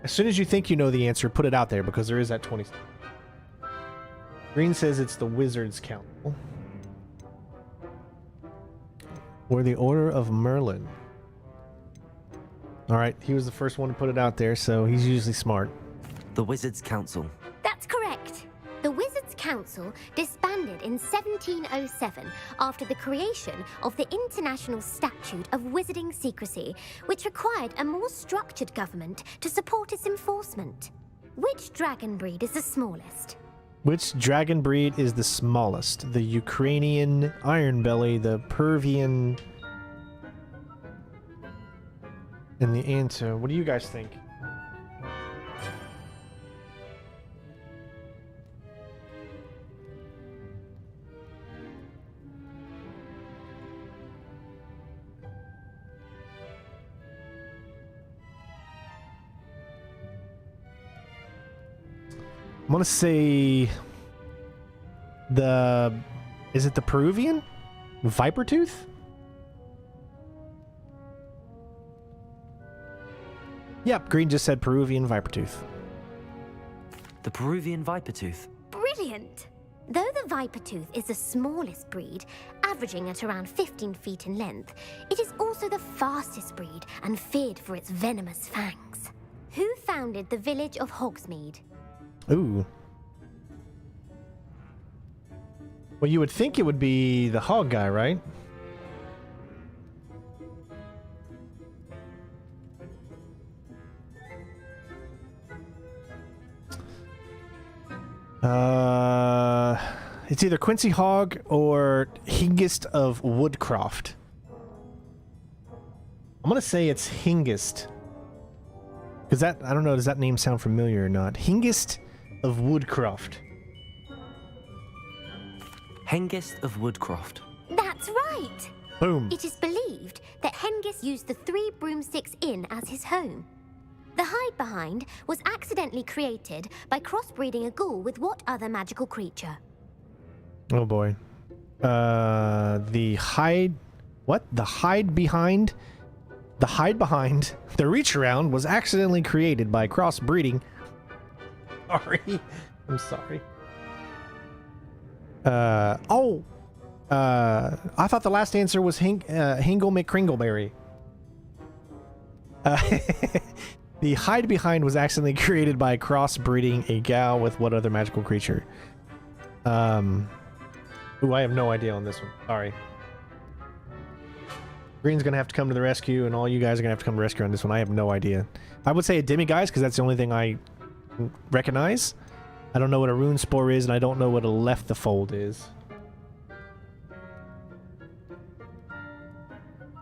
As soon as you think you know the answer, put it out there, because there is that 20. Green says it's the Wizards Council. Or the Order of Merlin. Alright, he was the first one to put it out there, so he's usually smart. The Wizards Council. That's correct. The Wizards Council disbanded in 1707 after the creation of the International Statute of Wizarding Secrecy, which required a more structured government to support its enforcement. Which dragon breed is the smallest? Which dragon breed is the smallest? The Ukrainian Ironbelly, the Pervian, and the Anta. What do you guys think? I'm gonna say is it the Peruvian? Viper Tooth? Yep, Green just said Peruvian Viper Tooth. The Peruvian Viper Tooth. Brilliant! Though the Viper Tooth is the smallest breed, averaging at around 15 feet in length, it is also the fastest breed and feared for its venomous fangs. Who founded the village of Hogsmeade? Ooh. Well, you would think it would be the hog guy, right? It's either Quincy Hogg or Hengist of Woodcroft. I'm gonna say it's Hengist. Because that, I don't know, does that name sound familiar or not? Hengist of Woodcroft. Hengist of Woodcroft. That's right! Boom. It is believed that Hengist used the 3 Broomsticks Inn as his home. The Hide Behind was accidentally created by crossbreeding a ghoul with what other magical creature? Oh boy. The Hide... What? The Hide Behind? The Hide Behind, the Reach Around, was accidentally created by crossbreeding. Sorry. I'm sorry. I thought the last answer was Hingle McCringleberry. The hide behind was accidentally created by crossbreeding a gal with what other magical creature? Ooh, I have no idea on this one. Sorry. Green's gonna have to come to the rescue, and all you guys are gonna have to come to the rescue on this one. I have no idea. I would say a demiguise, because that's the only thing I recognize. I don't know what a rune spore is, and I don't know what a lethifold is.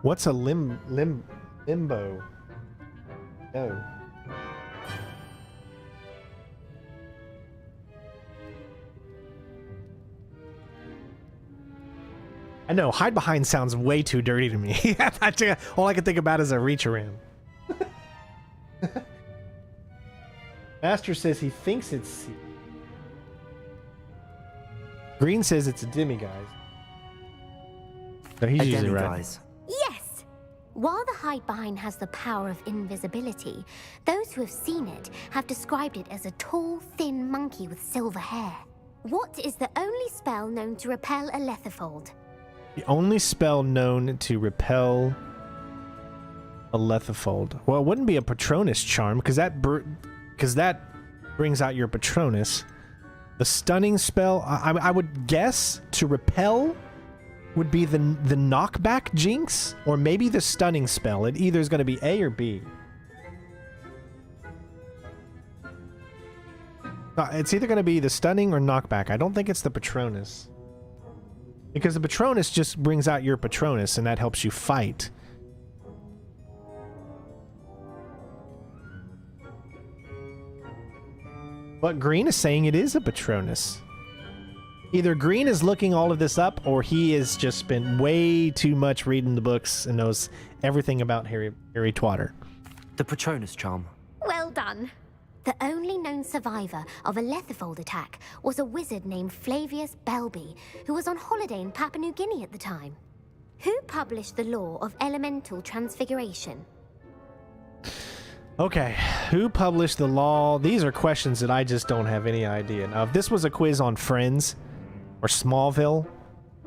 What's a limbo? No. I know, hide behind sounds way too dirty to me. All I can think about is a reach around. Master says he thinks it's C. Green says it's a demiguise. No, he's usually right. Yes! While the hide behind has the power of invisibility, those who have seen it have described it as a tall, thin monkey with silver hair. What is the only spell known to repel a lethifold? The only spell known to repel a lethifold. Well, it wouldn't be a Patronus charm, because that brings out your Patronus. The stunning spell, I would guess to repel would be the knockback jinx, or maybe the stunning spell. It either is going to be A or B. It's either going to be the stunning or knockback. I don't think it's the Patronus. Because the Patronus just brings out your Patronus, and that helps you fight. But Green is saying it is a Patronus. Either Green is looking all of this up, or he has just spent way too much reading the books and knows everything about Harry Twatter. The Patronus charm. Well done. The only known survivor of a lethifold attack was a wizard named Flavius Belby, who was on holiday in Papua New Guinea at the time. Who published the law of elemental transfiguration? Okay, who published the law? These are questions that I just don't have any idea. Now, if this was a quiz on Friends or Smallville,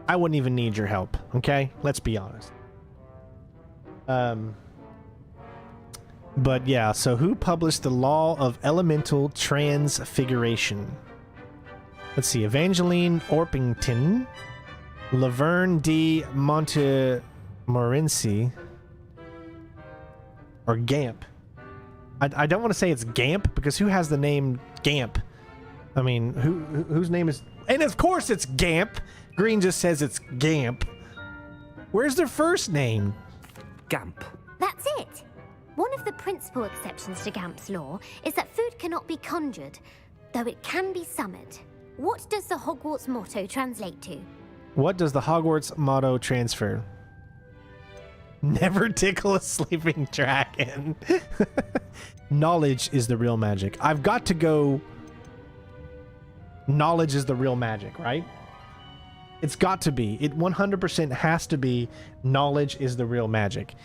I wouldn't even need your help, okay? Let's be honest. But yeah, so who published the law of elemental transfiguration? Let's see, Evangeline Orpington, Laverne D. Montemorency, or Gamp. I don't want to say it's Gamp, because who has the name Gamp? I mean, whose name is... And of course it's Gamp! Green just says it's Gamp. Where's their first name? Gamp. That's it! One of the principal exceptions to Gamp's law is that food cannot be conjured, though it can be summoned. What does the Hogwarts motto translate to? What does the Hogwarts motto transfer? Never tickle a sleeping dragon. Knowledge is the real magic. I've got to go... Knowledge is the real magic, right? It's got to be. It 100% has to be knowledge is the real magic.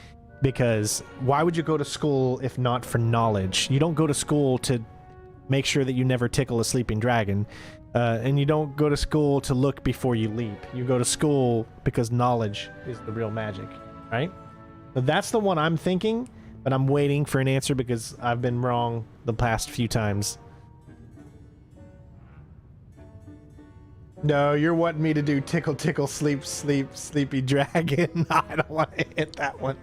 Because why would you go to school if not for knowledge? You don't go to school to make sure that you never tickle a sleeping dragon. And you don't go to school to look before you leap. You go to school because knowledge is the real magic, right? So that's the one I'm thinking, but I'm waiting for an answer because I've been wrong the past few times. No, you're wanting me to do tickle, tickle, sleep, sleep, sleepy dragon. No, I don't want to hit that one.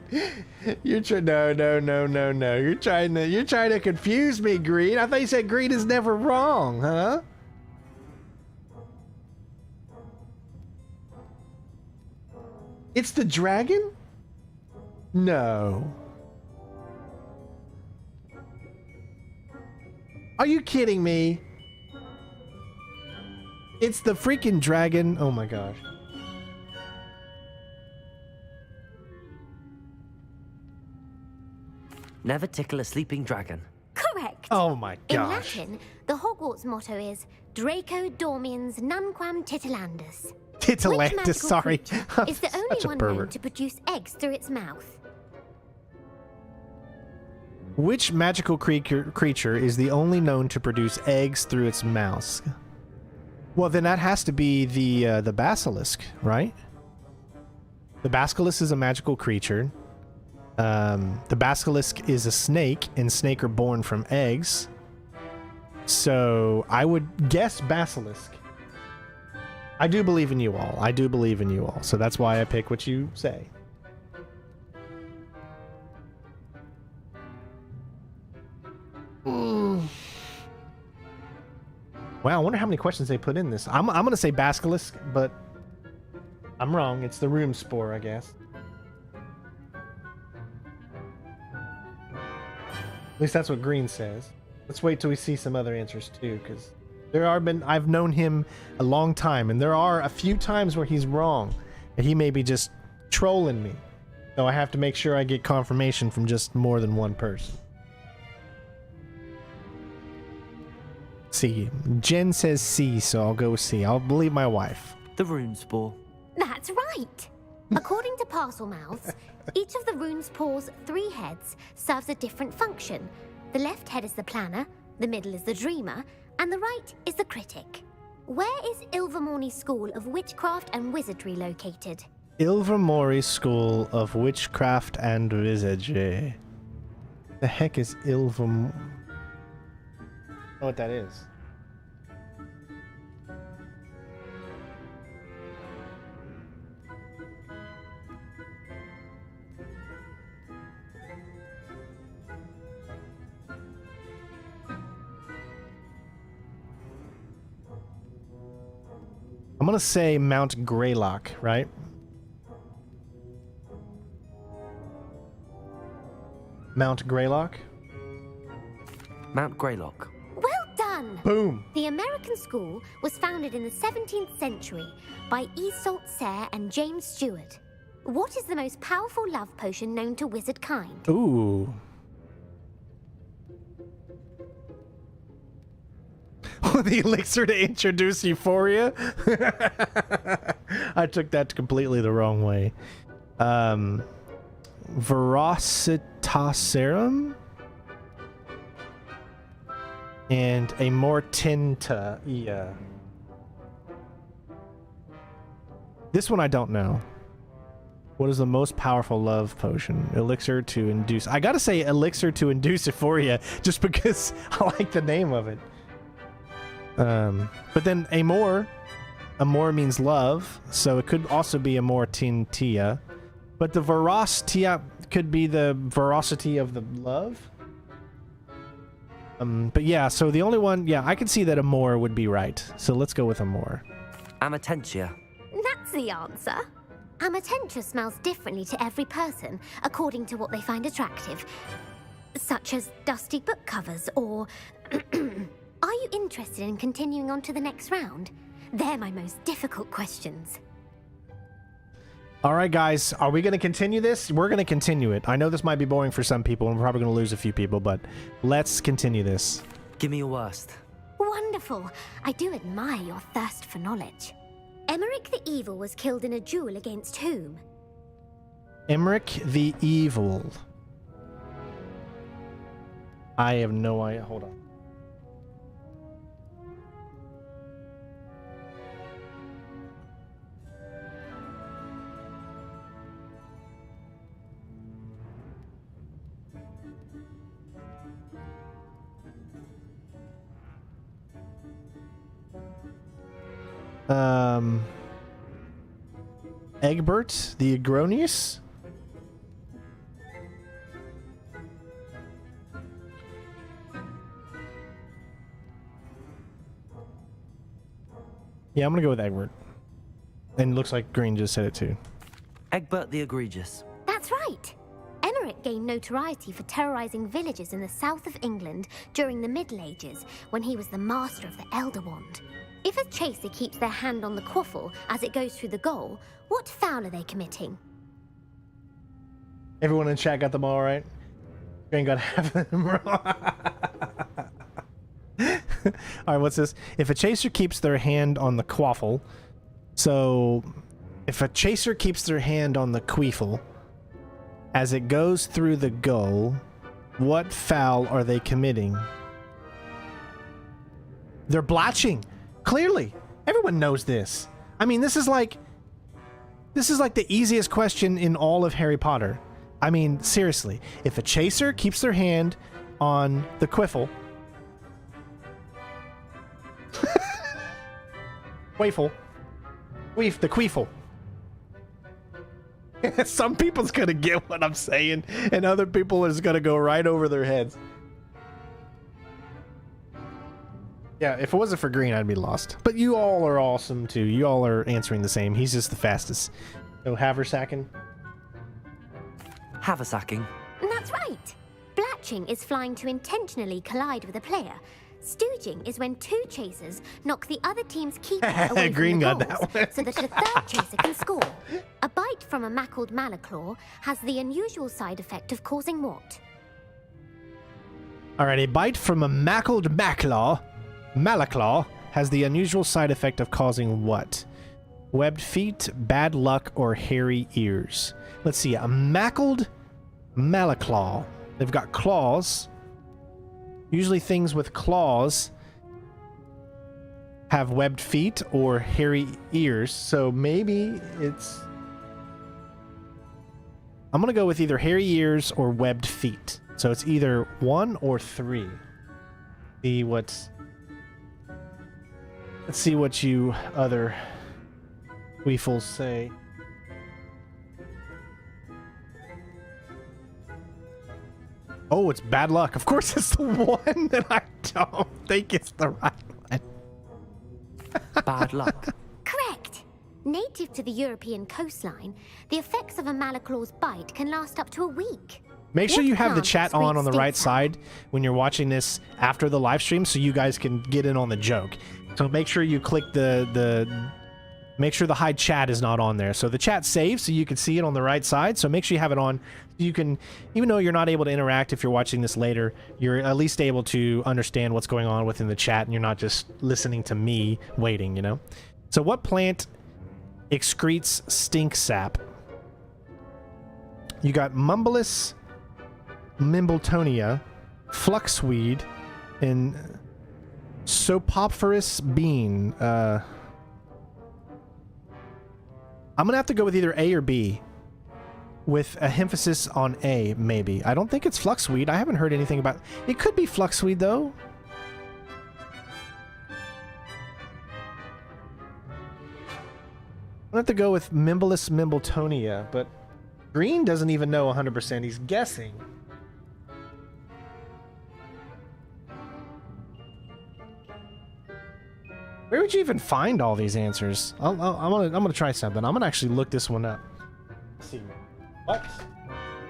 You're trying. No. You're trying to confuse me, Green. I thought you said Green is never wrong, huh? It's the dragon? No. Are you kidding me? It's the freaking dragon. Oh my gosh. Never tickle a sleeping dragon. Correct. Oh my gosh. In Latin, the Hogwarts motto is Draco Dormiens Nunquam Titilandus. Titilandus, sorry. Is the only one known to produce eggs through its mouth. Which magical creature is the only known to produce eggs through its mouth? Well, then that has to be the basilisk, right? The basilisk is a magical creature. The basilisk is a snake, and snake are born from eggs. So I would guess basilisk. I do believe in you all. I do believe in you all. So that's why I pick what you say. Wow, I wonder how many questions they put in this. I'm going to say basilisk, but I'm wrong. It's the room spore, I guess. At least that's what Green says. Let's wait till we see some other answers too, because I've known him a long time, and there are a few times where he's wrong. And he may be just trolling me. So I have to make sure I get confirmation from just more than one person. C. Jen says C, so I'll go with C. I'll believe my wife. The rune spore. That's right. According to parcel mouths, each of the rune's paws' 3 heads serves a different function. The left head is the planner, the middle is the dreamer, and the right is the critic. Where is Ilvermorny School of Witchcraft and Wizardry located? Ilvermorny School of Witchcraft and Wizardry. The heck is Ilvermorny? I don't know what that is. I'm gonna say Mount Greylock, right? Mount Greylock? Mount Greylock. Well done! Boom! The American school was founded in the 17th century by Iseult Sayre and James Stewart. What is the most powerful love potion known to wizard kind? Ooh. The elixir to introduce euphoria? I took that completely the wrong way. Veracitaserum? And a Mortinta. Yeah. This one I don't know. What is the most powerful love potion? Elixir to induce. I gotta say elixir to induce euphoria just because I like the name of it. But then amor means love, so it could also be a Mortintia. But the Veracitia could be the veracity of the love. But yeah, so the only one, yeah, I could see that amor would be right. So let's go with amor. Amatentia. That's the answer. Amatentia smells differently to every person, according to what they find attractive. Such as dusty book covers, or... Are you interested in continuing on to the next round? They're my most difficult questions. All right, guys, are we going to continue this? We're going to continue it. I know this might be boring for some people, and we're probably going to lose a few people, but let's continue this. Give me your worst. Wonderful. I do admire your thirst for knowledge. Emmerich the Evil was killed in a duel against whom? Emmerich the Evil. I have no idea. Hold on. Egbert the Agronius? Yeah, I'm gonna go with Egbert. And it looks like Green just said it too. Egbert the Egregious. That's right. Emmerich gained notoriety for terrorizing villages in the south of England during the Middle Ages when he was the master of the Elder Wand. If a chaser keeps their hand on the quaffle as it goes through the goal, what foul are they committing? Everyone in chat got them all right? Green got half of them wrong. Alright, what's this? If a chaser keeps their hand on the quaffle, so if a chaser keeps their hand on the queefle as it goes through the goal, what foul are they committing? They're blatching. Clearly, everyone knows this. I mean, this is like the easiest question in all of Harry Potter. I mean, seriously, if a chaser keeps their hand on the quiffle, the queefle. Some people's gonna get what I'm saying, and other people is gonna go right over their heads. Yeah, if it wasn't for Green, I'd be lost. But you all are awesome too. You all are answering the same. He's just the fastest. So haversacking. Haversacking. That's right. Blatching is flying to intentionally collide with a player. Stooging is when two chasers knock the other team's keeper away Green from got the that goals, one. so that a third chaser can score. A bite from a mackled malaclaw has the unusual side effect of causing what? All right, a bite from a mackled malaclaw has the unusual side effect of causing what? Webbed feet, bad luck, or hairy ears. Let's see, a mackled malaclaw. They've got claws. Usually things with claws have webbed feet or hairy ears, so maybe it's... I'm gonna go with either hairy ears or webbed feet. So it's either 1 or 3. See what's... Let's see what you other weefles say. Oh, it's bad luck. Of course it's the one that I don't think it's the right one. Bad luck. Correct. Native to the European coastline, the effects of a malaclaw's bite can last up to a week. Make sure What you have the plant chat on the excretes right stink side when you're watching this after the live stream so you guys can get in on the joke. So make sure you click make sure the hide chat is not on there. So the chat saves so you can see it on the right side. So make sure you have it on. You can, even though you're not able to interact if you're watching this later, you're at least able to understand what's going on within the chat and you're not just listening to me waiting, you know? So what plant excretes stink sap? You got Mumbolus Mimbletonia, Fluxweed, and Sopophoris bean. I'm gonna have to go with either A or B, with a emphasis on A, maybe. I don't think it's Fluxweed. I haven't heard anything about... It could be Fluxweed, though. I'm gonna have to go with Mimbolus Mimbletonia, but Green doesn't even know 100%. He's guessing. Where would you even find all these answers? I'm gonna try something. I'm gonna actually look this one up. Let's see. What?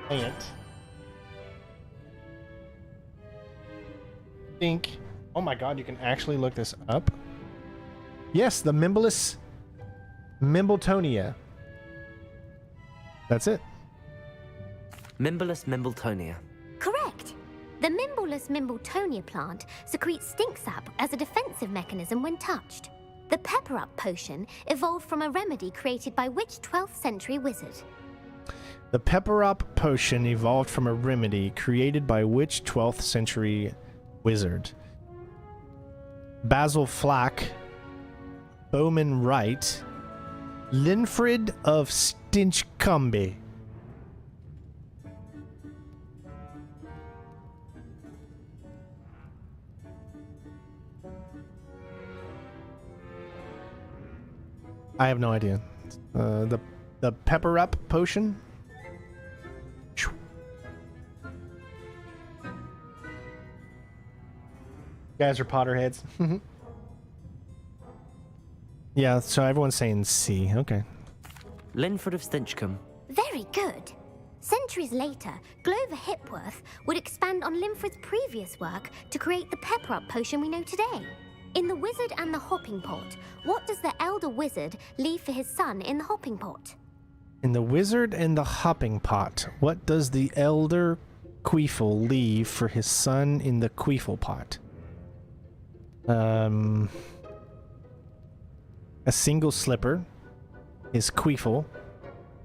Ant. Think. Oh my god, you can actually look this up? Yes, the Mimbolus Mimbletonia. That's it. Mimbolus Mimbletonia. Correct. The Mimbolus Mimbletonia plant secretes stink sap as a defensive mechanism when touched. The Pepper Up potion evolved from a remedy created by which 12th century wizard? The Pepper Up potion evolved from a remedy created by which 12th century wizard? Basil Flack, Bowman Wright, Linfrid of Stinchcombe. I have no idea. The Pepper Up potion? You guys are Potterheads. Yeah, so everyone's saying C. Okay. Linford of Stinchcombe. Very good. Centuries later, Glover Hipworth would expand on Linford's previous work to create the Pepper Up potion we know today. In The Wizard and the Hopping Pot, what does the elder wizard leave for his son in the hopping pot? In The Wizard and the Hopping Pot, what does the elder Queefle leave for his son in the Queefle pot? A single slipper, his Queefle,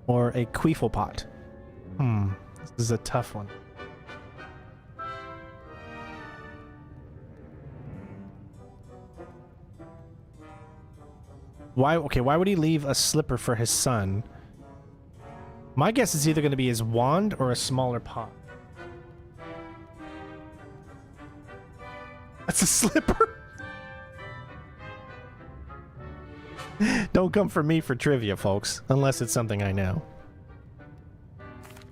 or a Queefle pot? This is a tough one. Why would he leave a slipper for his son? My guess is either going to be his wand or a smaller pot. That's a slipper? Don't come for me for trivia, folks, unless it's something I know.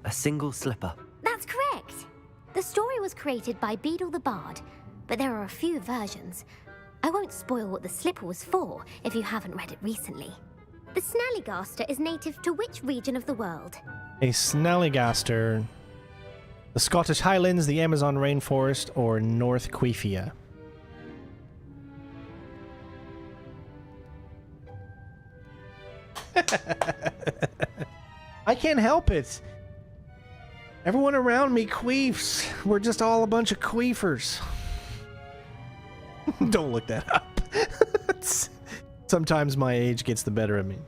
A single slipper. That's correct. The story was created by Beadle the Bard, but there are a few versions. I won't spoil what the slipper was for if you haven't read it recently. The Snallygaster is native to which region of the world? A Snallygaster. The Scottish Highlands, the Amazon rainforest, or North Queefia? I can't help it. Everyone around me queefs. We're just all a bunch of queefers. Don't look that up. Sometimes my age gets the better of me.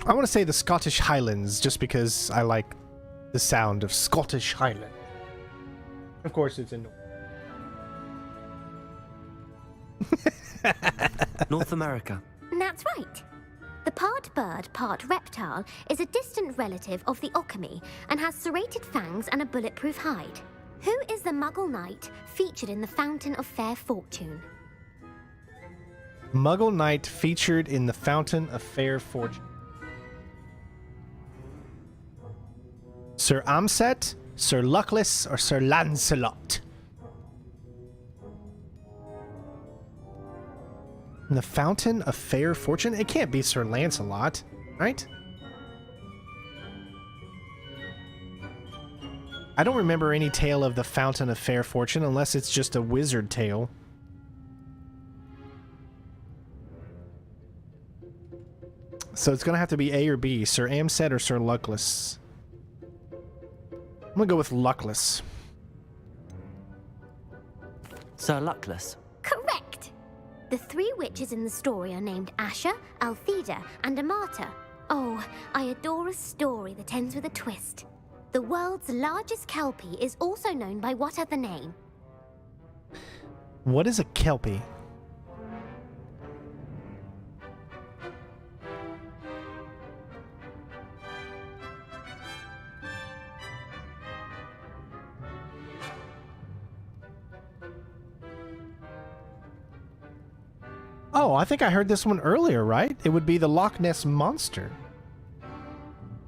I want to say the Scottish Highlands just because I like the sound of Scottish Highland. Of course, it's in North America. That's right. The part bird, part reptile is a distant relative of the Occamy and has serrated fangs and a bulletproof hide. Who is the Muggle Knight featured in the Fountain of Fair Fortune? Muggle Knight featured in the Fountain of Fair Fortune. Sir Amset, Sir Luckless, or Sir Lancelot? In the Fountain of Fair Fortune? It can't be Sir Lancelot, right? I don't remember any tale of the Fountain of Fair Fortune unless it's just a wizard tale. So it's gonna have to be A or B, Sir Amset or Sir Luckless. I'm gonna go with Luckless. Sir Luckless. Correct! The three witches in the story are named Asha, Altheda, and Amata. Oh, I adore a story that ends with a twist. The world's largest kelpie is also known by what other name? What is a kelpie? Oh, I think I heard this one earlier, right? It would be the Loch Ness Monster.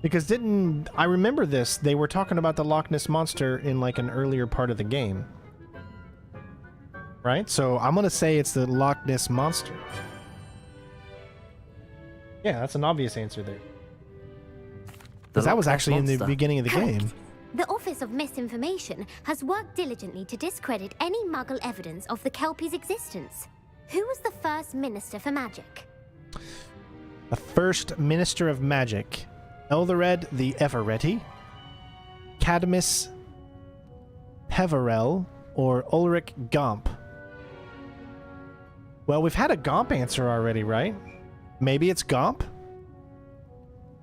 Because I remember this, they were talking about the Loch Ness Monster in like an earlier part of the game. Right? So I'm gonna say it's the Loch Ness Monster. Yeah, that's an obvious answer there. Because that was actually in the beginning of the game. The Office of Misinformation has worked diligently to discredit any Muggle evidence of the Kelpie's existence. Who was the first Minister for Magic? The first Minister of Magic. Elthered the Everetti, Cadmus Peverell, or Ulrich Gomp? Well, we've had a Gomp answer already, right? Maybe it's Gomp?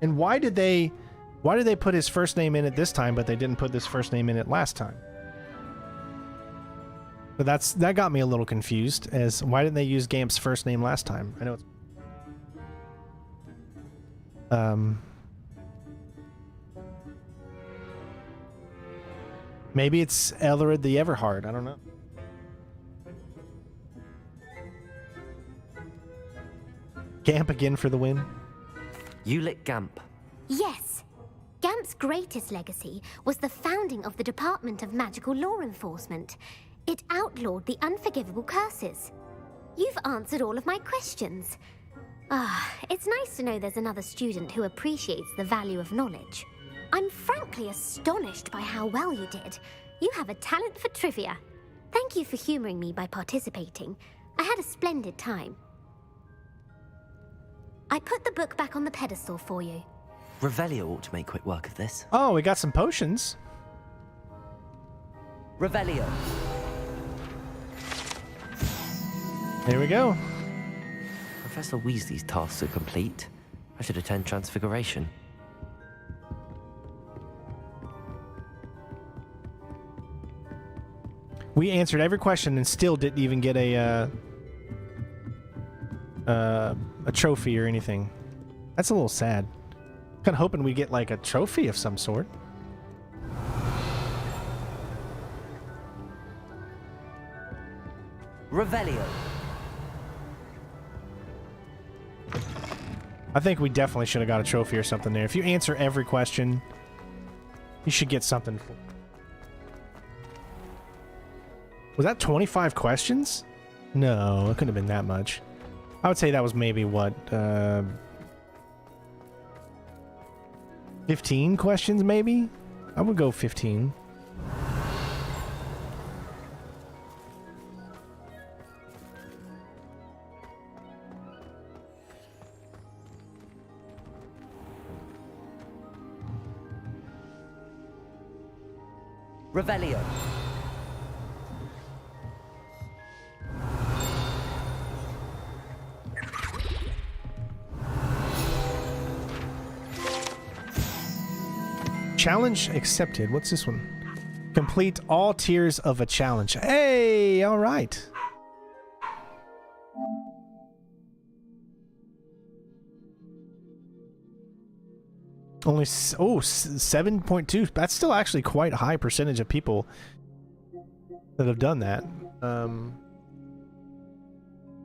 And why did they put his first name in it this time, but they didn't put this first name in it last time? But that got me a little confused, as why didn't they use Gamp's first name last time? I know it's... Maybe it's Elthered the Everhard, I don't know. Gamp again for the win. Ulick Gamp. Yes. Gamp's greatest legacy was the founding of the Department of Magical Law Enforcement. It outlawed the unforgivable curses. You've answered all of my questions. It's nice to know there's another student who appreciates the value of knowledge. I'm frankly astonished by how well you did. You have a talent for trivia. Thank you for humoring me by participating. I had a splendid time. I put the book back on the pedestal for you. Revelio ought to make quick work of this. Oh, we got some potions. Revelio. Here we go. Professor Weasley's tasks are complete. I should attend Transfiguration. We answered every question and still didn't even get a a trophy or anything. That's a little sad. Kind of hoping we get like a trophy of some sort. Revelio. I think we definitely should have got a trophy or something there. If you answer every question, you should get something. Was that 25 questions? No, it couldn't have been that much. I would say that was maybe what, 15 questions maybe? I would go 15. Revelio. Challenge accepted. What's this one? Complete all tiers of a challenge. Hey, all right. Only 7.2. That's still actually quite a high percentage of people that have done that. Only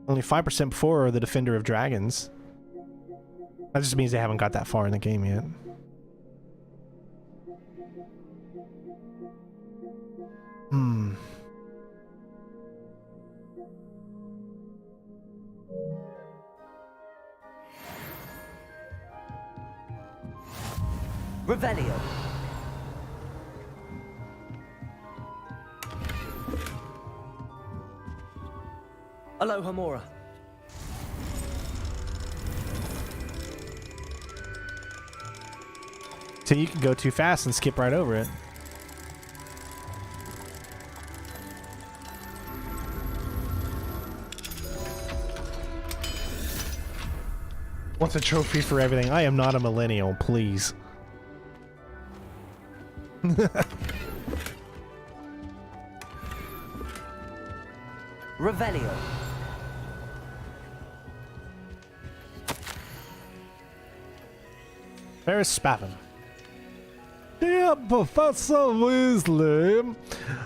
5% before are the Defender of Dragons. That just means they haven't got that far in the game yet. Revelio. Aloha Mora. So you can go too fast and skip right over it. What's a trophy for everything? I am not a millennial, please. Revelio. Ferris Spavin. Dear Professor Weasley,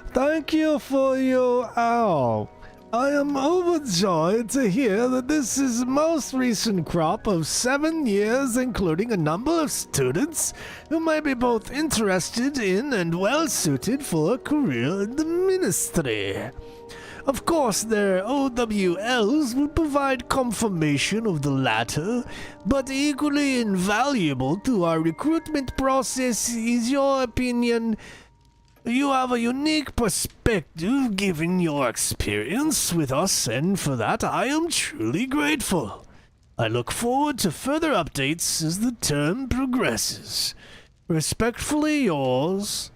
thank you for your owl. I am overjoyed to hear that this is the most recent crop of 7 years, including a number of students who may be both interested in and well suited for a career in the ministry. Of course, their OWLs will provide confirmation of the latter, but equally invaluable to our recruitment process is your opinion. You have a unique perspective given your experience with us, and for that I am truly grateful. I look forward to further updates as the term progresses. Respectfully yours,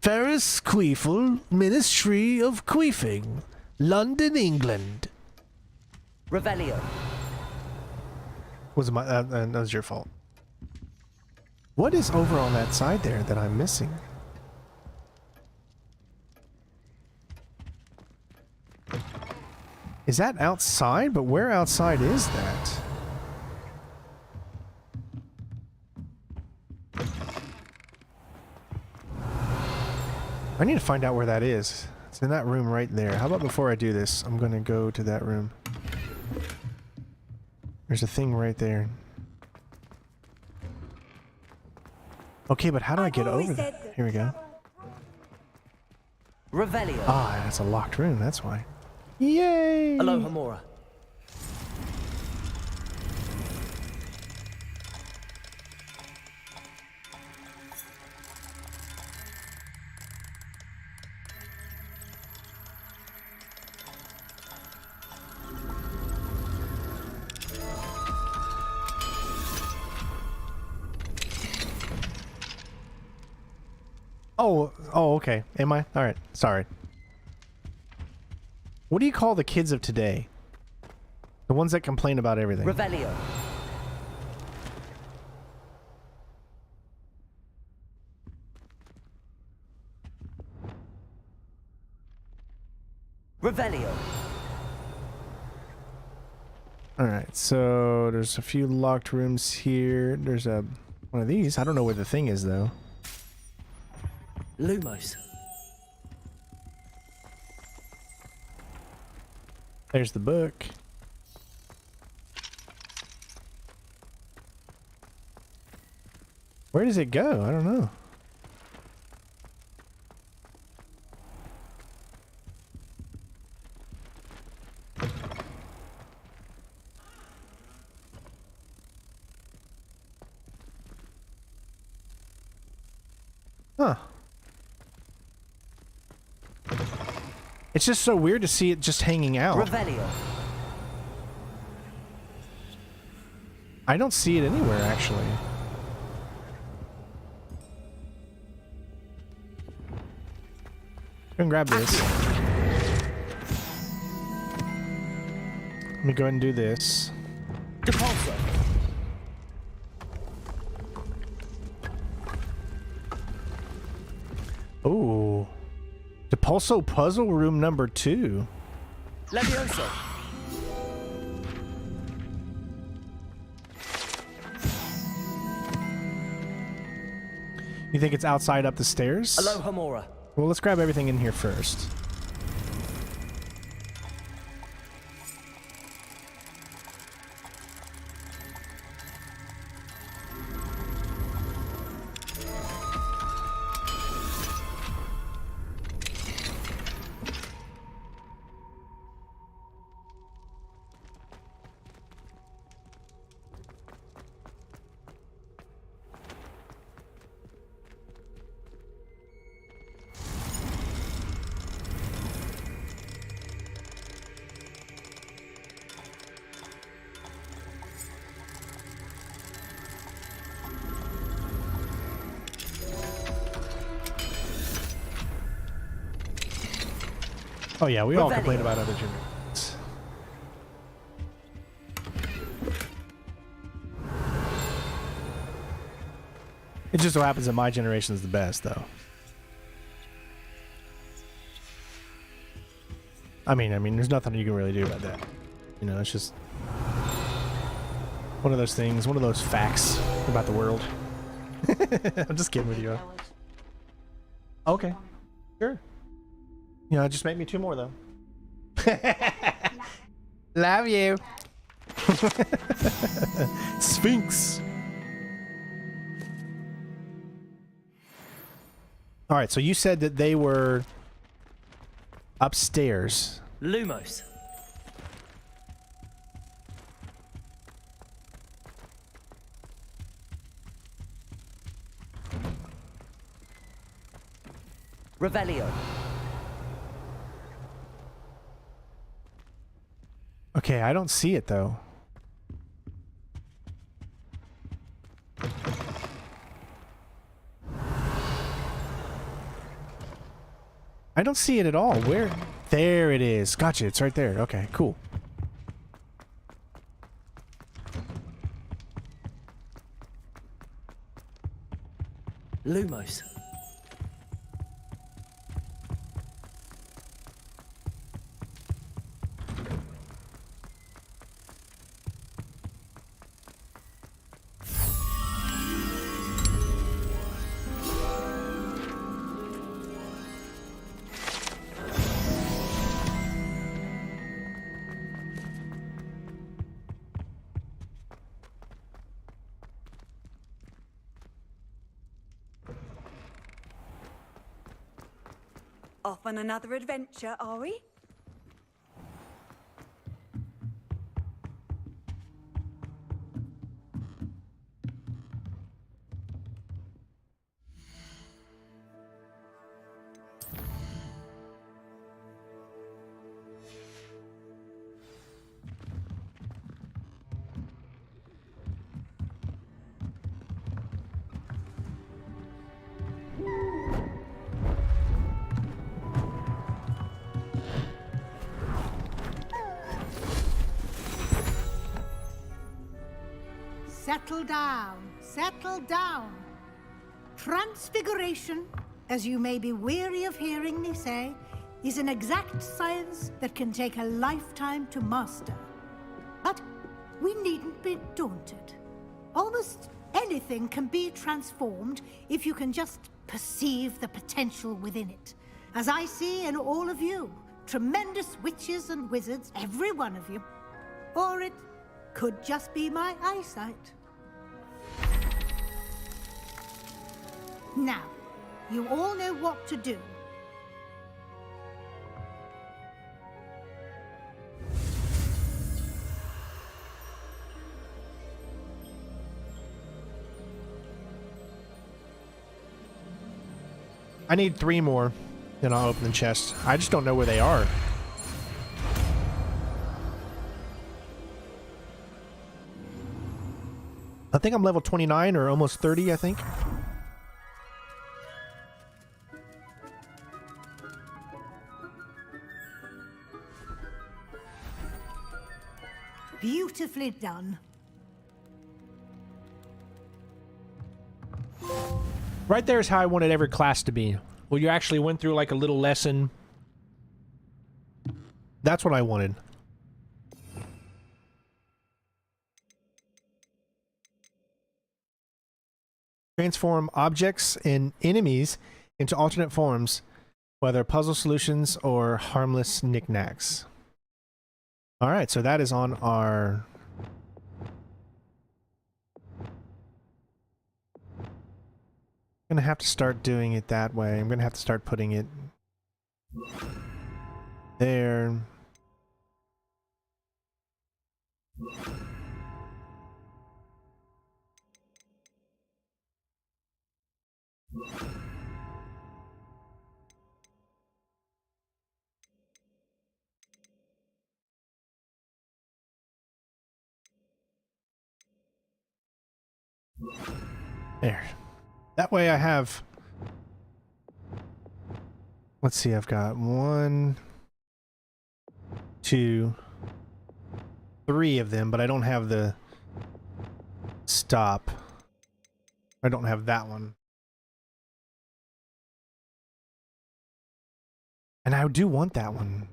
Ferris Queefle, Ministry of Queefing, London, England. Revelio. Was my that was your fault. What is over on that side there that I'm missing? Is that outside? But where outside is that? I need to find out where that is. It's in that room right there. How about before I do this, I'm gonna go to that room. There's a thing right there. Okay, but how do I get over there? Here we go. Revelio. Ah, that's a locked room, that's why. Yay! Aloha Mora. Oh, okay. Am I? Alright, sorry. What do you call the kids of today? The ones that complain about everything. Revelio. Revelio. Alright, so there's a few locked rooms here. There's one of these. I don't know where the thing is, though. Lumos. There's the book. Where does it go? I don't know. Huh. It's just so weird to see it just hanging out. Revelio. I don't see it anywhere, actually. Go and grab this. Let me go ahead and do this. Depulso. Oh. Depulso puzzle room number 2. Levioso. You think it's outside up the stairs? Alohomora. Well, let's grab everything in here first. Oh yeah, we all complain about other generations. It just so happens that my generation is the best, though. I mean, there's nothing you can really do about that. You know, it's just one of those things, one of those facts about the world. I'm just kidding with you. Okay, sure. You know, just make me 2 more, though. Love you. Sphinx. All right, so you said that they were upstairs. Lumos. Revelio. Okay, I don't see it though. I don't see it at all. Where? There it is. Gotcha. It's right there. Okay, cool. Lumos. Off on another adventure, are we? Settle down, settle down. Transfiguration, as you may be weary of hearing me say, is an exact science that can take a lifetime to master. But we needn't be daunted. Almost anything can be transformed if you can just perceive the potential within it. As I see in all of you, tremendous witches and wizards, every one of you. Or it could just be my eyesight. Now, you all know what to do. I need 3 more, then I'll open the chest. I just don't know where they are. I think I'm level 29 or almost 30, I think. Beautifully done. Right there is how I wanted every class to be. Well, you actually went through like a little lesson. That's what I wanted. Transform objects and enemies into alternate forms, whether puzzle solutions or harmless knickknacks. Alright, so that is on our... I'm gonna have to start doing it that way. I'm gonna have to start putting it there. There. That way I have... Let's see, I've got 1, 2, 3 of them, but I don't have the stop. I don't have that one. And I do want that one.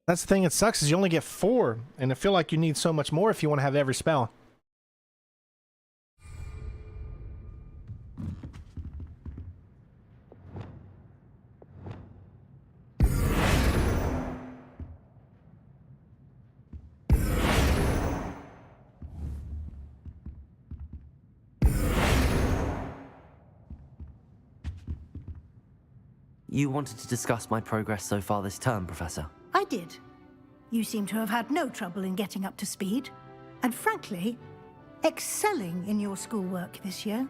That's the thing that sucks, is you only get 4, and I feel like you need so much more if you want to have every spell. You wanted to discuss my progress so far this term, Professor? I did. You seem to have had no trouble in getting up to speed, and frankly, excelling in your schoolwork this year.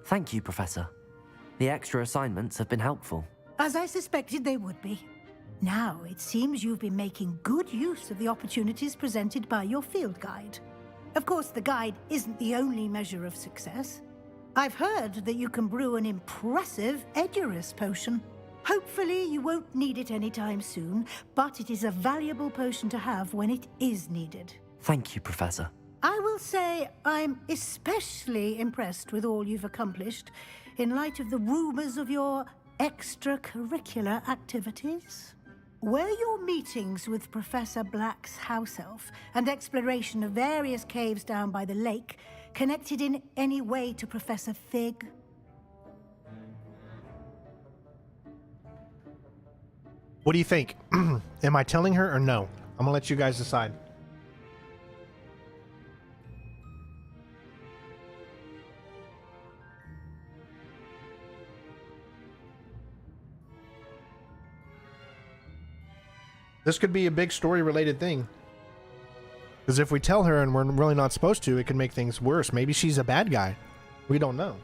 Thank you, Professor. The extra assignments have been helpful. As I suspected they would be. Now, it seems you've been making good use of the opportunities presented by your field guide. Of course, the guide isn't the only measure of success. I've heard that you can brew an impressive Edurus potion. Hopefully, you won't need it anytime soon, but it is a valuable potion to have when it is needed. Thank you, Professor. I will say I'm especially impressed with all you've accomplished in light of the rumors of your extracurricular activities. Were your meetings with Professor Black's house elf and exploration of various caves down by the lake connected in any way to Professor Fig? What do you think? Am I telling her or no? I'm gonna let you guys decide. This could be a big story-related thing. Because if we tell her and we're really not supposed to, it could make things worse. Maybe she's a bad guy. We don't know.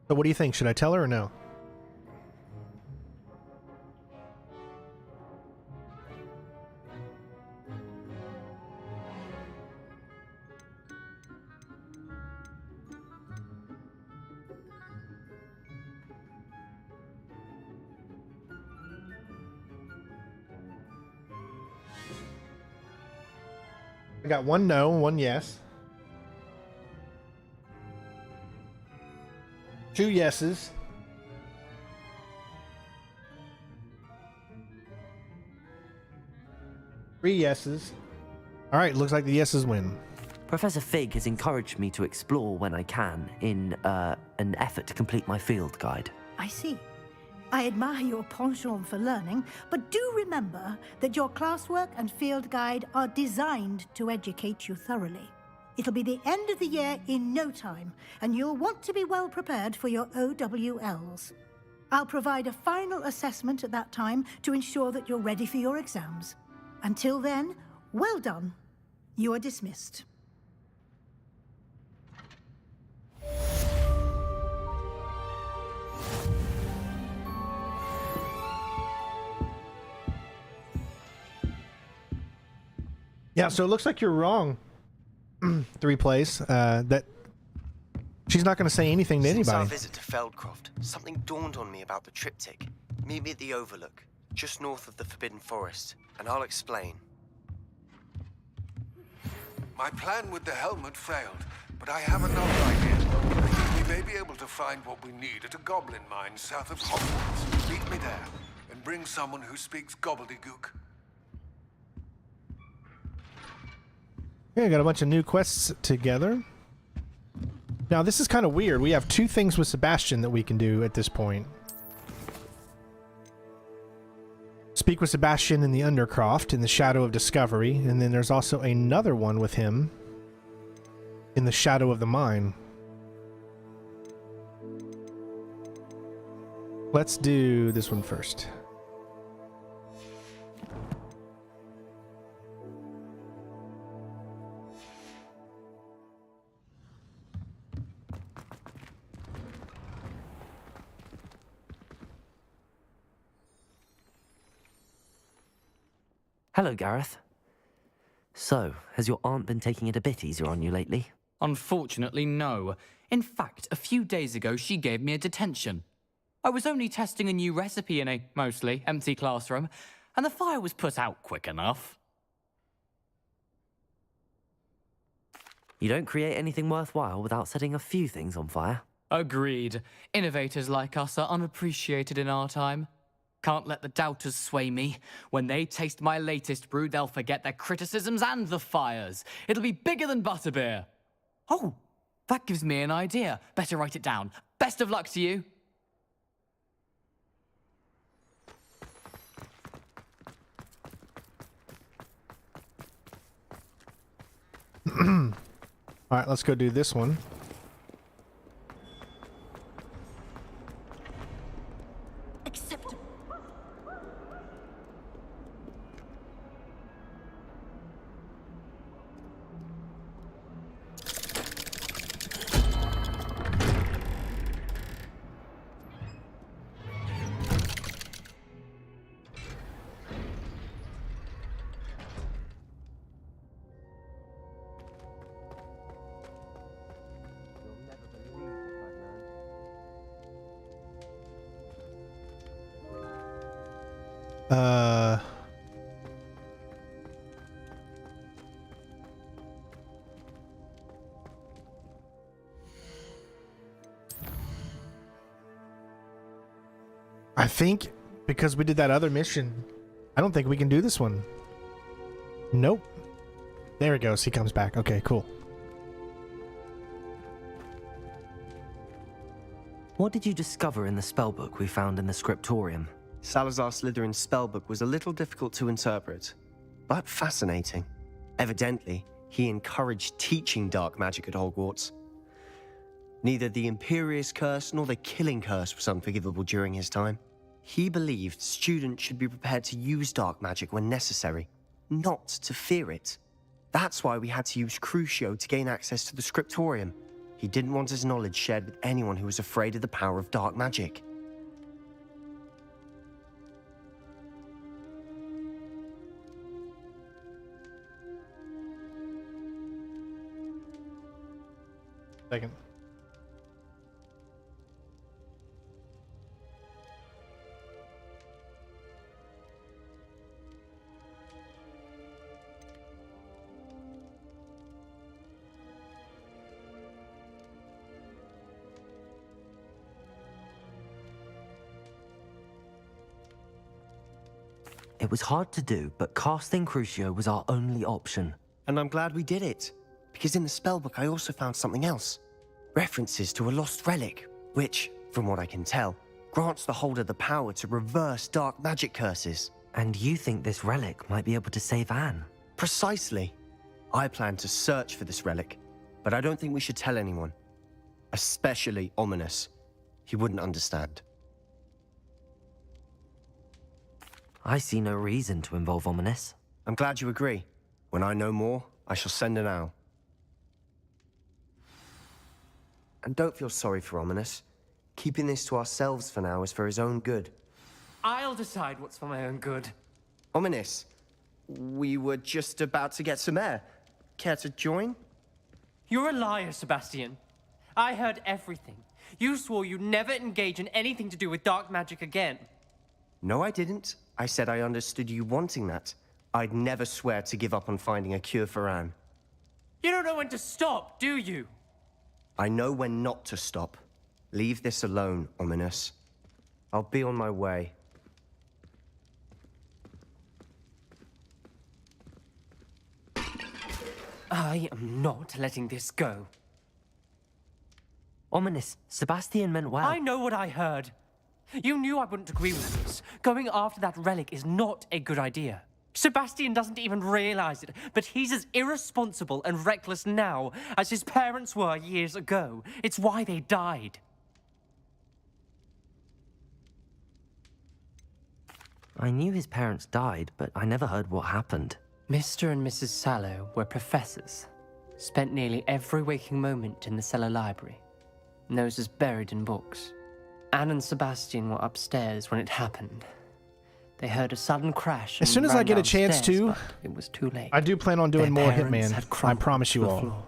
So what do you think? Should I tell her or no? I got one no, one yes. 2 yeses. 3 yeses. All right, looks like the yeses win. Professor Fig has encouraged me to explore when I can in an effort to complete my field guide. I see. I admire your penchant for learning, but do remember that your classwork and field guide are designed to educate you thoroughly. It'll be the end of the year in no time, and you'll want to be well prepared for your OWLs. I'll provide a final assessment at that time to ensure that you're ready for your exams. Until then, well done. You are dismissed. Yeah, so it looks like you're wrong. 3 plays. That she's not going to say anything to Since our anybody. visit to Feldcroft, something dawned on me about the triptych. Meet me at the Overlook, just north of the Forbidden Forest, and I'll explain. My plan with the helmet failed, but I have another idea. We may be able to find what we need at a goblin mine south of Hogwarts. Meet me there, and bring someone who speaks gobbledygook. Yeah, got a bunch of new quests together. Now, this is kind of weird. We have 2 things with Sebastian that we can do at this point. Speak with Sebastian in the Undercroft, in the Shadow of Discovery, and then there's also another one with him in the Shadow of the Mine. Let's do this one first. Hello, Gareth. So, has your aunt been taking it a bit easier on you lately? Unfortunately, no. In fact, a few days ago, she gave me a detention. I was only testing a new recipe in a mostly empty classroom, and the fire was put out quick enough. You don't create anything worthwhile without setting a few things on fire. Agreed. Innovators like us are unappreciated in our time. Can't let the doubters sway me. When they taste my latest brew, they'll forget their criticisms and the fires. It'll be bigger than butterbeer. Oh, that gives me an idea. Better write it down. Best of luck to you. All right, let's go do this one. Acceptable. I think because we did that other mission, I don't think we can do this one. Nope. There he goes. He comes back. Okay, cool. What did you discover in the spellbook we found in the scriptorium? Salazar Slytherin's spellbook was a little difficult to interpret, but fascinating. Evidently, he encouraged teaching dark magic at Hogwarts. Neither the Imperious Curse nor the Killing Curse was unforgivable during his time. He believed students should be prepared to use dark magic when necessary, not to fear it. That's why we had to use Crucio to gain access to the scriptorium. He didn't want his knowledge shared with anyone who was afraid of the power of dark magic. Second. It was hard to do, but casting Crucio was our only option. And I'm glad we did it, because in the spellbook I also found something else. References to a lost relic, which, from what I can tell, grants the holder the power to reverse dark magic curses. And you think this relic might be able to save Anne? Precisely. I plan to search for this relic, but I don't think we should tell anyone. Especially Ominous. He wouldn't understand. I see no reason to involve Ominous. I'm glad you agree. When I know more, I shall send an owl. And don't feel sorry for Ominous. Keeping this to ourselves for now is for his own good. I'll decide what's for my own good. Ominous, we were just about to get some air. Care to join? You're a liar, Sebastian. I heard everything. You swore you'd never engage in anything to do with dark magic again. No, I didn't. I said I understood you wanting that. I'd never swear to give up on finding a cure for Anne. You don't know when to stop, do you? I know when not to stop. Leave this alone, Ominous. I'll be on my way. I am not letting this go. Ominous, Sebastian meant well. I know what I heard. You knew I wouldn't agree with this. Going after that relic is not a good idea. Sebastian doesn't even realize it, but he's as irresponsible and reckless now as his parents were years ago. It's why they died. I knew his parents died, but I never heard what happened. Mr. and Mrs. Sallow were professors. Spent nearly every waking moment in the cellar library. Noses buried in books. Anne and Sebastian were upstairs when it happened. They heard a sudden crash. As soon as I get a chance to, it was too late. I do plan on doing more Hitman. I promise you all. Floor.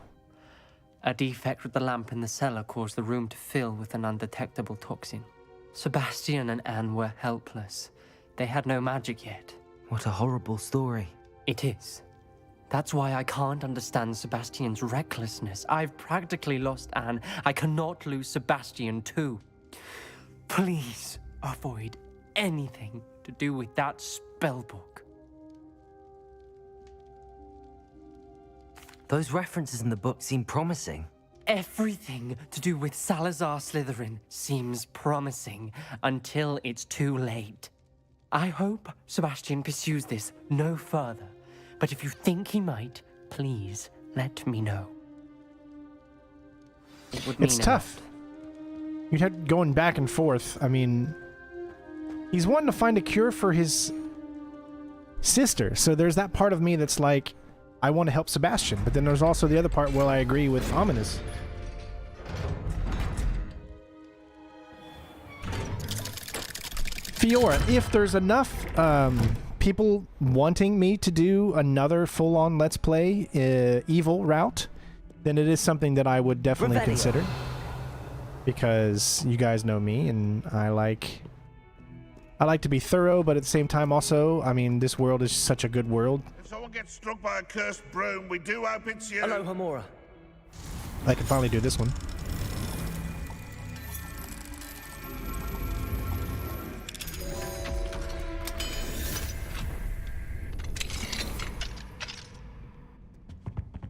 A defect with the lamp in the cellar caused the room to fill with an undetectable toxin. Sebastian and Anne were helpless. They had no magic yet. What a horrible story. It is. That's why I can't understand Sebastian's recklessness. I've practically lost Anne. I cannot lose Sebastian too. Please avoid anything to do with that spellbook. Those references in the book seem promising. Everything to do with Salazar Slytherin seems promising until it's too late. I hope Sebastian pursues this no further, but if you think he might, please let me know. It's tough. You'd have going back and forth. I mean, he's wanting to find a cure for his sister, so there's that part of me that's like, I want to help Sebastian, but then there's also the other part where I agree with Ominous. Fiora, if there's enough people wanting me to do another full-on Let's Play evil route, then it is something that I would definitely consider. Because you guys know me, and I like to be thorough, but at the same time also, I mean, this world is such a good world. If someone gets struck by a cursed broom, we do hope it's you. Hello, Hamura. I can finally do this one.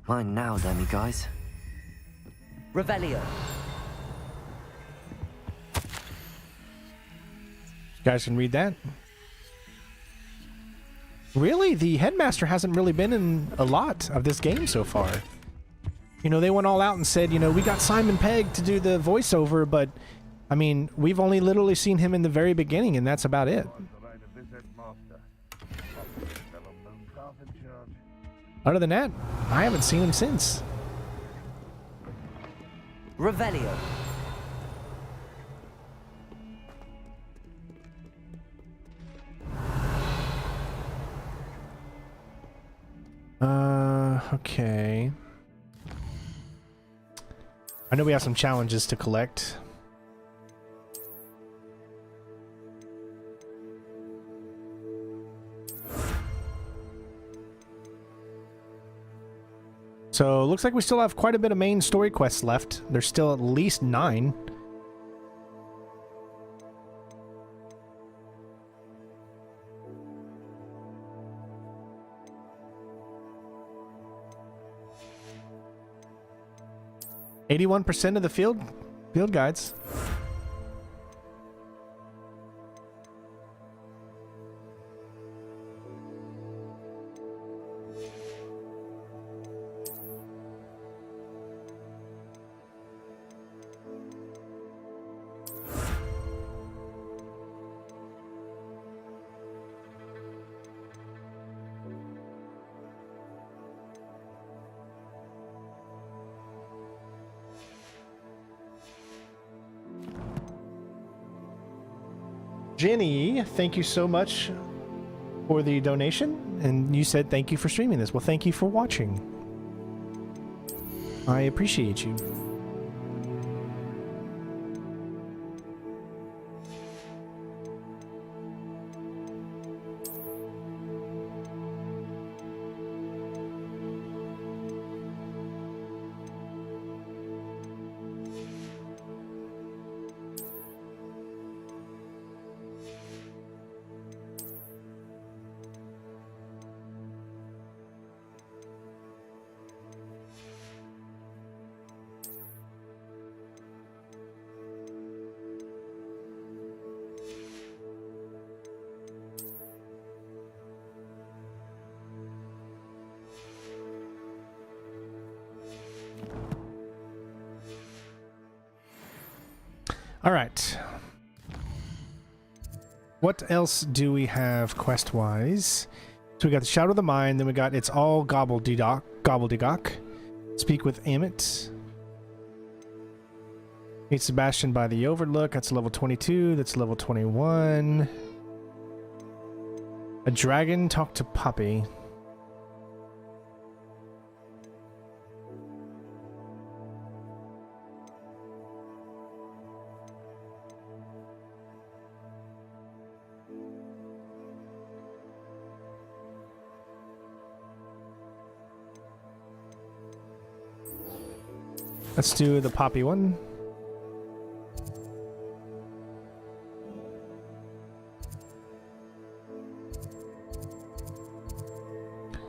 Mine now, then, you guys. Revelio. You guys can read that. Really, the headmaster hasn't really been in a lot of this game so far. You know, they went all out and said, you know, we got Simon Pegg to do the voiceover, but I mean, we've only literally seen him in the very beginning, and that's about it. Other than that, I haven't seen him since. Revelio. Okay. I know we have some challenges to collect. So, looks like we still have quite a bit of main story quests left. There's still at least 9. 81% of the field guides. Jenny, thank you so much for the donation. And you said thank you for streaming this. Well, thank you for watching. I appreciate you. All right. What else do we have quest-wise? So we got the Shadow of the Mind, then we got It's All Gobbledygook. Speak with Amit. Meet Sebastian by the Overlook. That's level 22. That's level 21. A dragon talk to Poppy. Let's do the Poppy one.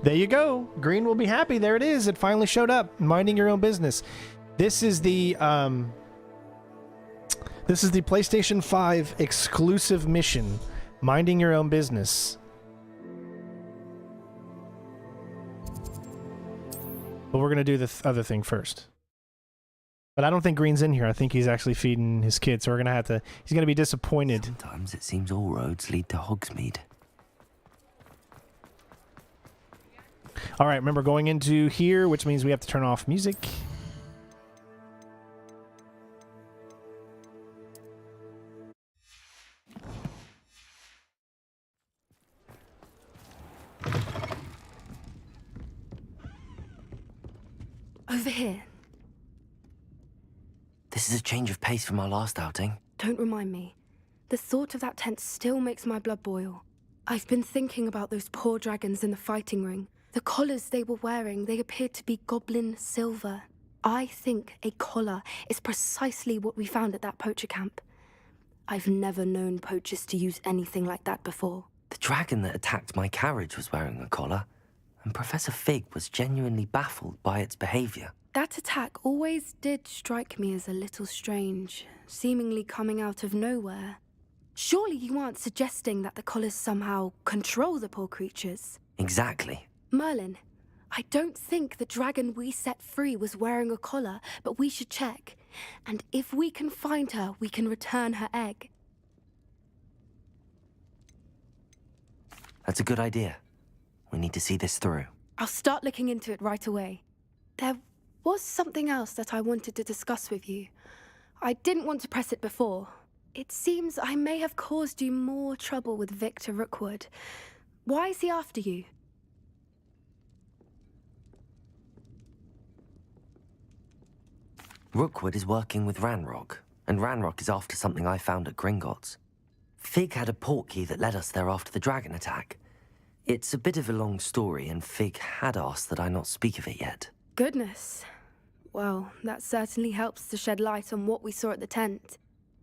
There you go. Green will be happy. There it is. It finally showed up. Minding your own business. This is the PlayStation 5 exclusive mission. Minding your own business. But we're gonna do the other thing first. But I don't think Green's in here. I think he's actually feeding his kid, so we're gonna have to. He's gonna be disappointed. Sometimes it seems all roads lead to Hogsmeade. All right, remember going into here, which means we have to turn off music. Over here. This is a change of pace from our last outing. Don't remind me. The thought of that tent still makes my blood boil. I've been thinking about those poor dragons in the fighting ring. The collars they were wearing, they appeared to be goblin silver. I think a collar is precisely what we found at that poacher camp. I've never known poachers to use anything like that before. The dragon that attacked my carriage was wearing a collar, and Professor Fig was genuinely baffled by its behavior. That attack always did strike me as a little strange, seemingly coming out of nowhere. Surely you aren't suggesting that the collars somehow control the poor creatures? Exactly. Merlin, I don't think the dragon we set free was wearing a collar, but we should check. And if we can find her, we can return her egg. That's a good idea. We need to see this through. I'll start looking into it right away. There was something else that I wanted to discuss with you. I didn't want to press it before. It seems I may have caused you more trouble with Victor Rookwood. Why is he after you? Rookwood is working with Ranrock, and Ranrock is after something I found at Gringotts. Fig had a portkey that led us there after the dragon attack. It's a bit of a long story, and Fig had asked that I not speak of it yet. Goodness. Well, that certainly helps to shed light on what we saw at the tent.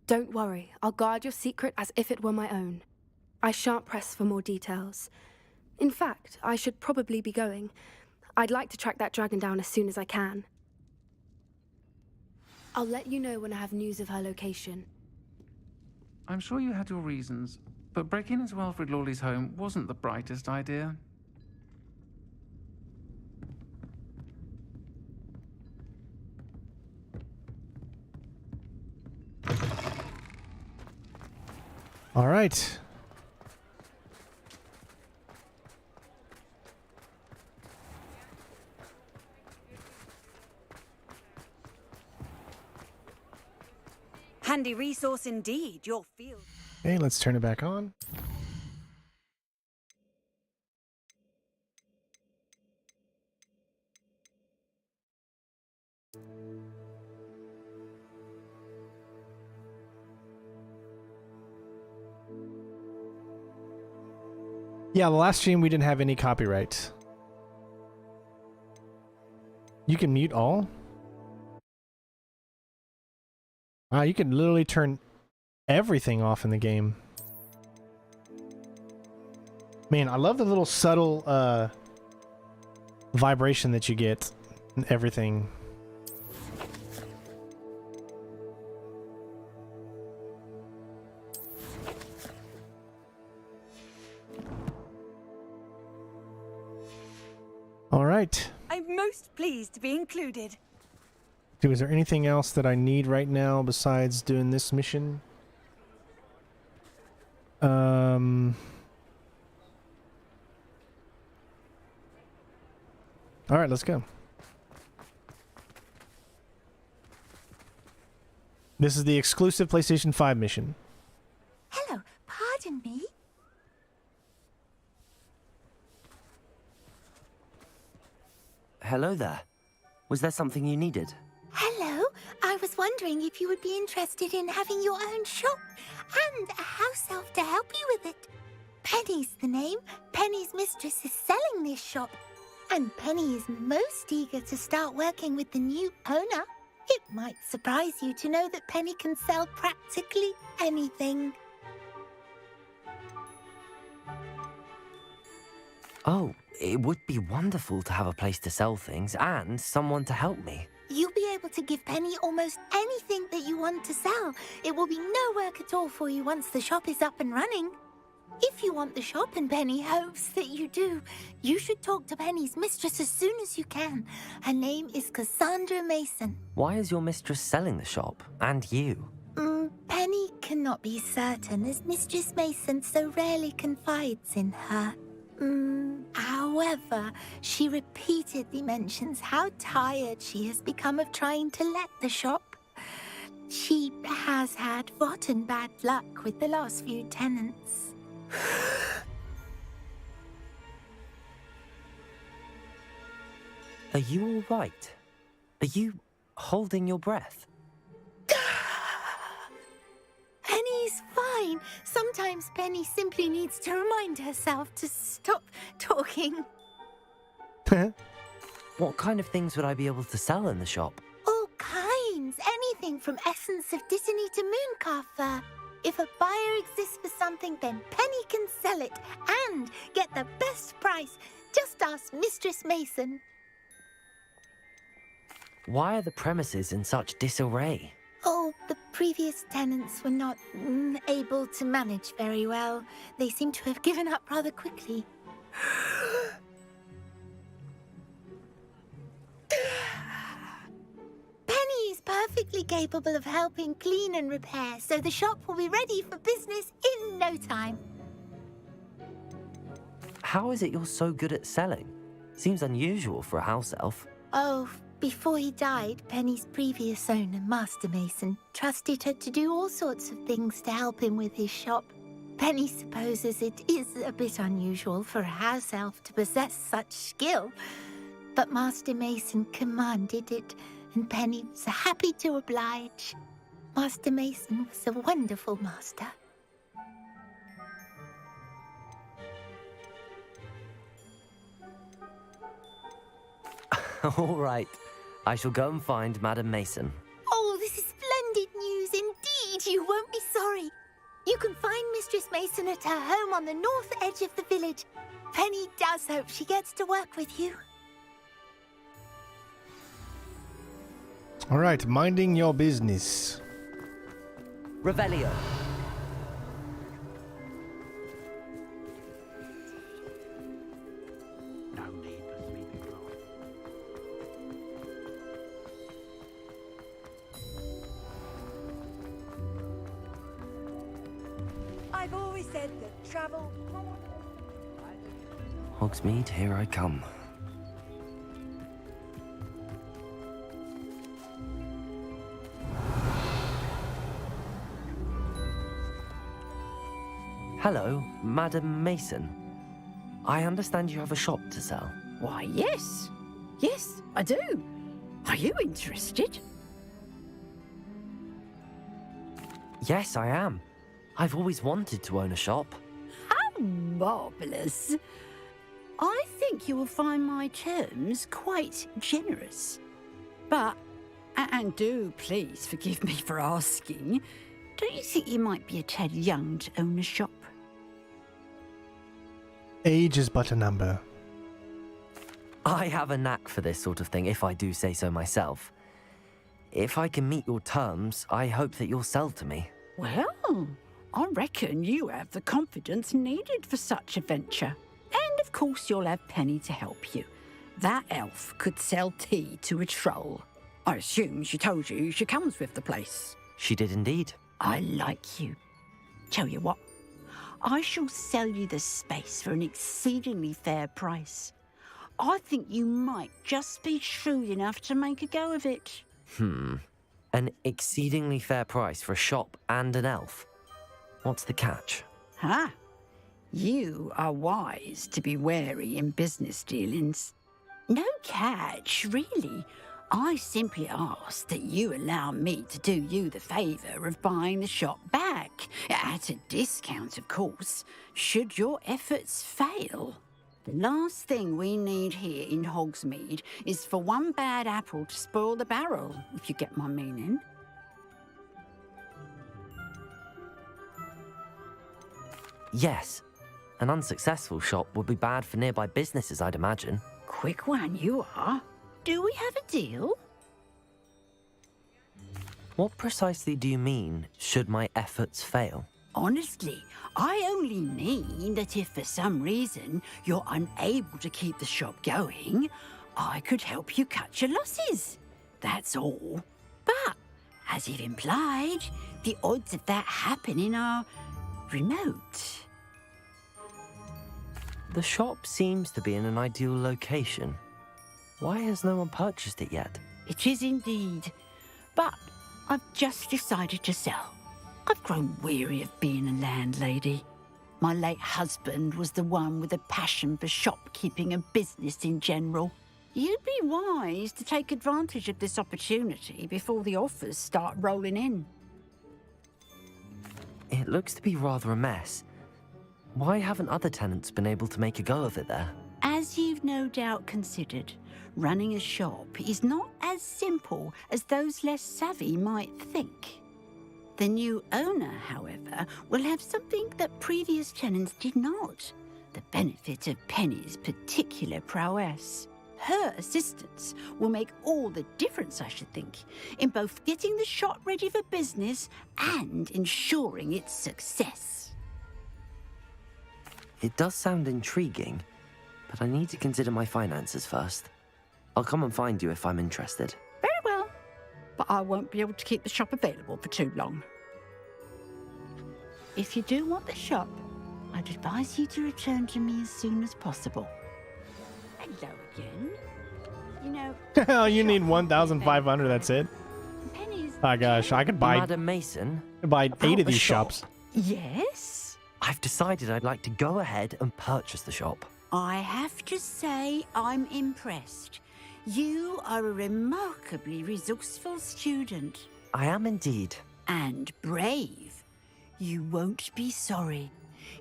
Don't worry, I'll guard your secret as if it were my own. I shan't press for more details. In fact, I should probably be going. I'd like to track that dragon down as soon as I can. I'll let you know when I have news of her location. I'm sure you had your reasons, but breaking into Wilfred Lawley's home wasn't the brightest idea. All right. Handy resource indeed, your field. Okay, let's turn it back on. Yeah, the last stream we didn't have any copyright. You can mute all? Wow, you can literally turn everything off in the game. Man, I love the little subtle vibration that you get and everything. All right. I'm most pleased to be included. Dude, is there anything else that I need right now besides doing this mission? All right, let's go. This is the exclusive PlayStation 5 mission. Hello, pardon me? Hello there. Was there something you needed? Hello, I was wondering if you would be interested in having your own shop and a house elf to help you with it. Penny's the name. Penny's mistress is selling this shop, and Penny is most eager to start working with the new owner. It might surprise you to know that Penny can sell practically anything. Oh, it would be wonderful to have a place to sell things and someone to help me. You'll be able to give Penny almost anything that you want to sell. It will be no work at all for you once the shop is up and running. If you want the shop and Penny hopes that you do, you should talk to Penny's mistress as soon as you can. Her name is Cassandra Mason. Why is your mistress selling the shop? And you? Penny cannot be certain, as Mistress Mason so rarely confides in her. However, she repeatedly mentions how tired she has become of trying to let the shop. She has had rotten bad luck with the last few tenants. Are you all right? Are you holding your breath? Penny's fine. Sometimes Penny simply needs to remind herself to stop talking. What kind of things would I be able to sell in the shop? All kinds. Anything from essence of Dittany to mooncalf fur. If a buyer exists for something, then Penny can sell it and get the best price. Just ask Mistress Mason. Why are the premises in such disarray? Oh, the previous tenants were not able to manage very well. They seem to have given up rather quickly. Penny is perfectly capable of helping clean and repair, so the shop will be ready for business in no time. How is it you're so good at selling? Seems unusual for a house elf. Oh, before he died, Penny's previous owner, Master Mason, trusted her to do all sorts of things to help him with his shop. Penny supposes it is a bit unusual for a house elf to possess such skill, but Master Mason commanded it, and Penny was happy to oblige. Master Mason was a wonderful master. All right. I shall go and find Madam Mason. Oh, this is splendid news indeed. You won't be sorry. You can find Mistress Mason at her home on the north edge of the village. Penny does hope she gets to work with you. All right, minding your business. Revelio. I've always said that travel... Hogsmeade, here I come. Hello, Madam Mason. I understand you have a shop to sell. Why, yes. Yes, I do. Are you interested? Yes, I am. I've always wanted to own a shop. How marvellous. I think you will find my terms quite generous. But, and do please forgive me for asking, don't you think you might be a tad young to own a shop? Age is but a number. I have a knack for this sort of thing, if I do say so myself. If I can meet your terms, I hope that you'll sell to me. Well, I reckon you have the confidence needed for such a venture. And of course you'll have Penny to help you. That elf could sell tea to a troll. I assume she told you she comes with the place. She did indeed. I like you. Tell you what, I shall sell you the space for an exceedingly fair price. I think you might just be shrewd enough to make a go of it. An exceedingly fair price for a shop and an elf. What's the catch? Huh? You are wise to be wary in business dealings. No catch, really. I simply ask that you allow me to do you the favour of buying the shop back. At a discount, of course, should your efforts fail. The last thing we need here in Hogsmeade is for one bad apple to spoil the barrel, if you get my meaning. Yes. An unsuccessful shop would be bad for nearby businesses, I'd imagine. Quick one you are. Do we have a deal? What precisely do you mean, should my efforts fail? Honestly, I only mean that if for some reason you're unable to keep the shop going, I could help you cut your losses. That's all. But, as you've implied, the odds of that happening are remote. The shop seems to be in an ideal location. Why has no one purchased it yet? It is indeed. But I've just decided to sell. I've grown weary of being a landlady. My late husband was the one with a passion for shopkeeping and business in general. You'd be wise to take advantage of this opportunity before the offers start rolling in. It looks to be rather a mess. Why haven't other tenants been able to make a go of it there? As you've no doubt considered, running a shop is not as simple as those less savvy might think. The new owner, however, will have something that previous tenants did not. The benefit of Penny's particular prowess. Her assistance will make all the difference, I should think, in both getting the shop ready for business and ensuring its success. It does sound intriguing, but I need to consider my finances first. I'll come and find you if I'm interested. Very well, but I won't be able to keep the shop available for too long. If you do want the shop, I'd advise you to return to me as soon as possible. Hello again. You know... You need 1,500, that's it? Oh gosh, I could buy... Madam Mason? Buy 8 of the these shop. shops. Yes? I've decided I'd like to go ahead and purchase the shop. I have to say I'm impressed. You are a remarkably resourceful student. I am indeed. And brave. You won't be sorry.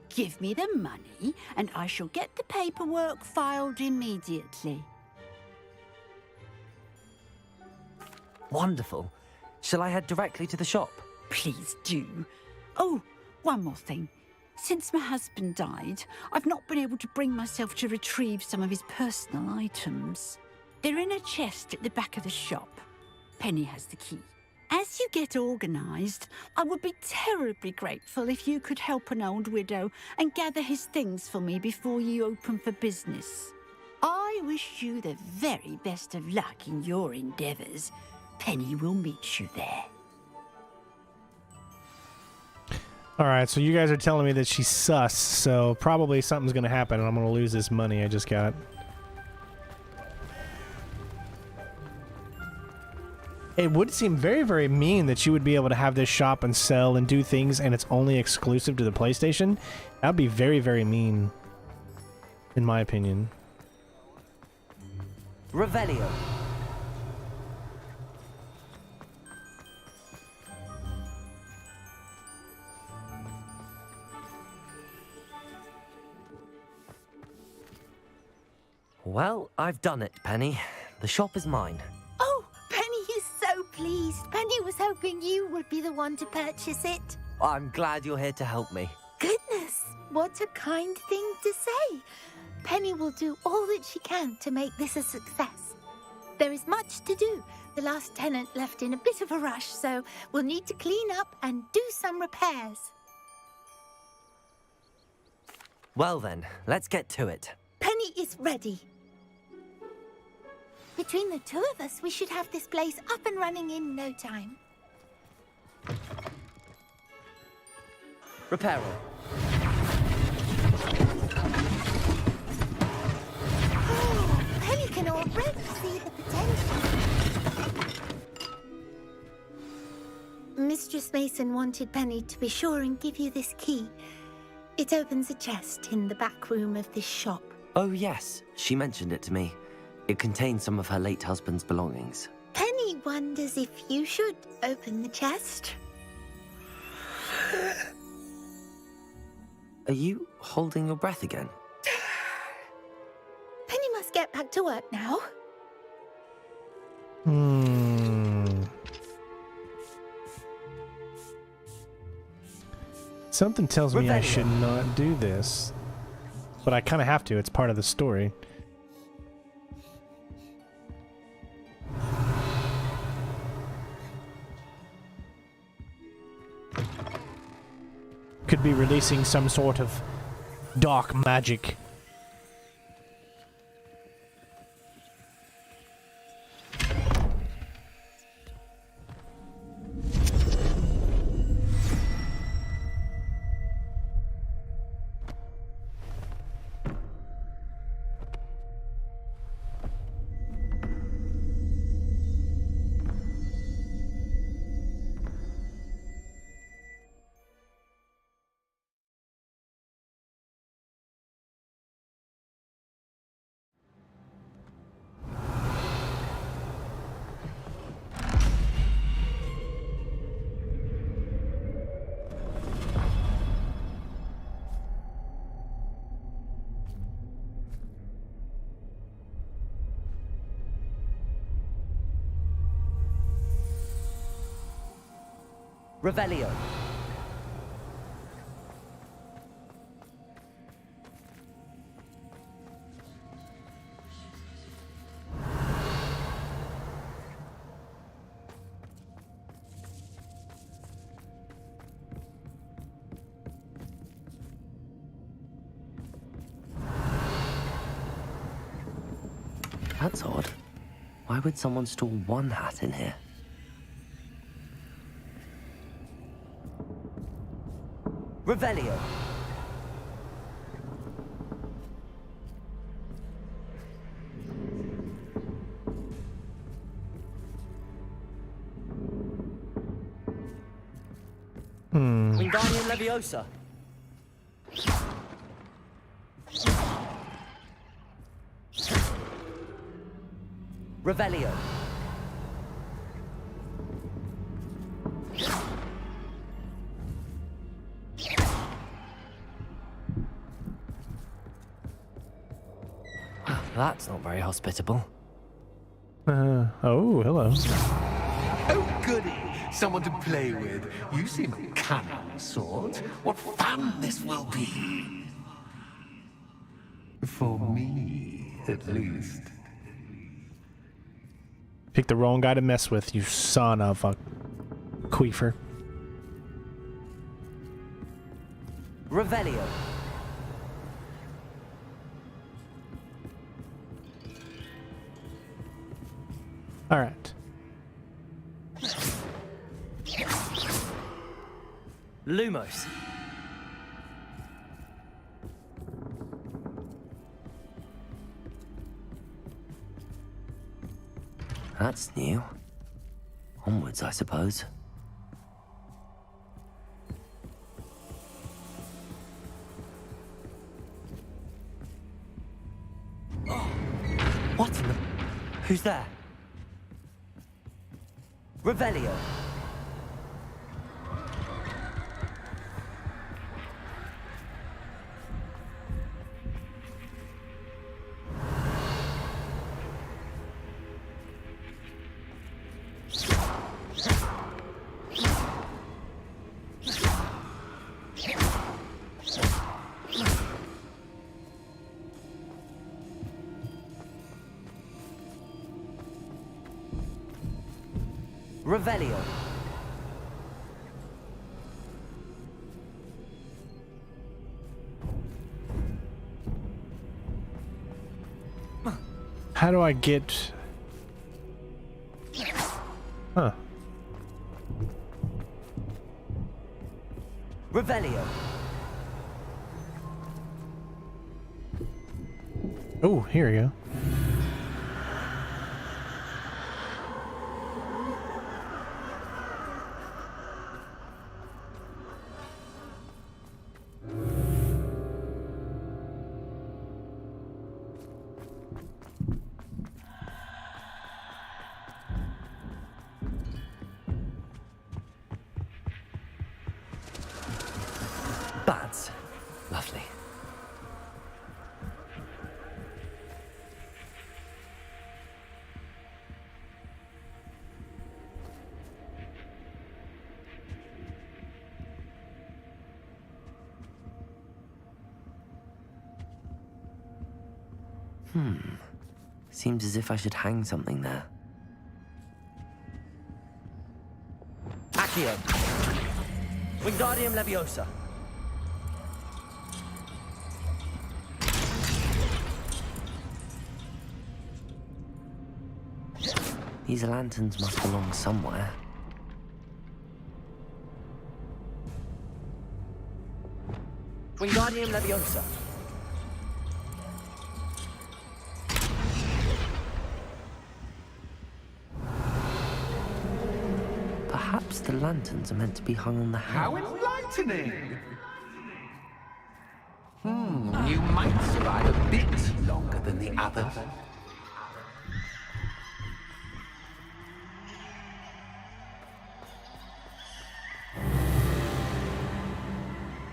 Give me the money, and I shall get the paperwork filed immediately. Wonderful. Shall I head directly to the shop? Please do. Oh, one more thing. Since my husband died, I've not been able to bring myself to retrieve some of his personal items. They're in a chest at the back of the shop. Penny has the key. As you get organised, I would be terribly grateful if you could help an old widow and gather his things for me before you open for business. I wish you the very best of luck in your endeavours. Penny will meet you there. Alright, so you guys are telling me that she's sus, so probably something's gonna happen and I'm gonna lose this money I just got. It would seem very, very mean that you would be able to have this shop and sell and do things and it's only exclusive to the PlayStation. That would be very, very mean, in my opinion. Revelio. Well, I've done it, Penny. The shop is mine. Oh, Penny is so pleased. Penny was hoping you would be the one to purchase it. I'm glad you're here to help me. Goodness, what a kind thing to say. Penny will do all that she can to make this a success. There is much to do. The last tenant left in a bit of a rush, so we'll need to clean up and do some repairs. Well then, let's get to it. Penny is ready. Between the two of us, we should have this place up and running in no time. Reparo. Oh, Penny can already see the potential. Mistress Mason wanted Penny to be sure and give you this key. It opens a chest in the back room of this shop. Oh yes, she mentioned it to me. It contains some of her late husband's belongings. Penny wonders if you should open the chest. Are you holding your breath again? Penny must get back to work now. Something tells me I should not do this. But I kind of have to, it's part of the story. Could be releasing some sort of dark magic. Revelio. That's odd. Why would someone store one hat in here? Revelio. Wingardium Leviosa. Revelio. That's not very hospitable. Oh, hello. Oh, goody! Someone to play with. You seem a cunning sort. What fun this will be! For me, at least. Picked the wrong guy to mess with, you son of a queefer. Revelio. All right. Lumos. That's new. Onwards, I suppose. What in the... Who's there? Revelio. Revelio. How do I get... Huh. Revelio. Oh, here we go. Bats. Lovely. Seems as if I should hang something there. Accio. Wingardium Leviosa. These lanterns must belong somewhere. Wingardium Leviosa. Perhaps the lanterns are meant to be hung on the house. How enlightening! You might survive a bit longer than the others.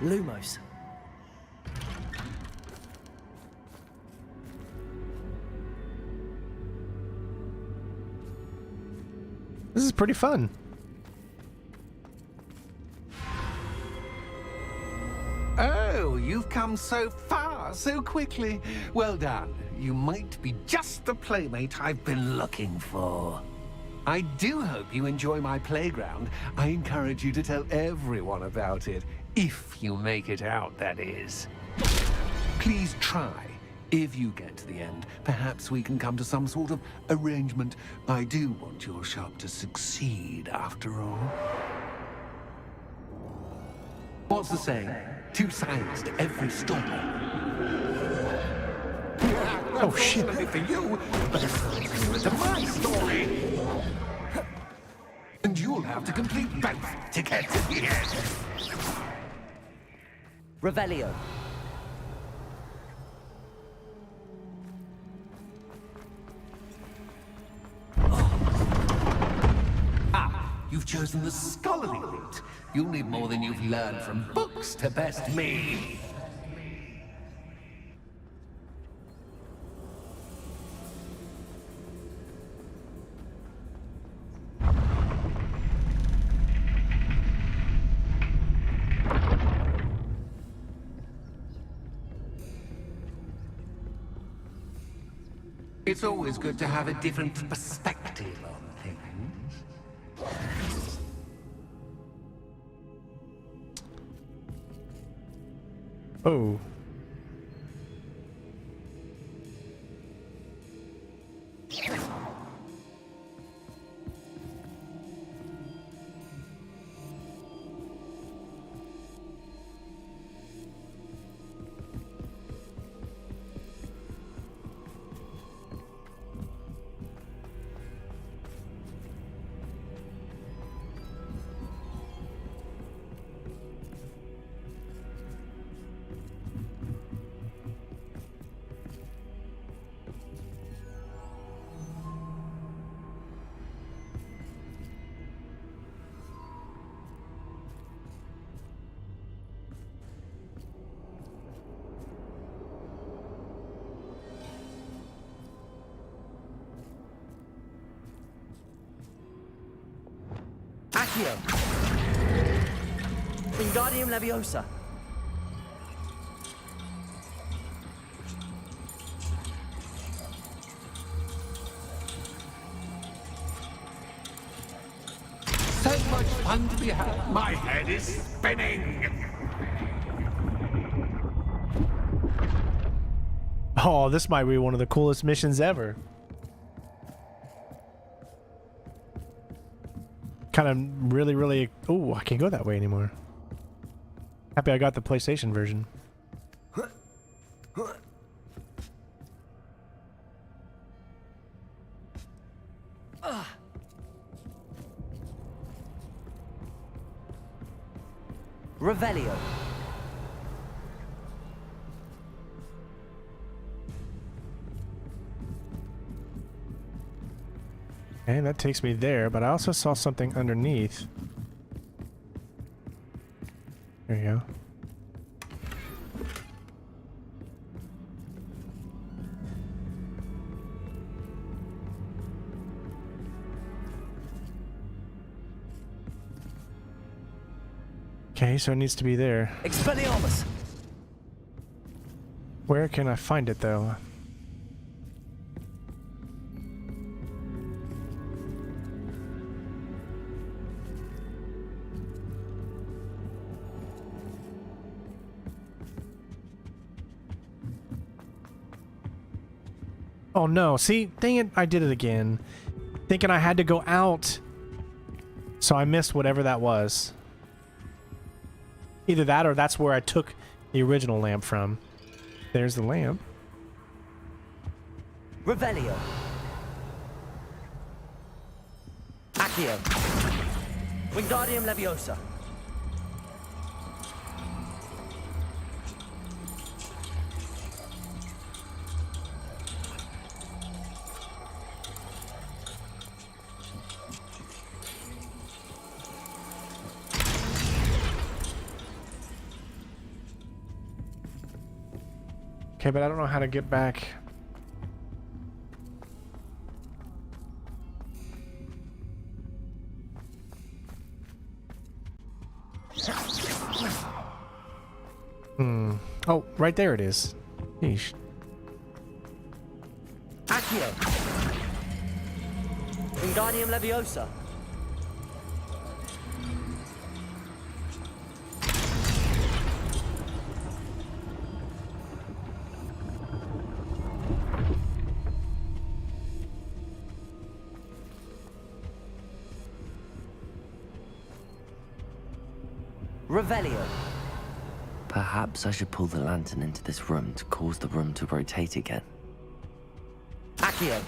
Lumos. This is pretty fun. Oh, you've come so far, so quickly. Well done. You might be just the playmate I've been looking for. I do hope you enjoy my playground. I encourage you to tell everyone about it. If you make it out, that is. Please try. If you get to the end, perhaps we can come to some sort of arrangement. I do want your shop to succeed, after all. What's the saying? Two sides to every story. Oh, shit. For you, but it's to my story. And you'll have to complete both to get to the end. Revelio. You've chosen the scholarly route. You'll need more than you've learned from books to best me. It's always good to have a different perspective on things. Oh. Accio! Wingardium Leviosa! So much fun to be had. My head is spinning. Oh, this might be one of the coolest missions ever. Kind of really... Oh, I can't go that way anymore. Happy I got the PlayStation version. Revelio. Okay, that takes me there, but I also saw something underneath. There you go. Okay, so it needs to be there. Expelliarmus! Where can I find it, though? Oh no, see, dang it, I did it again. Thinking I had to go out. So I missed whatever that was. Either that or that's where I took the original lamp from. There's the lamp. Revelio. Accio. Wingardium Leviosa. Okay, but I don't know how to get back. Oh, right there it is. Yeesh. Accio. Wingardium Leviosa. Revelio. Perhaps I should pull the lantern into this room to cause the room to rotate again. Accio.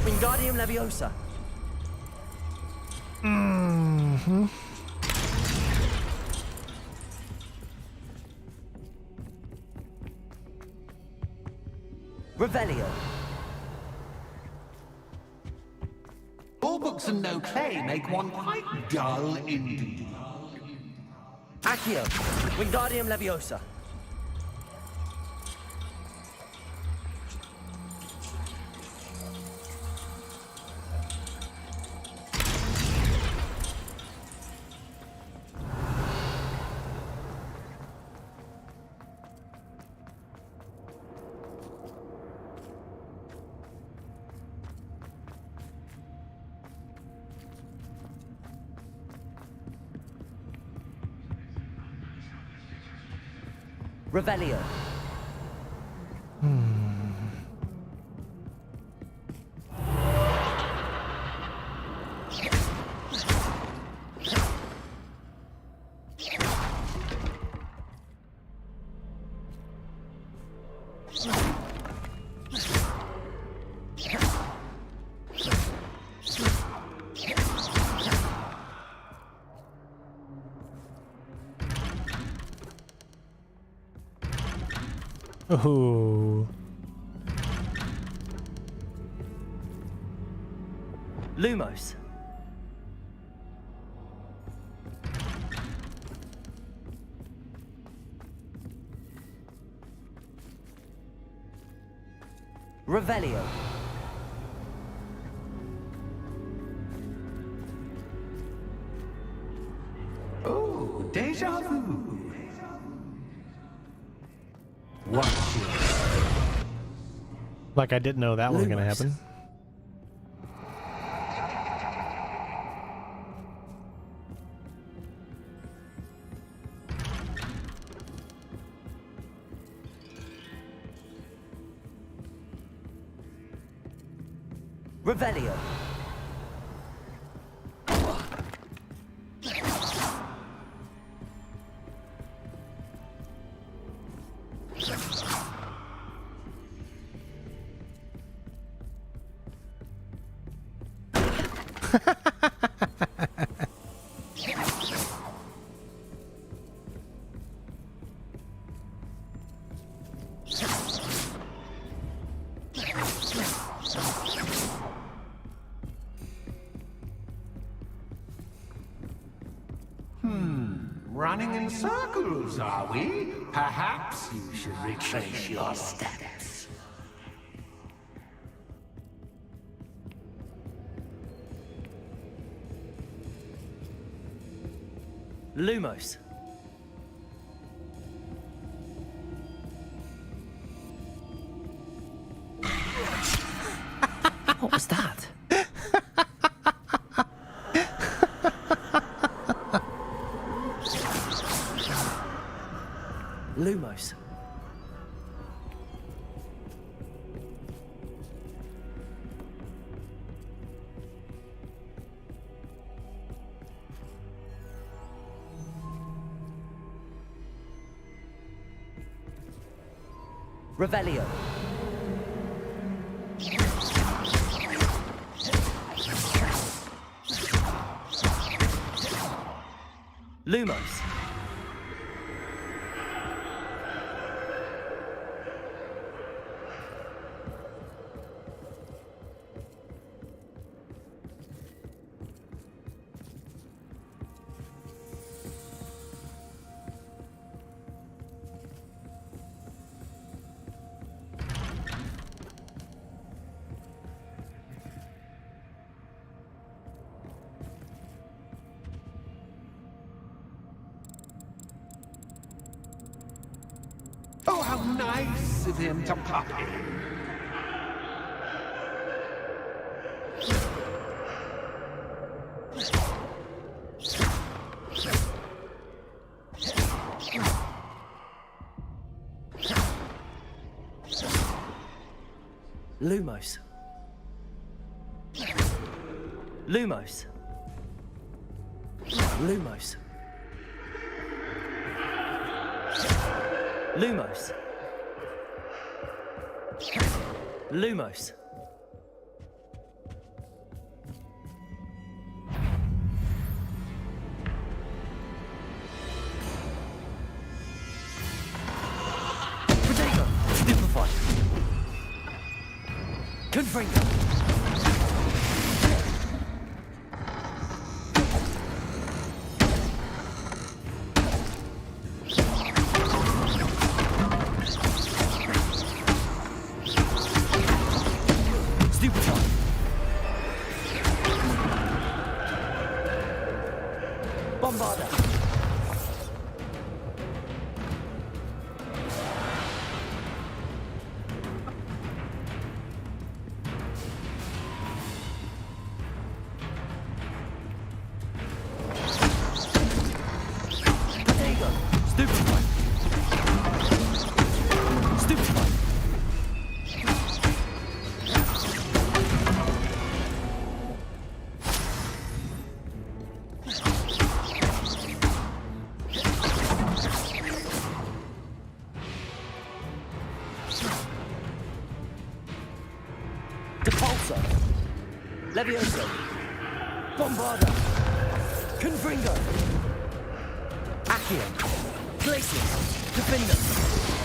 Wingardium Leviosa. Mm-hmm. Revelio. All books and no play make one quite dull indeed. Accio. Wingardium Leviosa. Revelio. Oh. Lumos. Revelio. Oh, déjà vu. Watch it. Like I didn't know that was going to happen. Revelio. Running in circles, are we? Perhaps you should retrace your steps. Lumos. What was that? Lumos. Revelio. Lumos. Oh, how nice of him to pop in. Lumos. Lumos. Lumos. Lumos. Lumos. Protego. Stupefy. Confringo. Leviosa! Leviosa! Bombarda! Confringo! Accio! Glacius! Defender!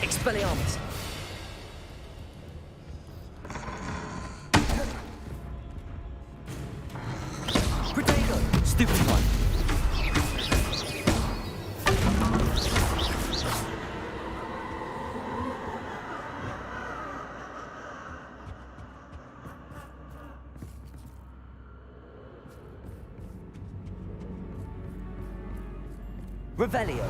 Expelliarmus! Protego! Stupefy! Revelio.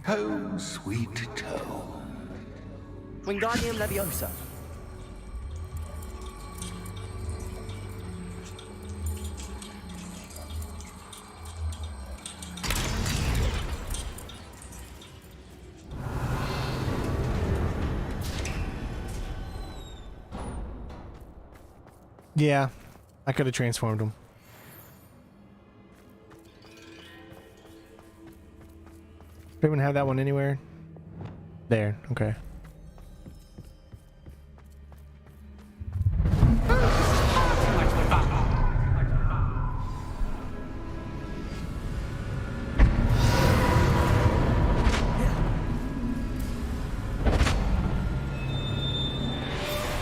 Home, sweet home. Wingardium Leviosa. Yeah, I could have transformed him. Anyone have that one anywhere? There, okay.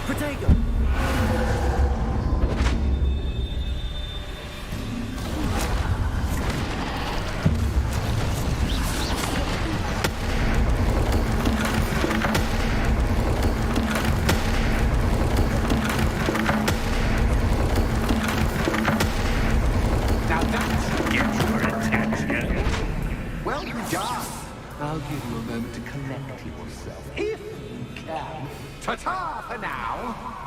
Protego. I'll give you a moment to collect yourself, if you can. Ta-ta for now!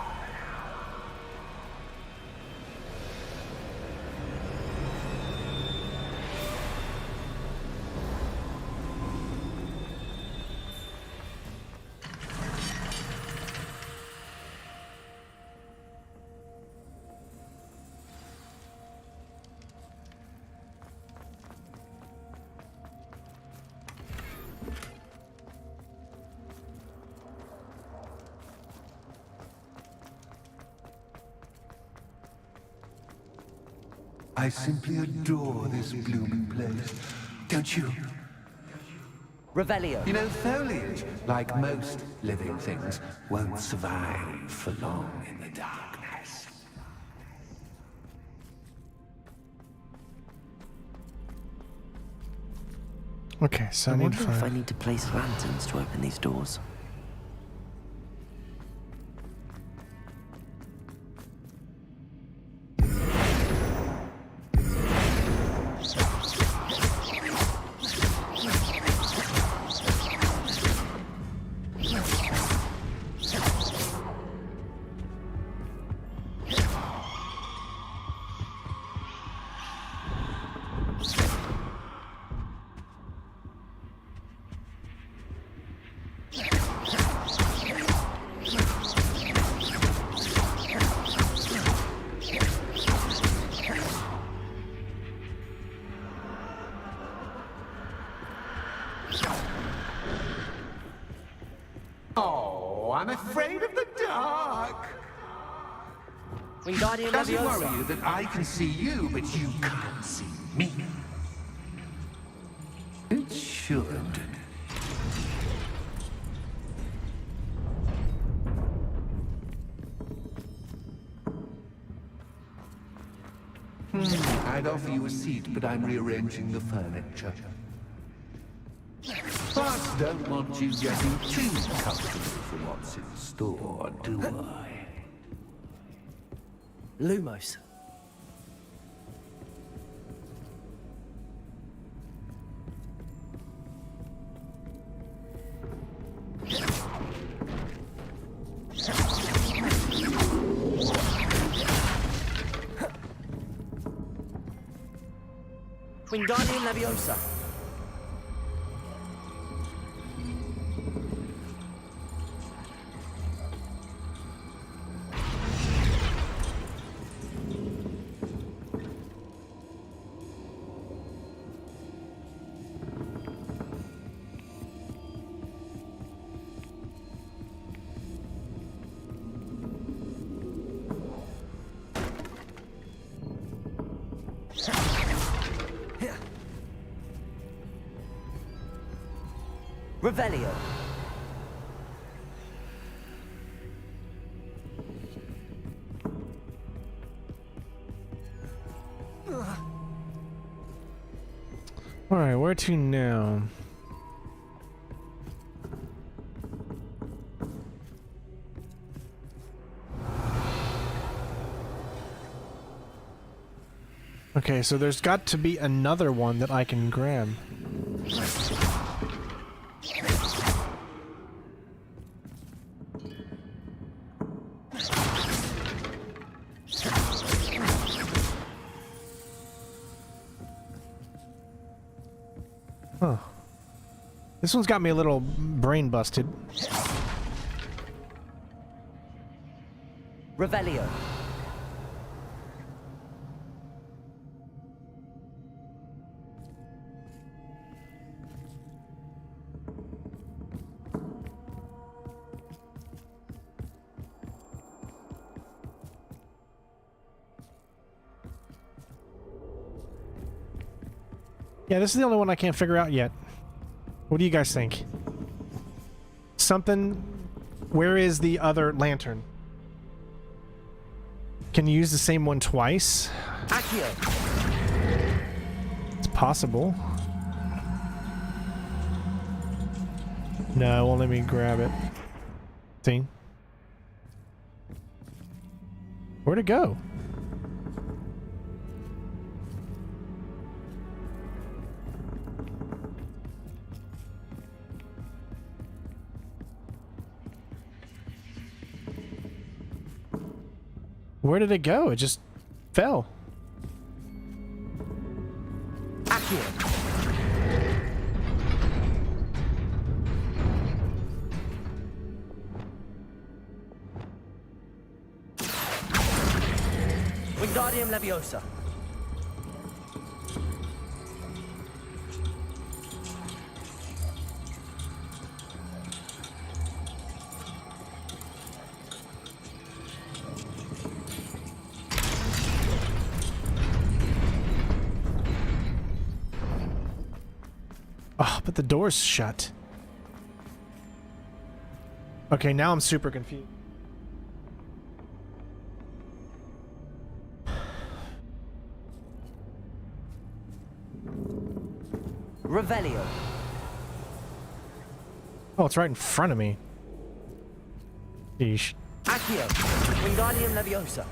I simply adore this blooming place. Don't you? Revelio. You know, foliage, like most living things, won't survive for long in the darkness. Okay, so I I need wonder to if I find... need to place lanterns to open these doors. Oh, I'm afraid of the dark! Wingardium Does it Leviosa. worry you that I can see you, but you can't see me? It should. I'd offer you a seat, but I'm rearranging the furniture. But don't want you getting too comfortable for what's in store, do I? Lumos. Wingardium Leviosa. Revelio. Alright, where to now? Okay, so there's got to be another one that I can grab. Huh. This one's got me a little brain busted. Revelio. Yeah, this is the only one I can't figure out yet. What do you guys think? Something... Where is the other lantern? Can you use the same one twice? Accio. It's possible. No, it won't let me grab it. See? Where'd it go? Where did it go? It just fell. Accio. Wingardium Leviosa. Oh, but the door's shut. Okay, now I'm super confused. Revelio. Oh, it's right in front of me. Yeesh. Accio. Wingardium Leviosa.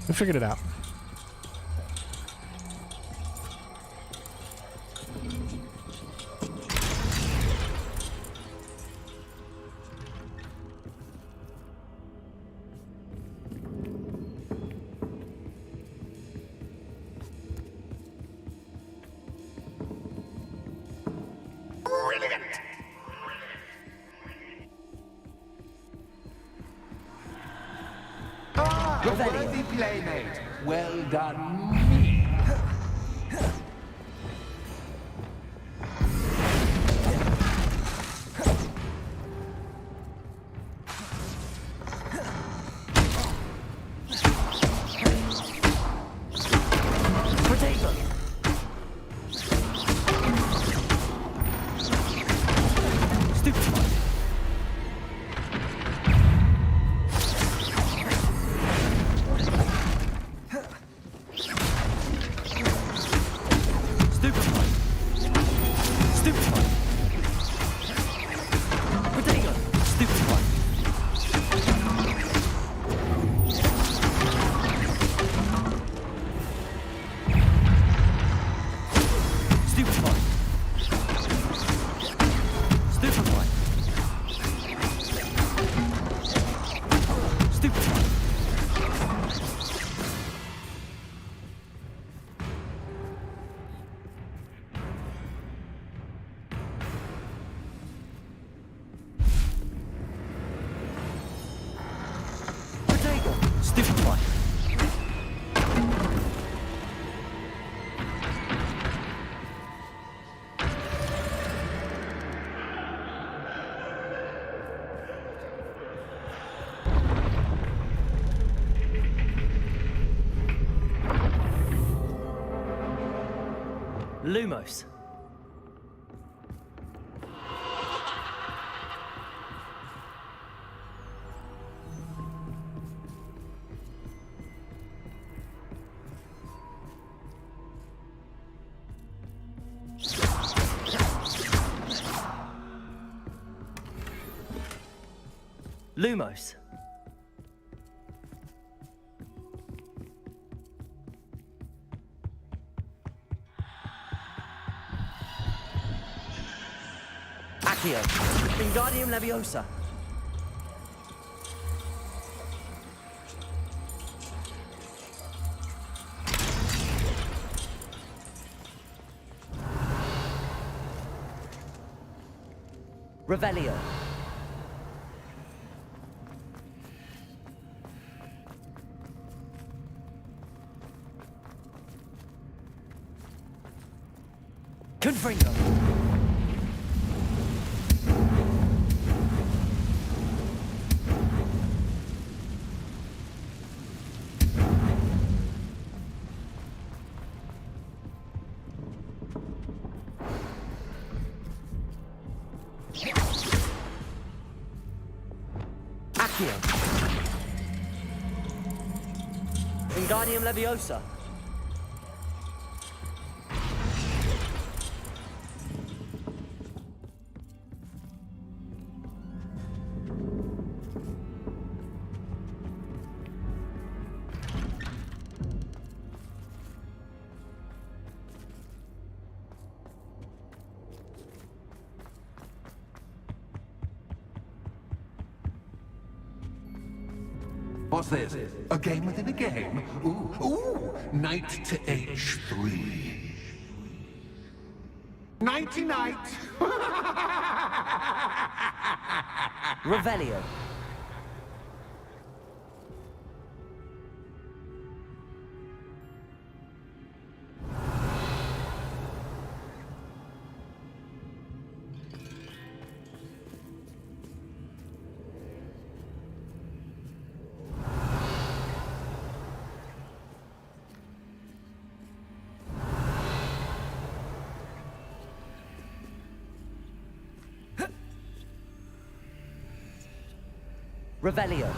We figured it out. A worthy playmate. Well done, me. Potato. Stupid. Lumos. Lumos. Accio. Wingardium Leviosa. Revelio. Confringo. Accio. Wingardium Leviosa. What's this? A game within a game? Ooh, knight to H3. Nighty-night! Revelio. Revelio.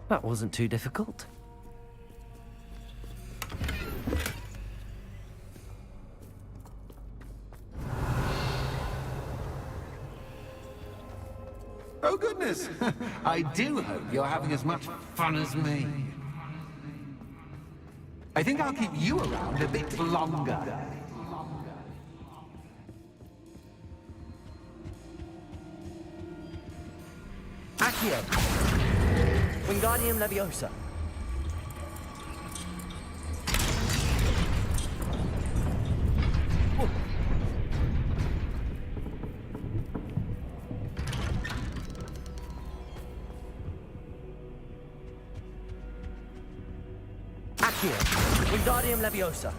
That wasn't too difficult. Oh goodness! I do hope you're having as much fun as me. I think I'll keep you around a bit longer. Accio. Wingardium Leviosa. Accio. Wingardium Leviosa.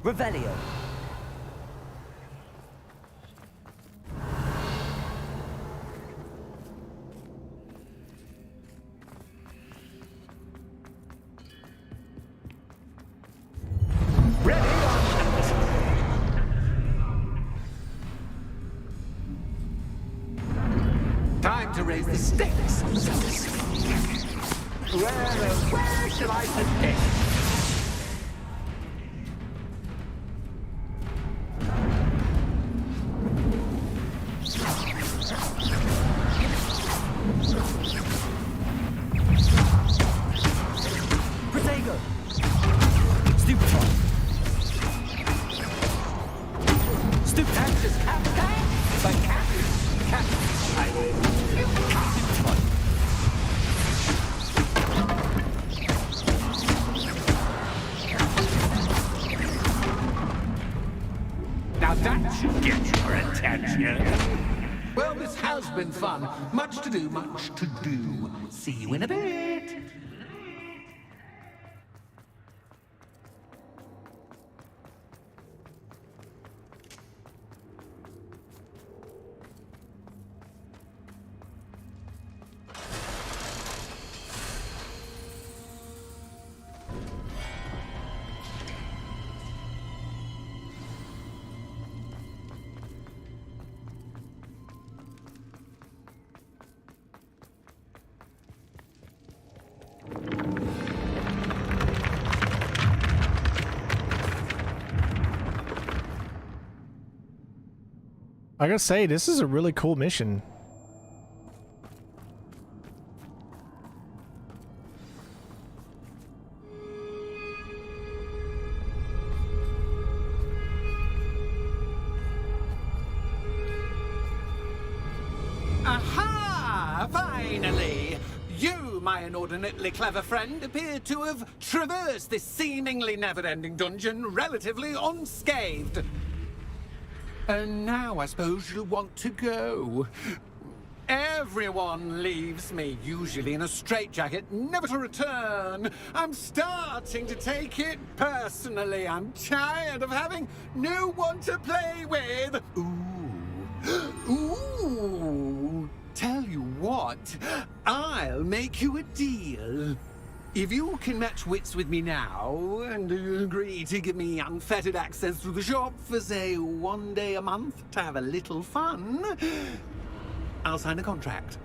Revelio. Time to raise the stakes. Where shall I begin? Protego. Stupefy. Stupendous cat. By cat. Cat. I will. been fun. Much to do, much to do. See you in a bit. I gotta say, this is a really cool mission. Aha! Finally! You, my inordinately clever friend, appear to have traversed this seemingly never-ending dungeon relatively unscathed. And now I suppose you'll want to go. Everyone leaves me, usually in a straitjacket, never to return. I'm starting to take it personally. I'm tired of having no one to play with. Ooh. Tell you what, I'll make you a deal. If you can match wits with me now, and agree to give me unfettered access to the shop for, say, 1 day a month to have a little fun, I'll sign a contract.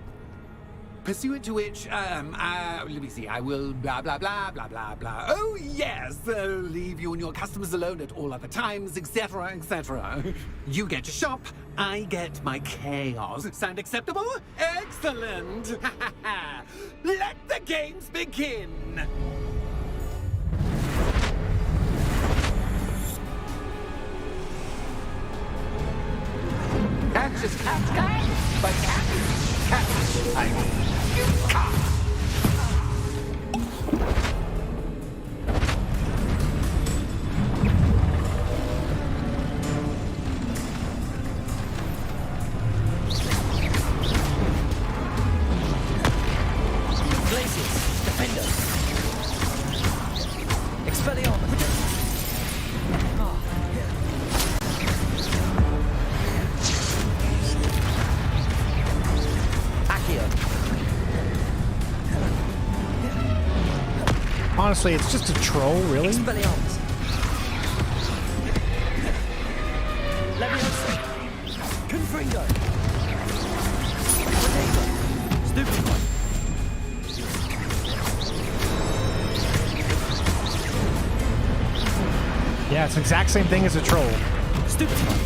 Pursuant to which, let me see, I will blah, blah, blah, blah, blah, blah. Oh, yes, leave you and your customers alone at all other times, etc., etc. You get your shop, I get my chaos. Sound acceptable? Excellent! Let the games begin! Catch is cat, but catch, I mean, you can't. Honestly, it's just a troll, really? Expelliarmus. Leviosa. Confringo. Potato. Stupid one. Yeah, it's the exact same thing as a troll. Stupid one.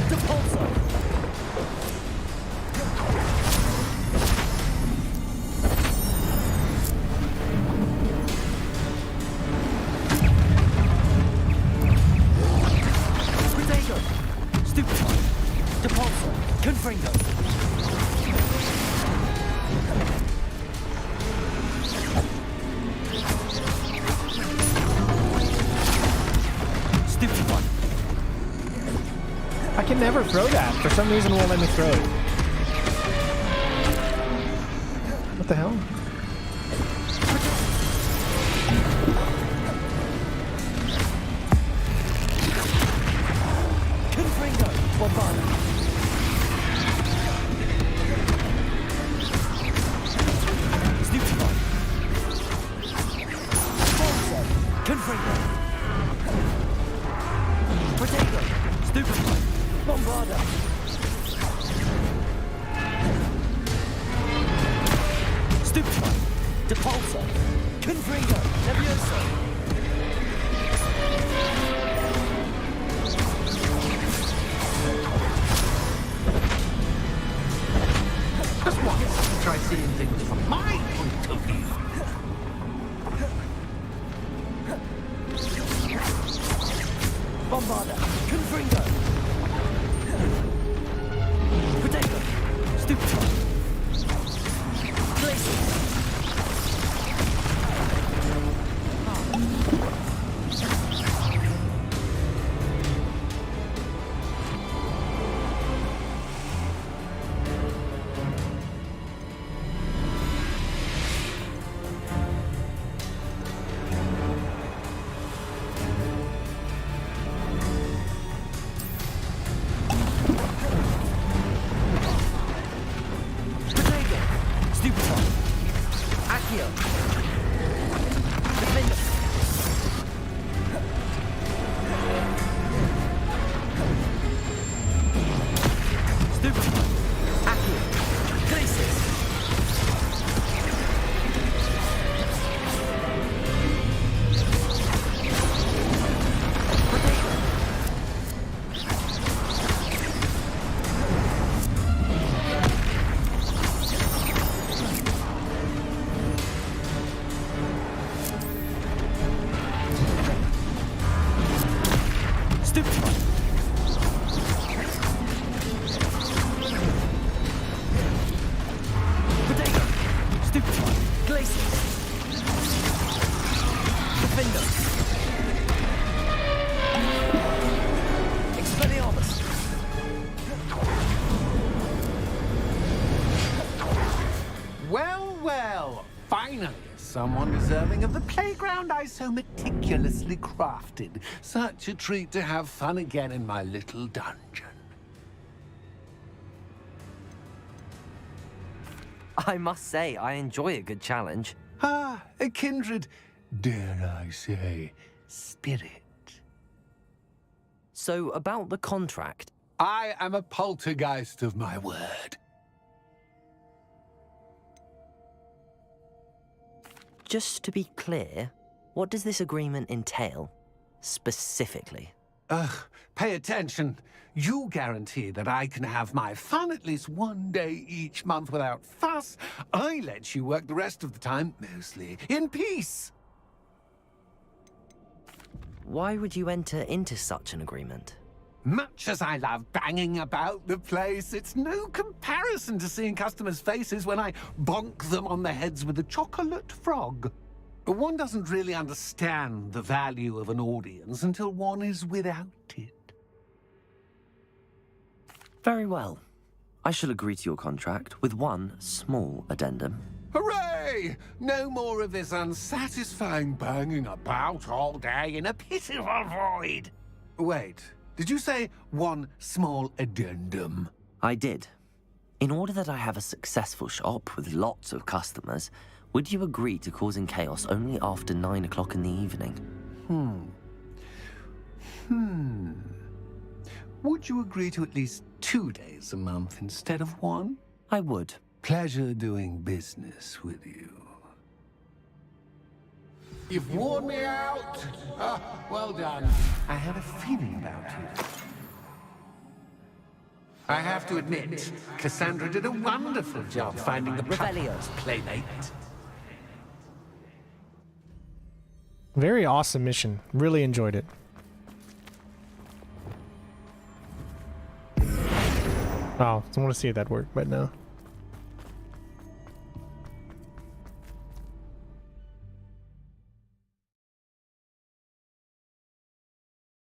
Depulso. Never throw that. For some reason, it won't let me throw it. What the hell? Confringo. Bombard. Stupefy. Confringo. Potato. Stupefy. Bombarda. Stupefy. Depulso. Confringo. Leviosa. Just once, try seeing things from my point of view. Bombarda. Confringo. Potato. Stupefy. Glacier. Accio! Defender! Stupid! Accio! Glacis! Someone deserving of the playground I so meticulously crafted. Such a treat to have fun again in my little dungeon. I must say, I enjoy a good challenge. Ah, a kindred, dare I say, spirit. So, about the contract. I am a poltergeist of my word. Just to be clear, what does this agreement entail, specifically? Pay attention. You guarantee that I can have my fun at least one day each month without fuss. I let you work the rest of the time, mostly in peace. Why would you enter into such an agreement? Much as I love banging about the place, it's no comparison to seeing customers' faces when I bonk them on the heads with a chocolate frog. One doesn't really understand the value of an audience until one is without it. Very well. I shall agree to your contract with one small addendum. Hooray! No more of this unsatisfying banging about all day in a pitiful void. Wait. Did you say one small addendum? I did. In order that I have a successful shop with lots of customers, would you agree to causing chaos only after 9 o'clock in the evening? Would you agree to at least 2 days a month instead of one? I would. Pleasure doing business with you. You've worn me out. Well done. I had a feeling about you. I have to admit, Cassandra did a wonderful job finding the Revelio's playmate. Very awesome mission. Really enjoyed it. Oh, I want to see if that worked, but no.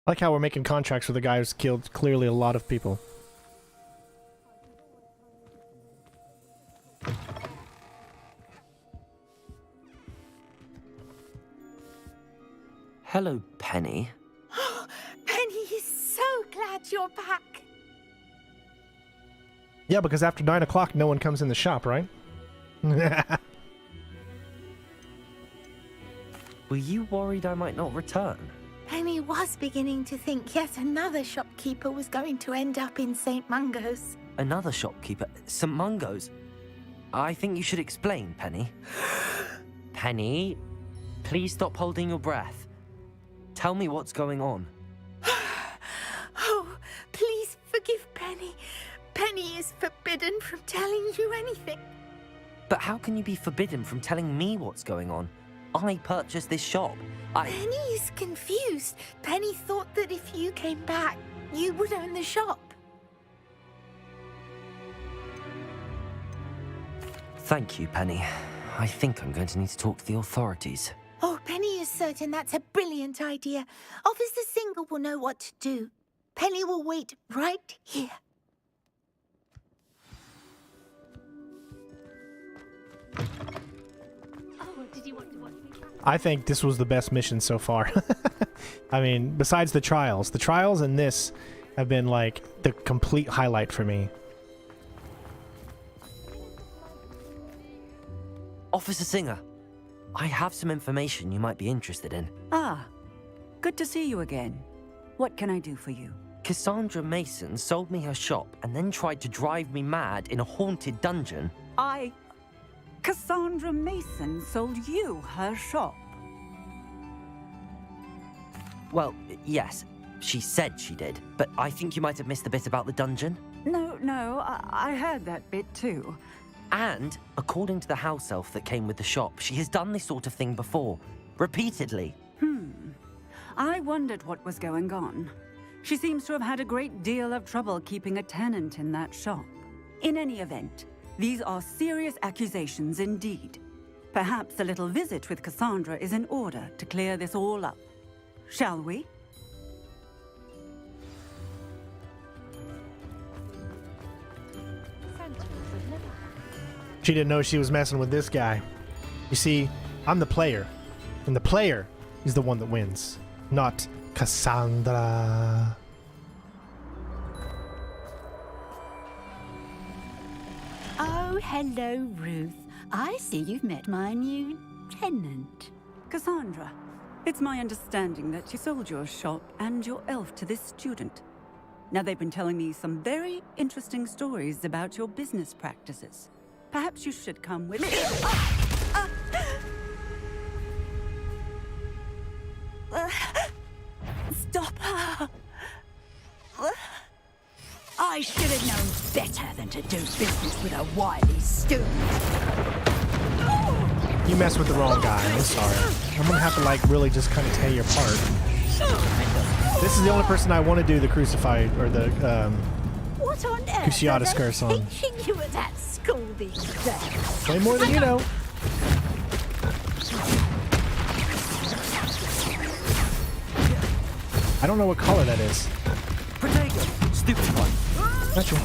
I like how we're making contracts with a guy who's killed clearly a lot of people. Hello, Penny. Penny is so glad you're back. Yeah, because after 9 o'clock, no one comes in the shop, right? Were you worried I might not return? Penny was beginning to think yet another shopkeeper was going to end up in St. Mungo's. Another shopkeeper? St. Mungo's? I think you should explain, Penny. Penny, please stop holding your breath. Tell me what's going on. Oh, please forgive Penny. Penny is forbidden from telling you anything. But how can you be forbidden from telling me what's going on? I purchased this shop. Penny is confused. Penny thought that if you came back, you would own the shop. Thank you, Penny. I think I'm going to need to talk to the authorities. Oh, Penny is certain that's a brilliant idea. Officer Single will know what to do. Penny will wait right here. I think this was the best mission so far. I mean, besides the trials. The trials and this have been, like, the complete highlight for me. Officer Singer, I have some information you might be interested in. Ah, good to see you again. What can I do for you? Cassandra Mason sold me her shop and then tried to drive me mad in a haunted dungeon. Cassandra Mason sold you her shop? Well, yes, she said she did, but I think you might have missed the bit about the dungeon. No, I heard that bit too. And, according to the house elf that came with the shop, she has done this sort of thing before. Repeatedly. I wondered what was going on. She seems to have had a great deal of trouble keeping a tenant in that shop. In any event, these are serious accusations indeed. Perhaps a little visit with Cassandra is in order to clear this all up. Shall we? She didn't know she was messing with this guy. You see, I'm the player, and the player is the one that wins, not Cassandra. Oh, hello, Ruth. I see you've met my new tenant. Cassandra, it's my understanding that you sold your shop and your elf to this student. Now, they've been telling me some very interesting stories about your business practices. Perhaps you should come with me. Stop her! I should have known better than to do business with a wily student. You messed with the wrong guy. I'm sorry. I'm gonna have to like really just kind of tear you apart. This is the only person I want to do the crucified or the What on earth Cruciatus are they curse on. teaching you at that school these days? Way more than you know. I don't know what color that is. Protego, stupid one. Gotcha.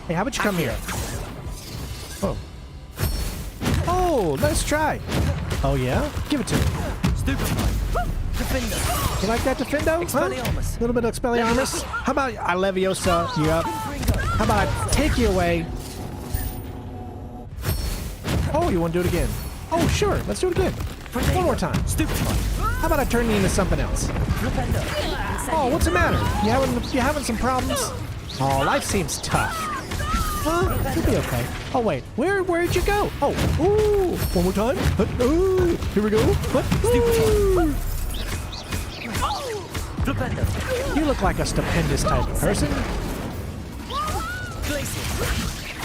Hey, how about you come here? Oh. Oh, nice try. Oh yeah? Give it to me. Stupid one. Defendo. You like that Defendo? Expelliarmus. A little bit of Expelliarmus. How about I Leviosa you up? How about I take you away? Oh, you want to do it again? Oh, sure. Let's do it again. One more time. Stupid one. How about I turn you into something else? Oh, what's the matter? You having some problems? Oh, life seems tough. Huh? You'll be okay. Oh wait, where'd you go? Oh, ooh, one more time. Ooh, here we go. Ooh. You look like a stupendous type of person.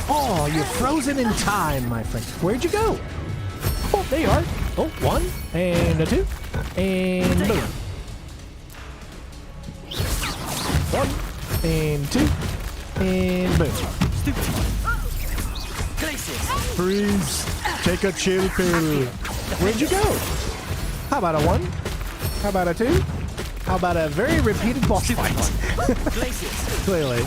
Oh, you're frozen in time, my friend. Where'd you go? Oh, there you are. Oh, one, and a two, and boom. One, and two, and boom. Freeze. Take a chill pill. Where'd you go? How about a one? How about a two? How about a very repeated boss fight? Clearly.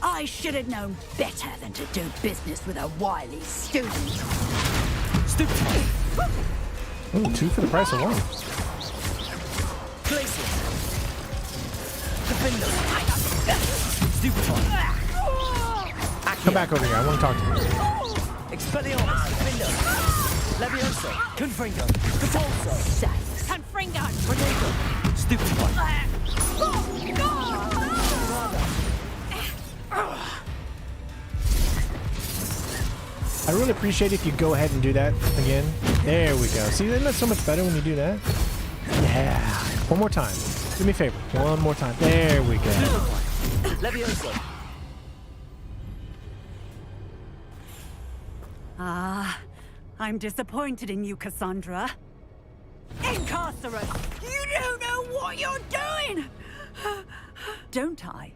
I should have known better than to do business with a wily student. Ooh, two for the price of one. Come back over here. I want to talk to you. Expelliarmus, Defendo. Leviosa, Confringo, Catulso. Confringo! Protego, stupid one. I really appreciate if you go ahead and do that again. There we go. See, isn't that so much better when you do that? Yeah. One more time. Do me a favor. One more time. There we go. Leviosa. I'm disappointed in you, Cassandra. Incarcerate! You don't know what you're doing! Don't I?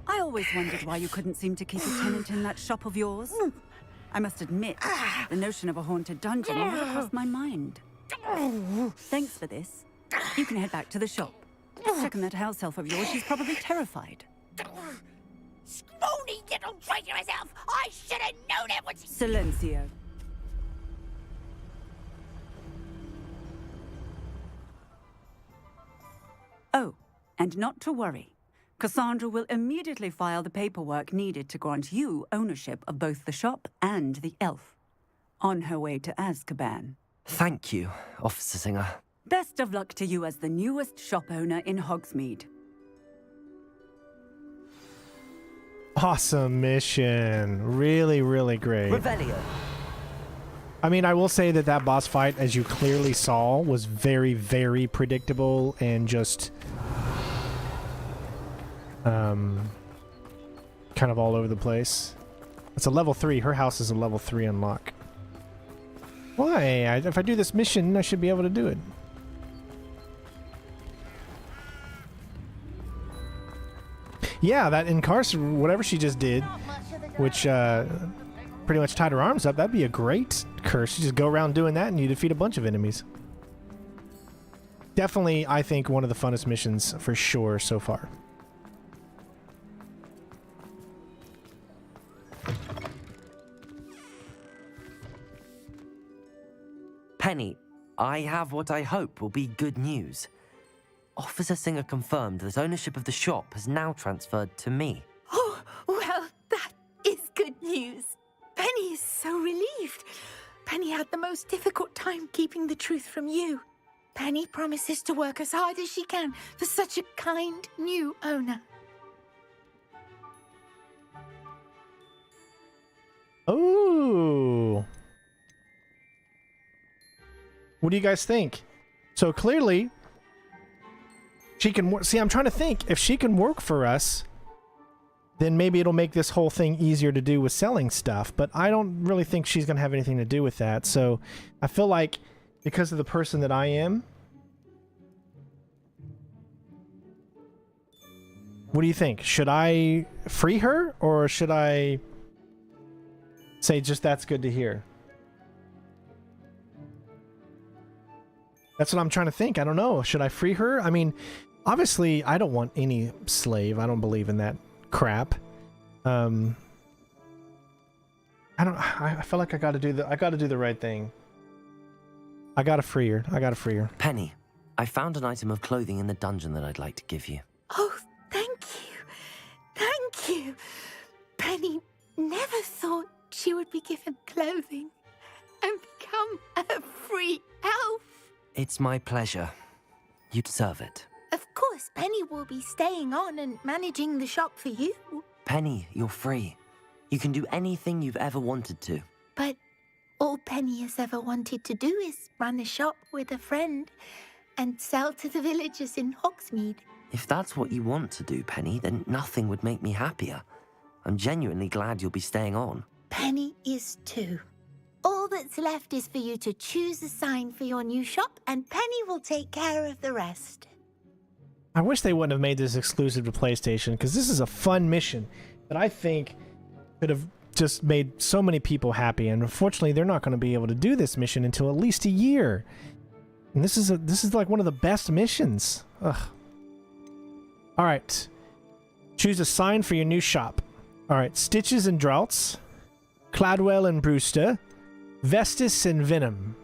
I always wondered why you couldn't seem to keep a tenant in that shop of yours. I must admit, the notion of a haunted dungeon never crossed my mind. Thanks for this. You can head back to the shop. Check on that house elf of yours. She's probably terrified. Scrawny little traitor herself! I should have known it was... Silencio. And not to worry. Cassandra will immediately file the paperwork needed to grant you ownership of both the shop and the elf. On her way to Azkaban. Thank you, Officer Singer. Best of luck to you as the newest shop owner in Hogsmeade. Awesome mission. Really, really great. Revelio. I mean, I will say that that boss fight, as you clearly saw, was very, very predictable and just kind of all over the place. It's a level 3. Her house is a level 3 unlock. Why? If I do this mission, I should be able to do it. Yeah, that whatever she just did, which pretty much tied her arms up, that'd be a great curse. You just go around doing that and you defeat a bunch of enemies. Definitely, I think, one of the funnest missions for sure so far. Penny, I have what I hope will be good news. Officer Singer confirmed that ownership of the shop has now transferred to me. Oh, well, that is good news. Penny is so relieved. Penny had the most difficult time keeping the truth from you. Penny promises to work as hard as she can for such a kind new owner. Ooh. What do you guys think? So clearly, she can work. See, I'm trying to think. If she can work for us, then maybe it'll make this whole thing easier to do with selling stuff. But I don't really think she's going to have anything to do with that. So I feel like because of the person that I am. What do you think? Should I free her or should I say just that's good to hear? That's what I'm trying to think. I don't know. Should I free her? I mean, obviously, I don't want any slave. I don't believe in that crap. I feel like I got to do the right thing. I got to free her. Penny, I found an item of clothing in the dungeon that I'd like to give you. Oh, thank you. Thank you. Penny never thought she would be given clothing and become a free elf. It's my pleasure. You deserve it. Of course, Penny will be staying on and managing the shop for you. Penny, you're free. You can do anything you've ever wanted to. But all Penny has ever wanted to do is run a shop with a friend and sell to the villagers in Hogsmeade. If that's what you want to do, Penny, then nothing would make me happier. I'm genuinely glad you'll be staying on. Penny is too. All that's left is for you to choose a sign for your new shop, and Penny will take care of the rest. I wish they wouldn't have made this exclusive to PlayStation, because this is a fun mission that I think could have just made so many people happy, and unfortunately they're not going to be able to do this mission until at least a year. And this is like one of the best missions. Ugh. All right. Choose a sign for your new shop. All right. Stitches and Draughts, Cladwell and Brewster, Vestis and Venom.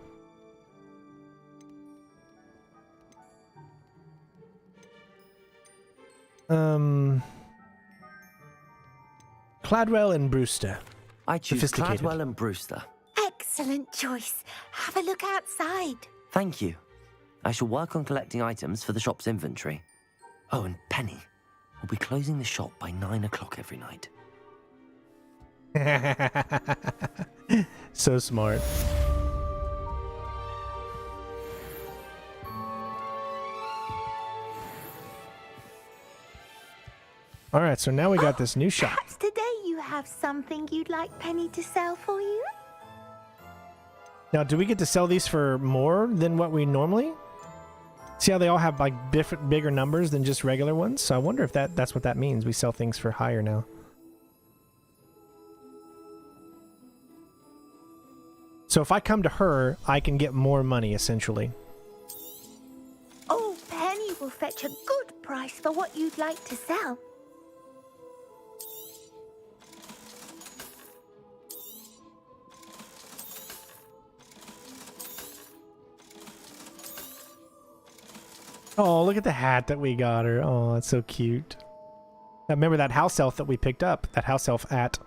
Cladwell and Brewster. I choose Cladwell and Brewster. Excellent choice. Have a look outside. Thank you. I shall work on collecting items for the shop's inventory. Oh, and Penny, we'll be closing the shop by 9 o'clock every night. So smart. All right, so now we got this new shop. Perhaps today you have something you'd like Penny to sell for you? Now, do we get to sell these for more than what we normally? See how they all have like different, bigger numbers than just regular ones? So I wonder if that's what that means. We sell things for higher now. So if I come to her, I can get more money, essentially. Oh, Penny will fetch a good price for what you'd like to sell. Oh, look at the hat that we got her. Oh, that's so cute. I remember that house elf that we picked up. That house elf hat.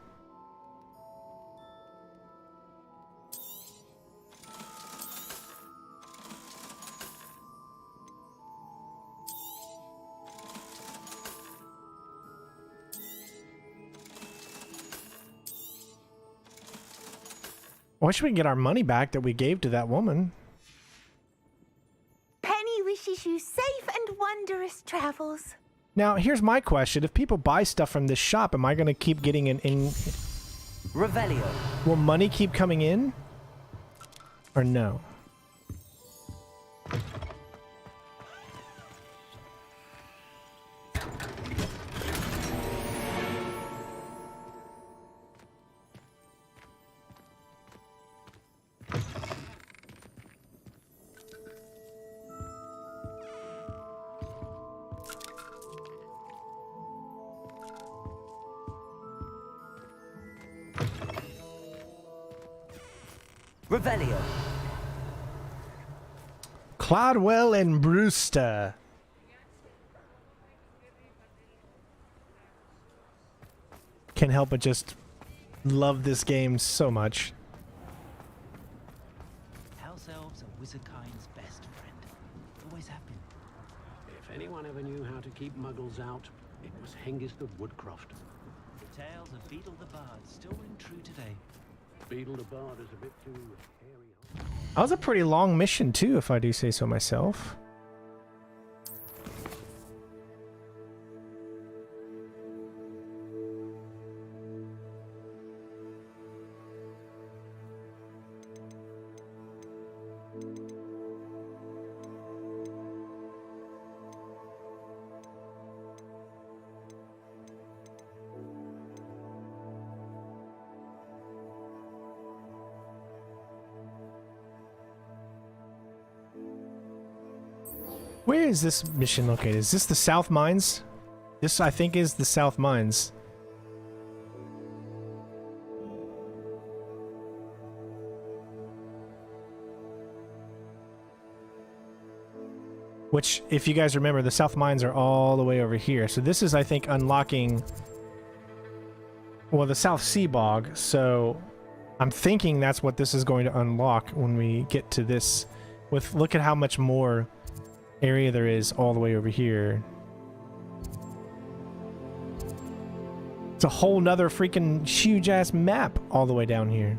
I wish we could get our money back that we gave to that woman. Penny wishes you safe and wondrous travels. Now, here's my question. If people buy stuff from this shop, am I going to keep getting an in... Revelio. Will money keep coming in? Or no? Revelio. Cloudwell and Brewster. Can't help but just love this game so much. House elves are wizardkind's best friend. Always have been. If anyone ever knew how to keep muggles out, it was Hengist of Woodcroft. The tales of Beetle the Bard still ring true today. Beetle the Bard is a bit too hairy. That was a pretty long mission too, if I do say so myself. Where is this mission located? Is this the South Mines? This, I think, is the South Mines. Which, if you guys remember, the South Mines are all the way over here. So this is, I think, unlocking... well, the South Sea Bog. So I'm thinking that's what this is going to unlock when we get to this. With look at how much more area there is all the way over here. It's a whole nother freaking huge ass map all the way down here.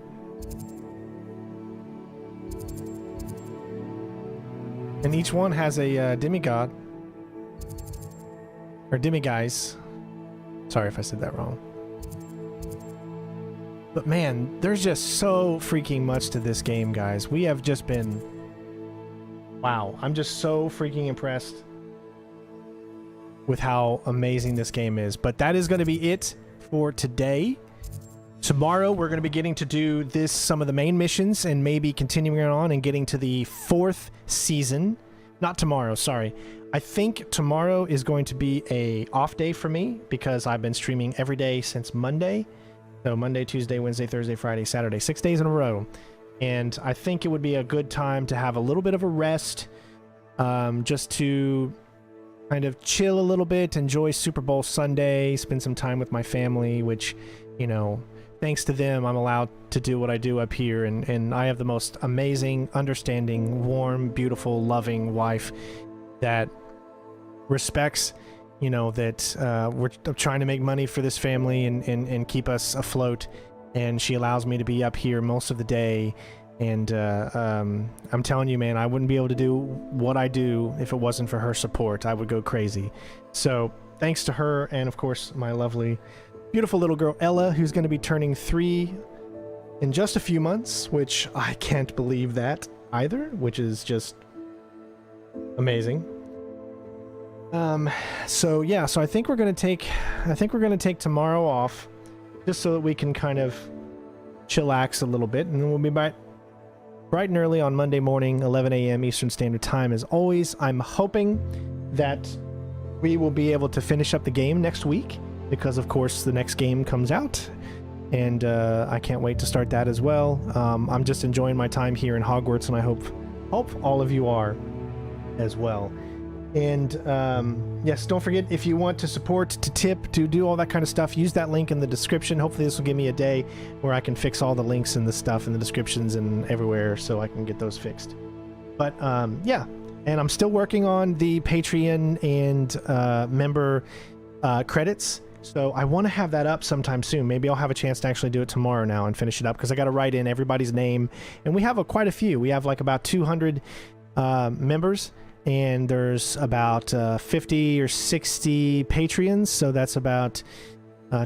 And each one has a demigod. Or demiguise. Sorry if I said that wrong. But man, there's just so freaking much to this game, guys. We have just been... wow, I'm just so freaking impressed with how amazing this game is. But that is going to be it for today. Tomorrow, we're going to be getting to do some of the main missions and maybe continuing on and getting to the 4th season. Not tomorrow, sorry. I think tomorrow is going to be a off day for me because I've been streaming every day since Monday. So Monday, Tuesday, Wednesday, Thursday, Friday, Saturday, 6 days in a row. And I think it would be a good time to have a little bit of a rest, just to kind of chill a little bit, enjoy Super Bowl Sunday, spend some time with my family, which, you know, thanks to them, I'm allowed to do what I do up here. And I have the most amazing, understanding, warm, beautiful, loving wife that respects, you know, that we're trying to make money for this family and keep us afloat. And she allows me to be up here most of the day. And I'm telling you, man, I wouldn't be able to do what I do if it wasn't for her support. I would go crazy. So thanks to her and, of course, my lovely, beautiful little girl, Ella, who's going to be turning 3 in just a few months, which I can't believe that either, which is just amazing. So yeah, so I think we're going to take tomorrow off, just so that we can kind of chillax a little bit, and then we'll be back bright and early on Monday morning, 11 a.m. Eastern Standard Time. As always, I'm hoping that we will be able to finish up the game next week, because of course the next game comes out, and I can't wait to start that as well. I'm just enjoying my time here in Hogwarts, and I hope all of you are as well. And yes, don't forget, if you want to support, to tip, to do all that kind of stuff, use that link in the description. Hopefully this will give me a day where I can fix all the links and the stuff in the descriptions and everywhere so I can get those fixed. But yeah, and I'm still working on the Patreon and member credits. So I want to have that up sometime soon. Maybe I'll have a chance to actually do it tomorrow now and finish it up, because I got to write in everybody's name. And we have quite a few. We have like about 200 members. And there's about 50 or 60 Patreons, so that's about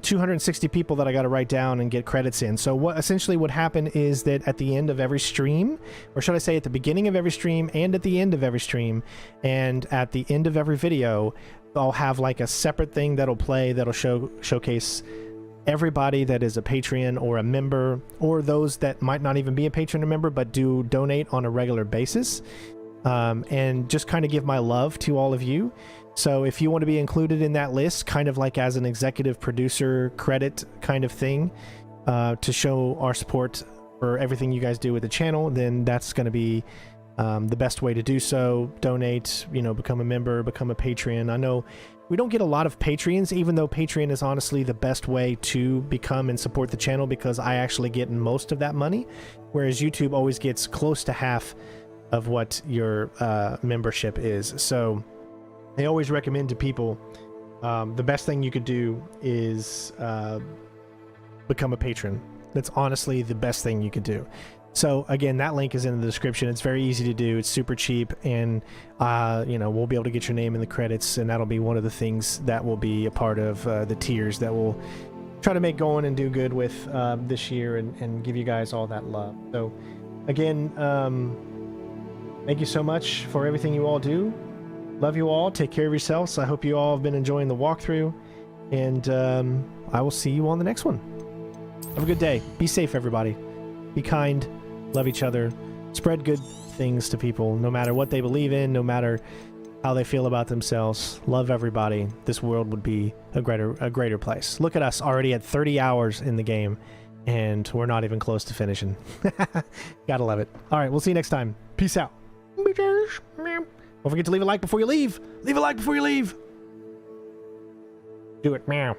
260 people that I got to write down and get credits in. So what essentially would happen is that at the end of every stream, or should I say at the beginning of every stream and at the end of every stream and at the end of every video, I'll have like a separate thing that'll play that'll showcase everybody that is a Patreon or a member, or those that might not even be a patron or member but do donate on a regular basis. And just kind of give my love to all of you. So if you want to be included in that list, kind of like as an executive producer credit kind of thing, to show our support for everything you guys do with the channel, then that's going to be the best way to do so. Donate, you know, become a member, become a Patreon. I know we don't get a lot of Patreons, even though Patreon is honestly the best way to become and support the channel, because I actually get most of that money, whereas YouTube always gets close to half of what your membership is. So they always recommend to people, the best thing you could do is become a patron. That's honestly the best thing you could do. So again, that link is in the description. It's very easy to do. It's super cheap, and you know, we'll be able to get your name in the credits, and that'll be one of the things that will be a part of the tiers that we'll try to make going and do good with this year, and give you guys all that love. So again, thank you so much for everything you all do. Love you all. Take care of yourselves. I hope you all have been enjoying the walkthrough, and I will see you on the next one. Have a good day. Be safe, everybody. Be kind. Love each other. Spread good things to people, no matter what they believe in, no matter how they feel about themselves. Love everybody. This world would be a greater place. Look at us, already at 30 hours in the game, and we're not even close to finishing. Gotta love it. All right, we'll see you next time. Peace out. Don't forget to leave a like before you leave. Leave a like before you leave. Do it. Meow.